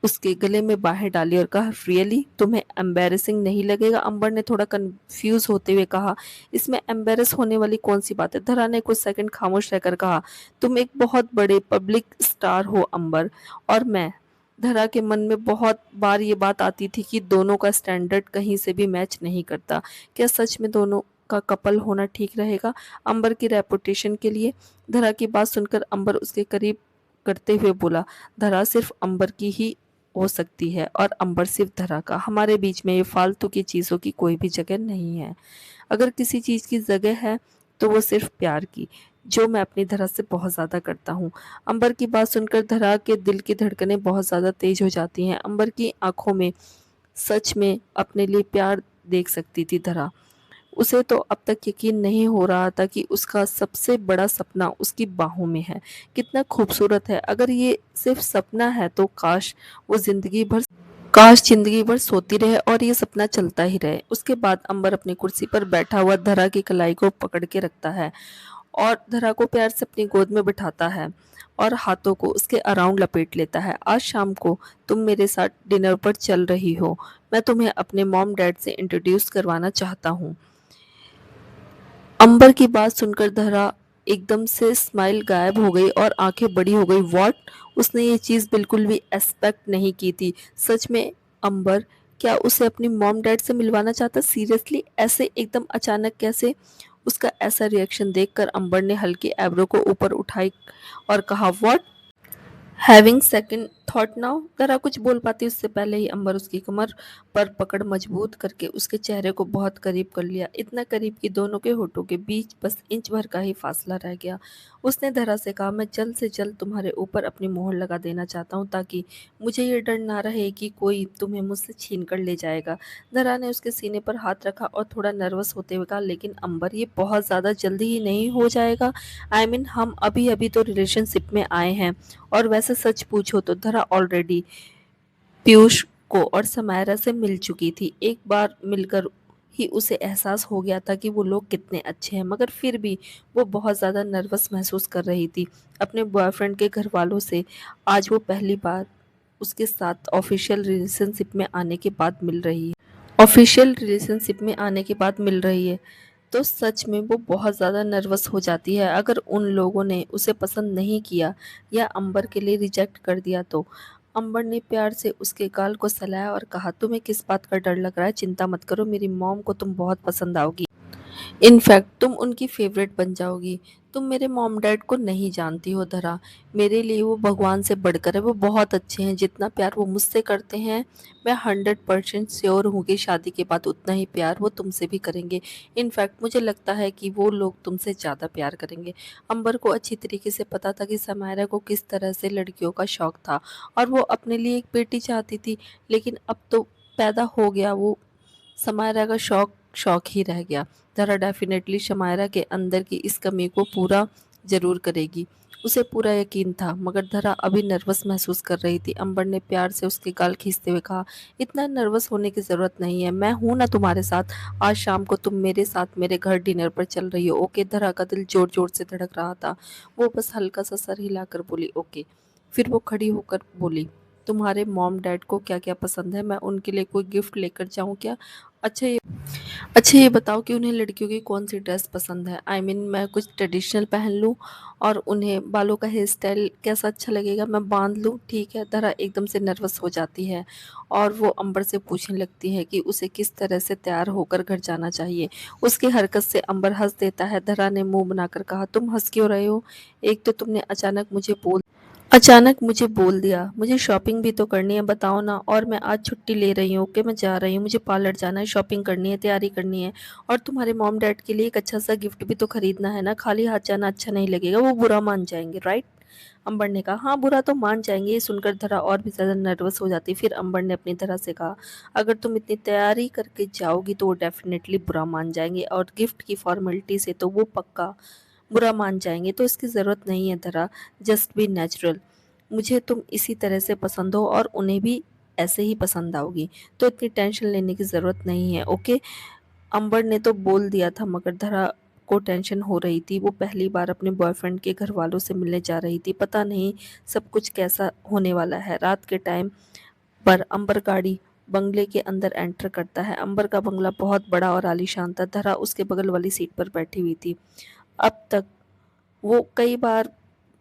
उसके गले में बाहें डाली और कहा, रियली तुम्हें एम्बेरसिंग नहीं लगेगा? अंबर ने थोड़ा कंफ्यूज होते हुए कहा, इसमें एम्बेरस होने वाली कौन सी बात है? धरा ने कुछ सेकंड खामोश रहकर कहा, तुम एक बहुत बड़े पब्लिक स्टार हो अंबर, और मैं। धरा के मन में बहुत बार ये बात आती थी कि दोनों का स्टैंडर्ड कहीं से भी मैच नहीं करता। क्या सच में दोनों का कपल होना ठीक रहेगा अंबर की रेपुटेशन के लिए? धरा की बात सुनकर अंबर उसके करीब करते हुए बोला, धरा सिर्फ अंबर की ही हो सकती है और अंबर सिर्फ धरा का। हमारे बीच में ये फालतू की चीज़ों की कोई भी जगह नहीं है। अगर किसी चीज़ की जगह है तो वो सिर्फ प्यार की, जो मैं अपनी धरा से बहुत ज़्यादा करता हूँ। अंबर की बात सुनकर धरा के दिल की धड़कनें बहुत ज़्यादा तेज हो जाती हैं। अंबर की आंखों में सच में अपने लिए प्यार देख सकती थी धरा। उसे तो अब तक यकीन नहीं हो रहा था कि उसका सबसे बड़ा सपना उसकी बाहों में है। कितना खूबसूरत है। अगर ये सिर्फ सपना है तो काश जिंदगी भर सोती रहे और ये सपना चलता ही रहे। उसके बाद अंबर अपनी कुर्सी पर बैठा हुआ धरा की कलाई को पकड़ के रखता है और धरा को प्यार से अपनी गोद में बिठाता है और हाथों को उसके अराउंड लपेट लेता है। आज शाम को तुम मेरे साथ डिनर पर चल रही हो। मैं तुम्हें अपने मॉम डैड से इंट्रोड्यूस करवाना चाहता हूँ। अंबर की बात सुनकर धरा एकदम से स्माइल गायब हो गई और आंखें बड़ी हो गई। व्हाट? उसने ये चीज़ बिल्कुल भी एक्सपेक्ट नहीं की थी। सच में अंबर क्या उसे अपनी मॉम डैड से मिलवाना चाहता? सीरियसली? ऐसे एकदम अचानक कैसे? उसका ऐसा रिएक्शन देखकर अंबर ने हल्की एब्रो को ऊपर उठाई और कहा, what? Having second thought now? जरा कुछ बोल पाती उससे पहले ही अंबर उसकी कमर पर पकड़ मजबूत करके उसके चेहरे को बहुत करीब कर लिया, इतना करीब कि दोनों के होठों के बीच बस इंच भर का ही फासला रह गया। उसने धरा से कहा, मैं जल्द से जल्द तुम्हारे ऊपर अपनी मोहर लगा देना चाहता हूँ, ताकि मुझे ये डर ना रहे कि कोई तुम्हें मुझसे छीन कर ले जाएगा। धरा ने उसके सीने पर हाथ रखा और थोड़ा नर्वस होते हुए कहा, लेकिन अंबर ये बहुत ज़्यादा जल्दी ही नहीं हो जाएगा? आई मीन हम अभी अभी तो रिलेशनशिप में आए हैं, और वैसे सच पूछो तो धरा ऑलरेडी पीयूष को और समायरा से मिल चुकी थी। एक बार मिलकर ही उसे एहसास हो गया था कि वो लोग कितने अच्छे हैं, मगर फिर भी वो बहुत ज़्यादा नर्वस महसूस कर रही थी अपने बॉयफ्रेंड के घर वालों से। आज वो पहली बार उसके साथ ऑफिशियल रिलेशनशिप में आने के बाद मिल रही है, तो सच में वो बहुत ज़्यादा नर्वस हो जाती है। अगर उन लोगों ने उसे पसंद नहीं किया या अंबर के लिए रिजेक्ट कर दिया तो। अंबर ने प्यार से उसके गाल को सहलाया और कहा, तुम्हें किस बात का डर लग रहा है? चिंता मत करो, मेरी मॉम को तुम बहुत पसंद आओगी। इनफैक्ट तुम उनकी फेवरेट बन जाओगी। तुम मेरे मॉम डैड को नहीं जानती हो धरा। मेरे लिए वो भगवान से बढ़कर है। वो बहुत अच्छे हैं। जितना प्यार वो मुझसे करते हैं, मैं 100% श्योर हूँ कि शादी के बाद उतना ही प्यार वो तुमसे भी करेंगे। इनफैक्ट मुझे लगता है कि वो लोग तुमसे ज़्यादा प्यार करेंगे। अंबर को अच्छी तरीके से पता था कि समायरा को किस तरह से लड़कियों का शौक था और वो अपने लिए एक बेटी चाहती थी। लेकिन अब तो पैदा हो गया वो, समायरा का शौक शौक ही रह गया। ज़रा डेफिनेटली शमायरा के अंदर की इस कमी को पूरा ज़रूर करेगी। उसे पूरा यकीन था, मगर धरा अभी नर्वस महसूस कर रही थी। अंबर ने प्यार से उसके गाल खींचते हुए कहा, इतना नर्वस होने की ज़रूरत नहीं है, मैं हूं ना तुम्हारे साथ। आज शाम को तुम मेरे साथ मेरे घर डिनर पर चल रही हो, ओके? धरा का दिल जोर जोर से धड़क रहा था। वो बस हल्का सा सर हिलाकर बोली, ओके। फिर वो खड़ी होकर बोली, तुम्हारे मॉम डैड को क्या क्या पसंद है? मैं उनके लिए कोई गिफ्ट लेकर जाऊं क्या? अच्छा ये अच्छा ये बताओ कि उन्हें लड़कियों की कौन सी ड्रेस पसंद है? मैं कुछ ट्रेडिशनल पहन लूँ? और उन्हें बालों का हेयर स्टाइल कैसा अच्छा लगेगा, मैं बांध लूँ? ठीक है। धरा एकदम से नर्वस हो जाती है और वो अंबर से पूछने लगती है कि उसे किस तरह से तैयार होकर घर जाना चाहिए। उसकी हरकत से अंबर हंस देता है। धरा ने मुंह बनाकर कहा, तुम हंस क्यों रहे हो? एक तो तुमने अचानक मुझे बोल दिया, मुझे शॉपिंग भी तो करनी है, बताओ ना। और मैं आज छुट्टी ले रही हूँ कि मैं जा रही हूँ, मुझे पार्लर जाना है, शॉपिंग करनी है, तैयारी करनी है। और तुम्हारे मॉम डैड के लिए एक अच्छा सा गिफ्ट भी तो खरीदना है ना। खाली हाथ जाना अच्छा नहीं लगेगा, वो बुरा मान जाएंगे, राइट? अंबर ने कहा, हाँ बुरा तो मान जाएंगे। ये सुनकर धरा और भी ज्यादा नर्वस हो जाती। फिर अंबर ने अपनी तरह से कहा, अगर तुम इतनी तैयारी करके जाओगी तो वो डेफिनेटली बुरा मान जाएंगे, और गिफ्ट की फॉर्मेलिटी से तो वो पक्का बुरा मान जाएंगे। तो इसकी ज़रूरत नहीं है धरा, जस्ट बी नेचुरल। मुझे तुम इसी तरह से पसंद हो और उन्हें भी ऐसे ही पसंद आओगी, तो इतनी टेंशन लेने की ज़रूरत नहीं है, ओके? अंबर ने तो बोल दिया था, मगर धरा को टेंशन हो रही थी। वो पहली बार अपने बॉयफ्रेंड के घर वालों से मिलने जा रही थी। पता नहीं सब कुछ कैसा होने वाला है। रात के टाइम पर अंबर गाड़ी बंगले के अंदर एंटर करता है। अंबर का बंगला बहुत बड़ा और आलीशान था। धरा उसके बगल वाली सीट पर बैठी हुई थी। अब तक वो कई बार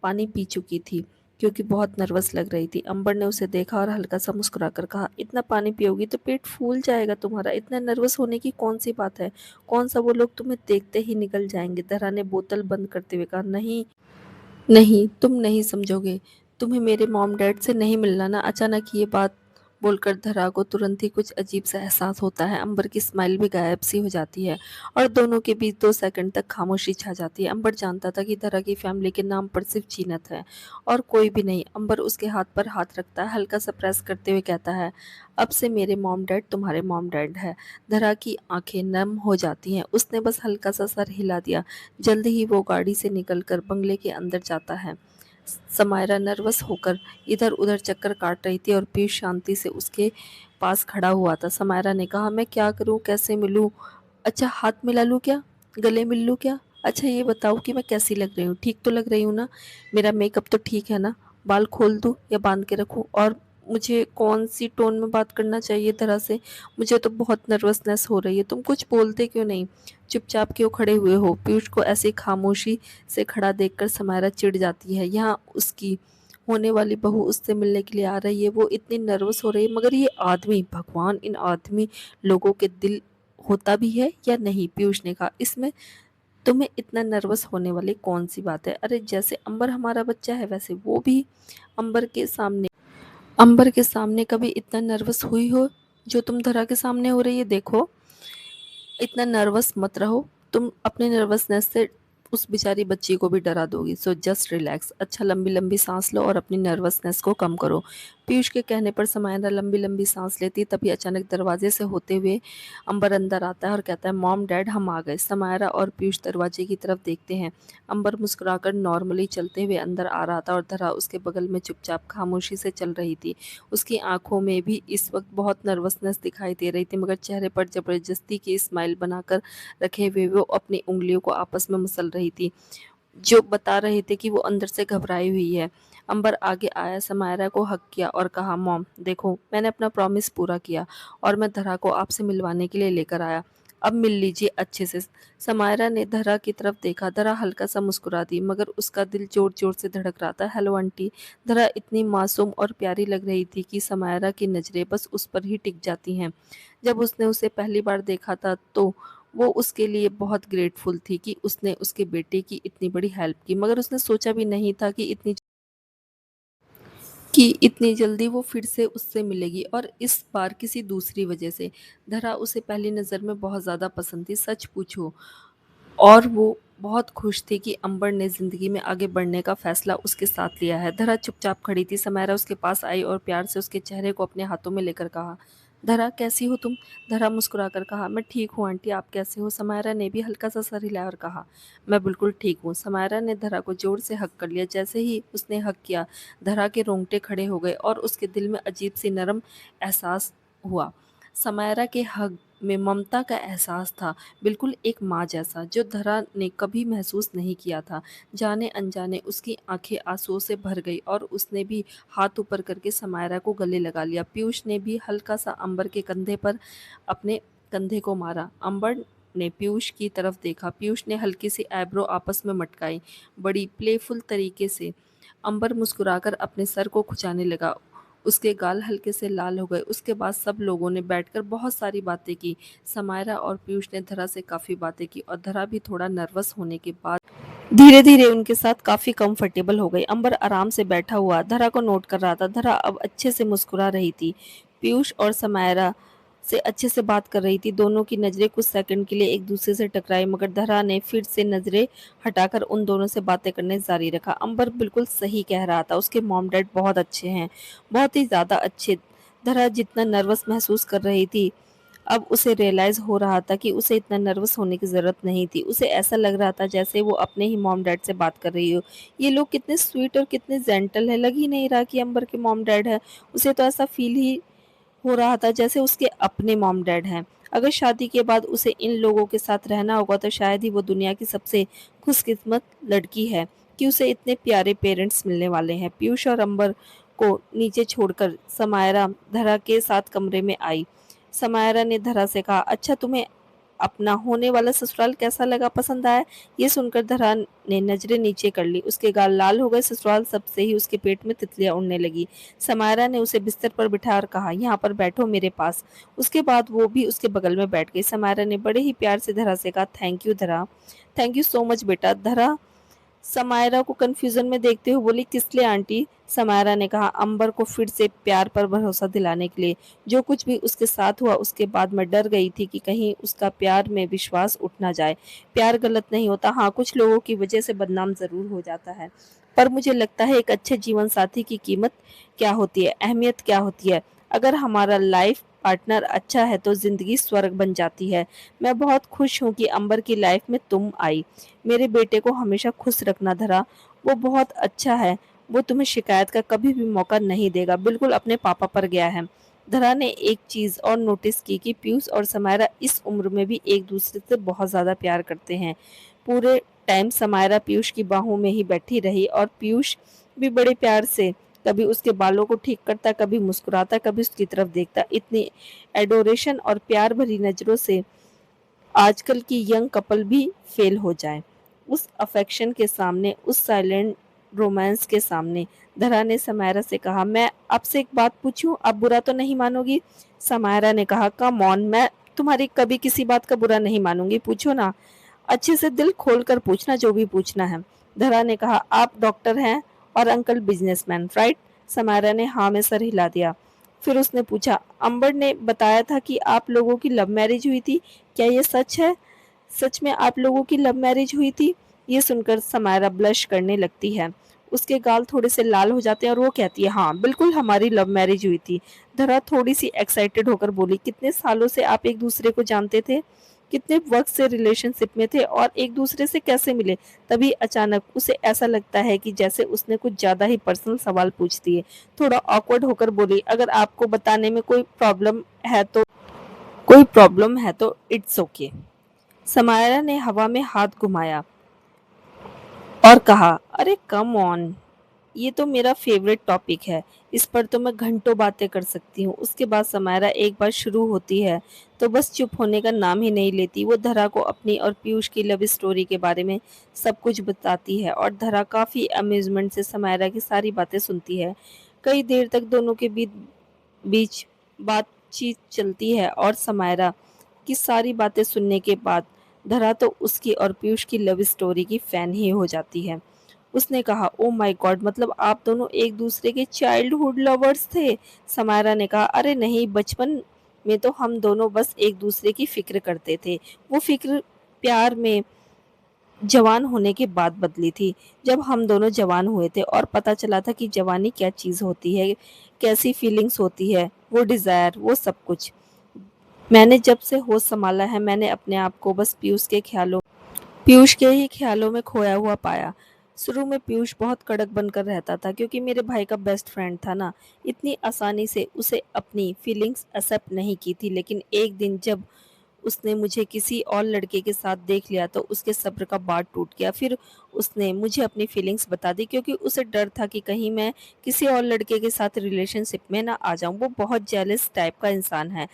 पानी पी चुकी थी क्योंकि बहुत नर्वस लग रही थी। अंबर ने उसे देखा और हल्का सा मुस्कुराकर कहा, इतना पानी पियोगी तो पेट फूल जाएगा तुम्हारा। इतना नर्वस होने की कौन सी बात है? कौन सा वो लोग तुम्हें देखते ही निकल जाएंगे? दरा ने बोतल बंद करते हुए कहा, नहीं नहीं, तुम नहीं समझोगे। तुम्हें मेरे मॉम डैड से नहीं मिलना ना। अचानक ये बात बोलकर धरा को तुरंत ही कुछ अजीब सा एहसास होता है। अंबर की स्माइल भी गायब सी हो जाती है और दोनों के बीच 2 सेकंड तक खामोशी छा जाती है। अंबर जानता था कि धरा की फैमिली के नाम पर सिर्फ जीनत है और कोई भी नहीं। अंबर उसके हाथ पर हाथ रखता है, हल्का सा प्रेस करते हुए कहता है, अब से मेरे मॉम डैड तुम्हारे मॉम डैड है। धरा की आंखें नम हो जाती हैं। उसने बस हल्का सा सर हिला दिया। जल्दी ही वो गाड़ी से निकलकर बंगले के अंदर जाता है। समायरा नर्वस होकर इधर उधर चक्कर काट रही थी और पीयूष शांति से उसके पास खड़ा हुआ था। समायरा ने कहा, मैं क्या करूं, कैसे मिलूं? अच्छा हाथ मिला लूं क्या? गले मिल लूं क्या? अच्छा ये बताओ कि मैं कैसी लग रही हूँ? ठीक तो लग रही हूँ ना? मेरा मेकअप तो ठीक है ना? बाल खोल दूं या बांध के रखूं? और मुझे कौन सी टोन में बात करना चाहिए तरह से? मुझे तो बहुत नर्वसनेस हो रही है। तुम कुछ बोलते क्यों नहीं? चुपचाप क्यों खड़े हुए हो? पीयूष को ऐसी खामोशी से खड़ा देखकर समायरा चिढ़ जाती है। यहाँ उसकी होने वाली बहू उससे मिलने के लिए आ रही है। वो इतनी नर्वस हो रही है, मगर ये आदमी, भगवान, इन आदमी लोगों के दिल होता भी है या नहीं? पीयूष ने कहा, इसमें तुम्हें इतना नर्वस होने वाली कौन सी बात है? अरे जैसे अंबर हमारा बच्चा है वैसे वो भी। अंबर के सामने अंबर के सामने कभी इतना नर्वस हुई हो जो तुम धरा के सामने हो रही है? देखो, इतना नर्वस मत रहो। तुम अपने नर्वसनेस से उस बेचारी बच्ची को भी डरा दोगी। So just relax. अच्छा लंबी लंबी सांस लो और अपनी नर्वसनेस को कम करो। पीयूष के कहने पर समायरा लंबी लंबी सांस लेती। तभी अचानक दरवाजे से होते हुए अंबर अंदर आता है और कहता है, मॉम डैड हम आ गए। समायरा और पीयूष दरवाजे की तरफ देखते हैं। अंबर मुस्कुराकर नॉर्मली चलते हुए अंदर आ रहा था और धरा उसके बगल में चुपचाप खामोशी से चल रही थी। उसकी आंखों में भी इस वक्त बहुत नर्वसनेस दिखाई दे रही थी, मगर चेहरे पर जबरदस्ती की स्माइल बनाकर रखे हुए वो अपनी उंगलियों को आपस में मसल रही थी, जो बता रहे थे कि वो अंदर से घबराई हुई है। अंबर आगे आया, समायरा को हक किया और कहा, मॉम देखो, मैंने अपना प्रॉमिस पूरा किया और मैं धरा को आपसे मिलवाने के लिए लेकर आया। अब मिल लीजिए अच्छे से। समायरा ने धरा की तरफ देखा। धरा हल्का सा मुस्कुरा दी, मगर उसका दिल जोर जोर से धड़क रहा था। Hello aunty. धरा इतनी मासूम और प्यारी लग रही थी कि समायरा की नजरें बस उस पर ही टिक जाती हैं। जब उसने उसे पहली बार देखा था तो वो उसके लिए बहुत ग्रेटफुल थी कि उसने उसके बेटे की इतनी बड़ी हेल्प की, मगर उसने सोचा भी नहीं था कि इतनी जल्दी वो फिर से उससे मिलेगी, और इस बार किसी दूसरी वजह से। धरा उसे पहली नज़र में बहुत ज़्यादा पसंद थी, सच पूछो, और वो बहुत खुश थी कि अंबर ने ज़िंदगी में आगे बढ़ने का फ़ैसला उसके साथ लिया है। धरा चुपचाप खड़ी थी। समायरा उसके पास आई और प्यार से उसके चेहरे को अपने हाथों में लेकर कहा, "धरा, कैसी हो तुम?" धरा मुस्कुराकर कहा, "मैं ठीक हूँ आंटी, आप कैसे हो?" समायरा ने भी हल्का सा सर हिलाया और कहा, "मैं बिल्कुल ठीक हूँ।" समायरा ने धरा को ज़ोर से हग कर लिया। जैसे ही उसने हग किया, धरा के रोंगटे खड़े हो गए और उसके दिल में अजीब सी नरम एहसास हुआ। समायरा के हग में ममता का एहसास था, बिल्कुल एक माँ जैसा, जो धरा ने कभी महसूस नहीं किया था। जाने अनजाने उसकी आंखें आंसुओं से भर गई और उसने भी हाथ ऊपर करके समायरा को गले लगा लिया। पीयूष ने भी हल्का सा अंबर के कंधे पर अपने कंधे को मारा। अंबर ने पीयूष की तरफ देखा। पीयूष ने हल्की सी आईब्रो आपस में मटकाई, बड़ी प्लेफुल तरीके से। अंबर मुस्कुराकर अपने सर को खुजाने लगा। उसके गाल हल्के से लाल हो गए। उसके बाद सब लोगों ने बैठकर बहुत सारी बातें की। समायरा और पीयूष ने धरा से काफ़ी बातें की और धरा भी थोड़ा नर्वस होने के बाद धीरे धीरे उनके साथ काफ़ी कंफर्टेबल हो गई। अंबर आराम से बैठा हुआ धरा को नोट कर रहा था। धरा अब अच्छे से मुस्कुरा रही थी। पीयूष और समायरा से अच्छे से बात कर रही थी। दोनों की नज़रें कुछ सेकंड के लिए एक दूसरे से टकराई, मगर धरा ने फिर से नज़रें हटाकर उन दोनों से बातें करने जारी रखा। अंबर बिल्कुल सही कह रहा था, उसके मॉम डैड बहुत अच्छे हैं, बहुत ही ज़्यादा अच्छे। धरा जितना नर्वस महसूस कर रही थी, अब उसे रियलाइज़ हो रहा था कि उसे इतना नर्वस होने की ज़रूरत नहीं थी। उसे ऐसा लग रहा था जैसे वो अपने ही मॉम डैड से बात कर रही हो। ये लोग कितने स्वीट और कितने जेंटल हैं, लग ही नहीं रहा कि अंबर के मॉम डैड हैं। उसे तो ऐसा फ़ील ही हो रहा था जैसे उसके अपने मॉम डैड हैं। अगर शादी के बाद उसे इन लोगों के साथ रहना होगा तो शायद ही वो दुनिया की सबसे खुशकिस्मत लड़की है कि उसे इतने प्यारे पेरेंट्स मिलने वाले हैं। पीयूष और अंबर को नीचे छोड़कर समायरा धरा के साथ कमरे में आई। समायरा ने धरा से कहा, "अच्छा, तुम्हें अपना होने वाला ससुराल कैसा लगा, पसंद आया?" ये सुनकर धरा ने नजरें नीचे कर ली। उसके गाल लाल हो गए। ससुराल शब्द से ही उसके पेट में तितलियां उड़ने लगी। समायरा ने उसे बिस्तर पर बिठाया और कहा, "यहाँ पर बैठो मेरे पास।" उसके बाद वो भी उसके बगल में बैठ गई। समायरा ने बड़े ही प्यार से धरा से कहा, "थैंक यू धरा, थैंक यू सो मच बेटा।" धरा समायरा को कन्फ्यूजन में देखते हुए बोली, "किस लिए आंटी?" समायरा ने कहा, "अंबर को फिर से प्यार पर भरोसा दिलाने के लिए। जो कुछ भी उसके साथ हुआ उसके बाद मैं डर गई थी कि कहीं उसका प्यार में विश्वास उठ ना जाए। प्यार गलत नहीं होता, हाँ, कुछ लोगों की वजह से बदनाम ज़रूर हो जाता है, पर मुझे लगता है एक अच्छे जीवन साथी की कीमत क्या होती है, अहमियत क्या होती है। अगर हमारा लाइफ पार्टनर अच्छा है तो ज़िंदगी स्वर्ग बन जाती है। मैं बहुत खुश हूँ कि अंबर की लाइफ में तुम आई। मेरे बेटे को हमेशा खुश रखना धरा, वो बहुत अच्छा है, वो तुम्हें शिकायत का कभी भी मौका नहीं देगा, बिल्कुल अपने पापा पर गया है।" धरा ने एक चीज़ और नोटिस की कि पीयूष और समायरा इस उम्र में भी एक दूसरे से बहुत ज़्यादा प्यार करते हैं। पूरे टाइम समायरा पीयूष की बाहों में ही बैठी रही और पीयूष भी बड़े प्यार से कभी उसके बालों को ठीक करता, कभी मुस्कुराता, कभी उसकी तरफ देखता। इतनी एडोरेशन और प्यार भरी नज़रों से आजकल की यंग कपल भी फेल हो जाए। उस अफेक्शन के सामने, उस साइलेंट रोमांस के सामने धरा ने समायरा से कहा, "मैं आपसे एक बात पूछूं, आप बुरा तो नहीं मानोगी?" समायरा ने कहा, "कम ऑन, मैं तुम्हारी कभी किसी बात का बुरा नहीं मानूंगी, पूछो ना, अच्छे से दिल खोल कर पूछना जो भी पूछना है।" धरा ने कहा, "आप डॉक्टर हैं और अंकल बिजनेसमैन, राइट?" समायरा ने हाँ में सर हिला दिया। फिर उसने पूछा, "अंबर ने बताया था कि आप लोगों की लव मैरिज हुई थी, क्या ये सच है? सच में आप लोगों की लव मैरिज हुई थी?" ये सुनकर समायरा ब्लश करने लगती है। उसके गाल थोड़े से लाल हो जाते हैं और वो कहती है, "हाँ, बिल्कुल हमारी लव मैरिज हुई थी।" धरा थोड़ी सी एक्साइटेड होकर बोली, "कितने सालों से आप एक दूसरे को जानते थे? कितने वक्त से रिलेशनशिप में थे और एक दूसरे से कैसे मिले?" तभी अचानक उसे ऐसा लगता है कि जैसे उसने कुछ ज्यादा ही पर्सनल सवाल पूछ दिए। थोड़ा ऑकवर्ड होकर बोली, "अगर आपको बताने में कोई प्रॉब्लम है तो इट्स ओके।" समायरा ने हवा में हाथ घुमाया और कहा, "अरे कम ऑन, ये तो मेरा फेवरेट टॉपिक है, इस पर तो मैं घंटों बातें कर सकती हूँ।" उसके बाद समायरा एक बार शुरू होती है तो बस चुप होने का नाम ही नहीं लेती। वो धरा को अपनी और पीयूष की लव स्टोरी के बारे में सब कुछ बताती है और धरा काफ़ी अम्यूजमेंट से समायरा की सारी बातें सुनती है। कई देर तक दोनों के बीच बीच बातचीत चलती है और समायरा की सारी बातें सुनने के बाद धरा तो उसकी और पीयूष की लव स्टोरी की फैन ही हो जाती है। उसने कहा, "ओह माय गॉड! मतलब आप दोनों एक दूसरे के चाइल्डहुड लवर्स थे?" समायरा ने कहा, "अरे नहीं, बचपन में तो हम दोनों बस एक दूसरे की फ़िक्र करते थे। वो फ़िक्र प्यार में जवान होने के बाद बदली थी। जब हम दोनों जवान हुए थे और पता चला था कि जवानी क्या चीज़ होती है, कैसी फीलिंग्स होती है, वो डिज़ायर, वो सब कुछ। मैंने जब से होश सँभाला है, मैंने अपने आप को बस पीयूष के ही ख्यालों में खोया हुआ पाया। शुरू में पीयूष बहुत कड़क बनकर रहता था क्योंकि मेरे भाई का बेस्ट फ्रेंड था ना, इतनी आसानी से उसे अपनी फीलिंग्स एक्सेप्ट नहीं की थी। लेकिन एक दिन जब उसने मुझे किसी और लड़के के साथ देख लिया तो उसके सब्र का बाँध टूट गया। फिर उसने मुझे अपनी फीलिंग्स बता दी क्योंकि उसे डर था कि कहीं मैं किसी और लड़के के साथ रिलेशनशिप में ना आ जाऊँ। वो बहुत जेलस टाइप का इंसान है।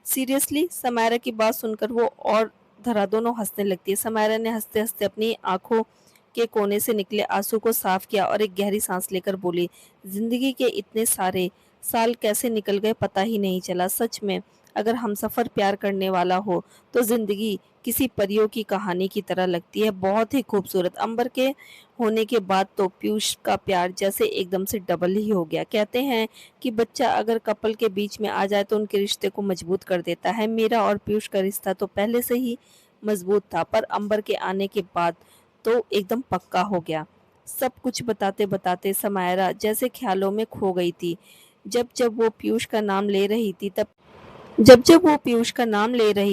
सीरियसली, समायरा की बात सुनकर वो और धरा दोनों हंसने लगती है। समायरा ने हंसते हंसते अपनी आंखों के कोने से निकले आंसू को साफ किया और एक गहरी सांस लेकर बोली, जिंदगी के इतने सारे साल कैसे निकल गए पता ही नहीं चला। सच में अगर हमसफर प्यार करने वाला हो तो जिंदगी किसी परियों की कहानी की तरह लगती है, बहुत ही खूबसूरत। अंबर के होने के बाद तो पीयूष का प्यार जैसे एकदम से डबल ही हो गया। कहते हैं कि बच्चा अगर कपल के बीच में आ जाए तो उनके रिश्ते को मजबूत कर देता है। मेरा और पीयूष का रिश्ता तो पहले से ही मजबूत था, पर अंबर के आने के बाद तो एकदम पक्का हो गया। सब कुछ बताते बताते समायरा जैसे ख्यालों में खो गई थी। जब जब वो पीयूष का नाम ले रही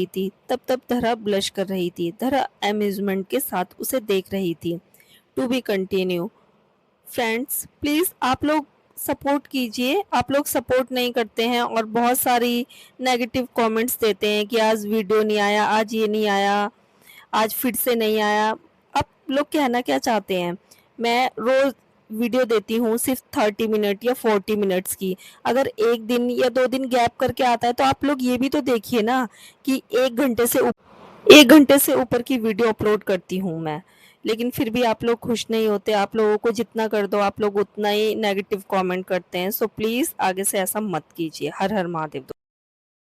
थी तब तब धरा ब्लश कर रही थी। धरा अम्यूजमेंट के साथ उसे देख रही थी। To be continue. Friends, please आप लोग सपोर्ट कीजिए। आप लोग सपोर्ट नहीं करते हैं और बहुत सारी नेगेटिव कमेंट्स देते हैं कि आज वीडियो नहीं आया, आज ये नहीं आया, आज फिर से नहीं आया। आप लोग कहना क्या चाहते हैं? मैं रोज़ वीडियो देती हूँ सिर्फ 30 मिनट या 40 मिनट्स की। अगर 1 दिन या 2 दिन गैप करके आता है तो आप लोग ये भी तो देखिए ना कि 1 घंटे से ऊपर की वीडियो अपलोड करती हूँ मैं। लेकिन फिर भी आप लोग खुश नहीं होते। आप लोगों को जितना कर दो आप लोग उतना ही नेगेटिव कमेंट करते हैं। सो प्लीज़ आगे से ऐसा मत कीजिए। हर हर महादेव।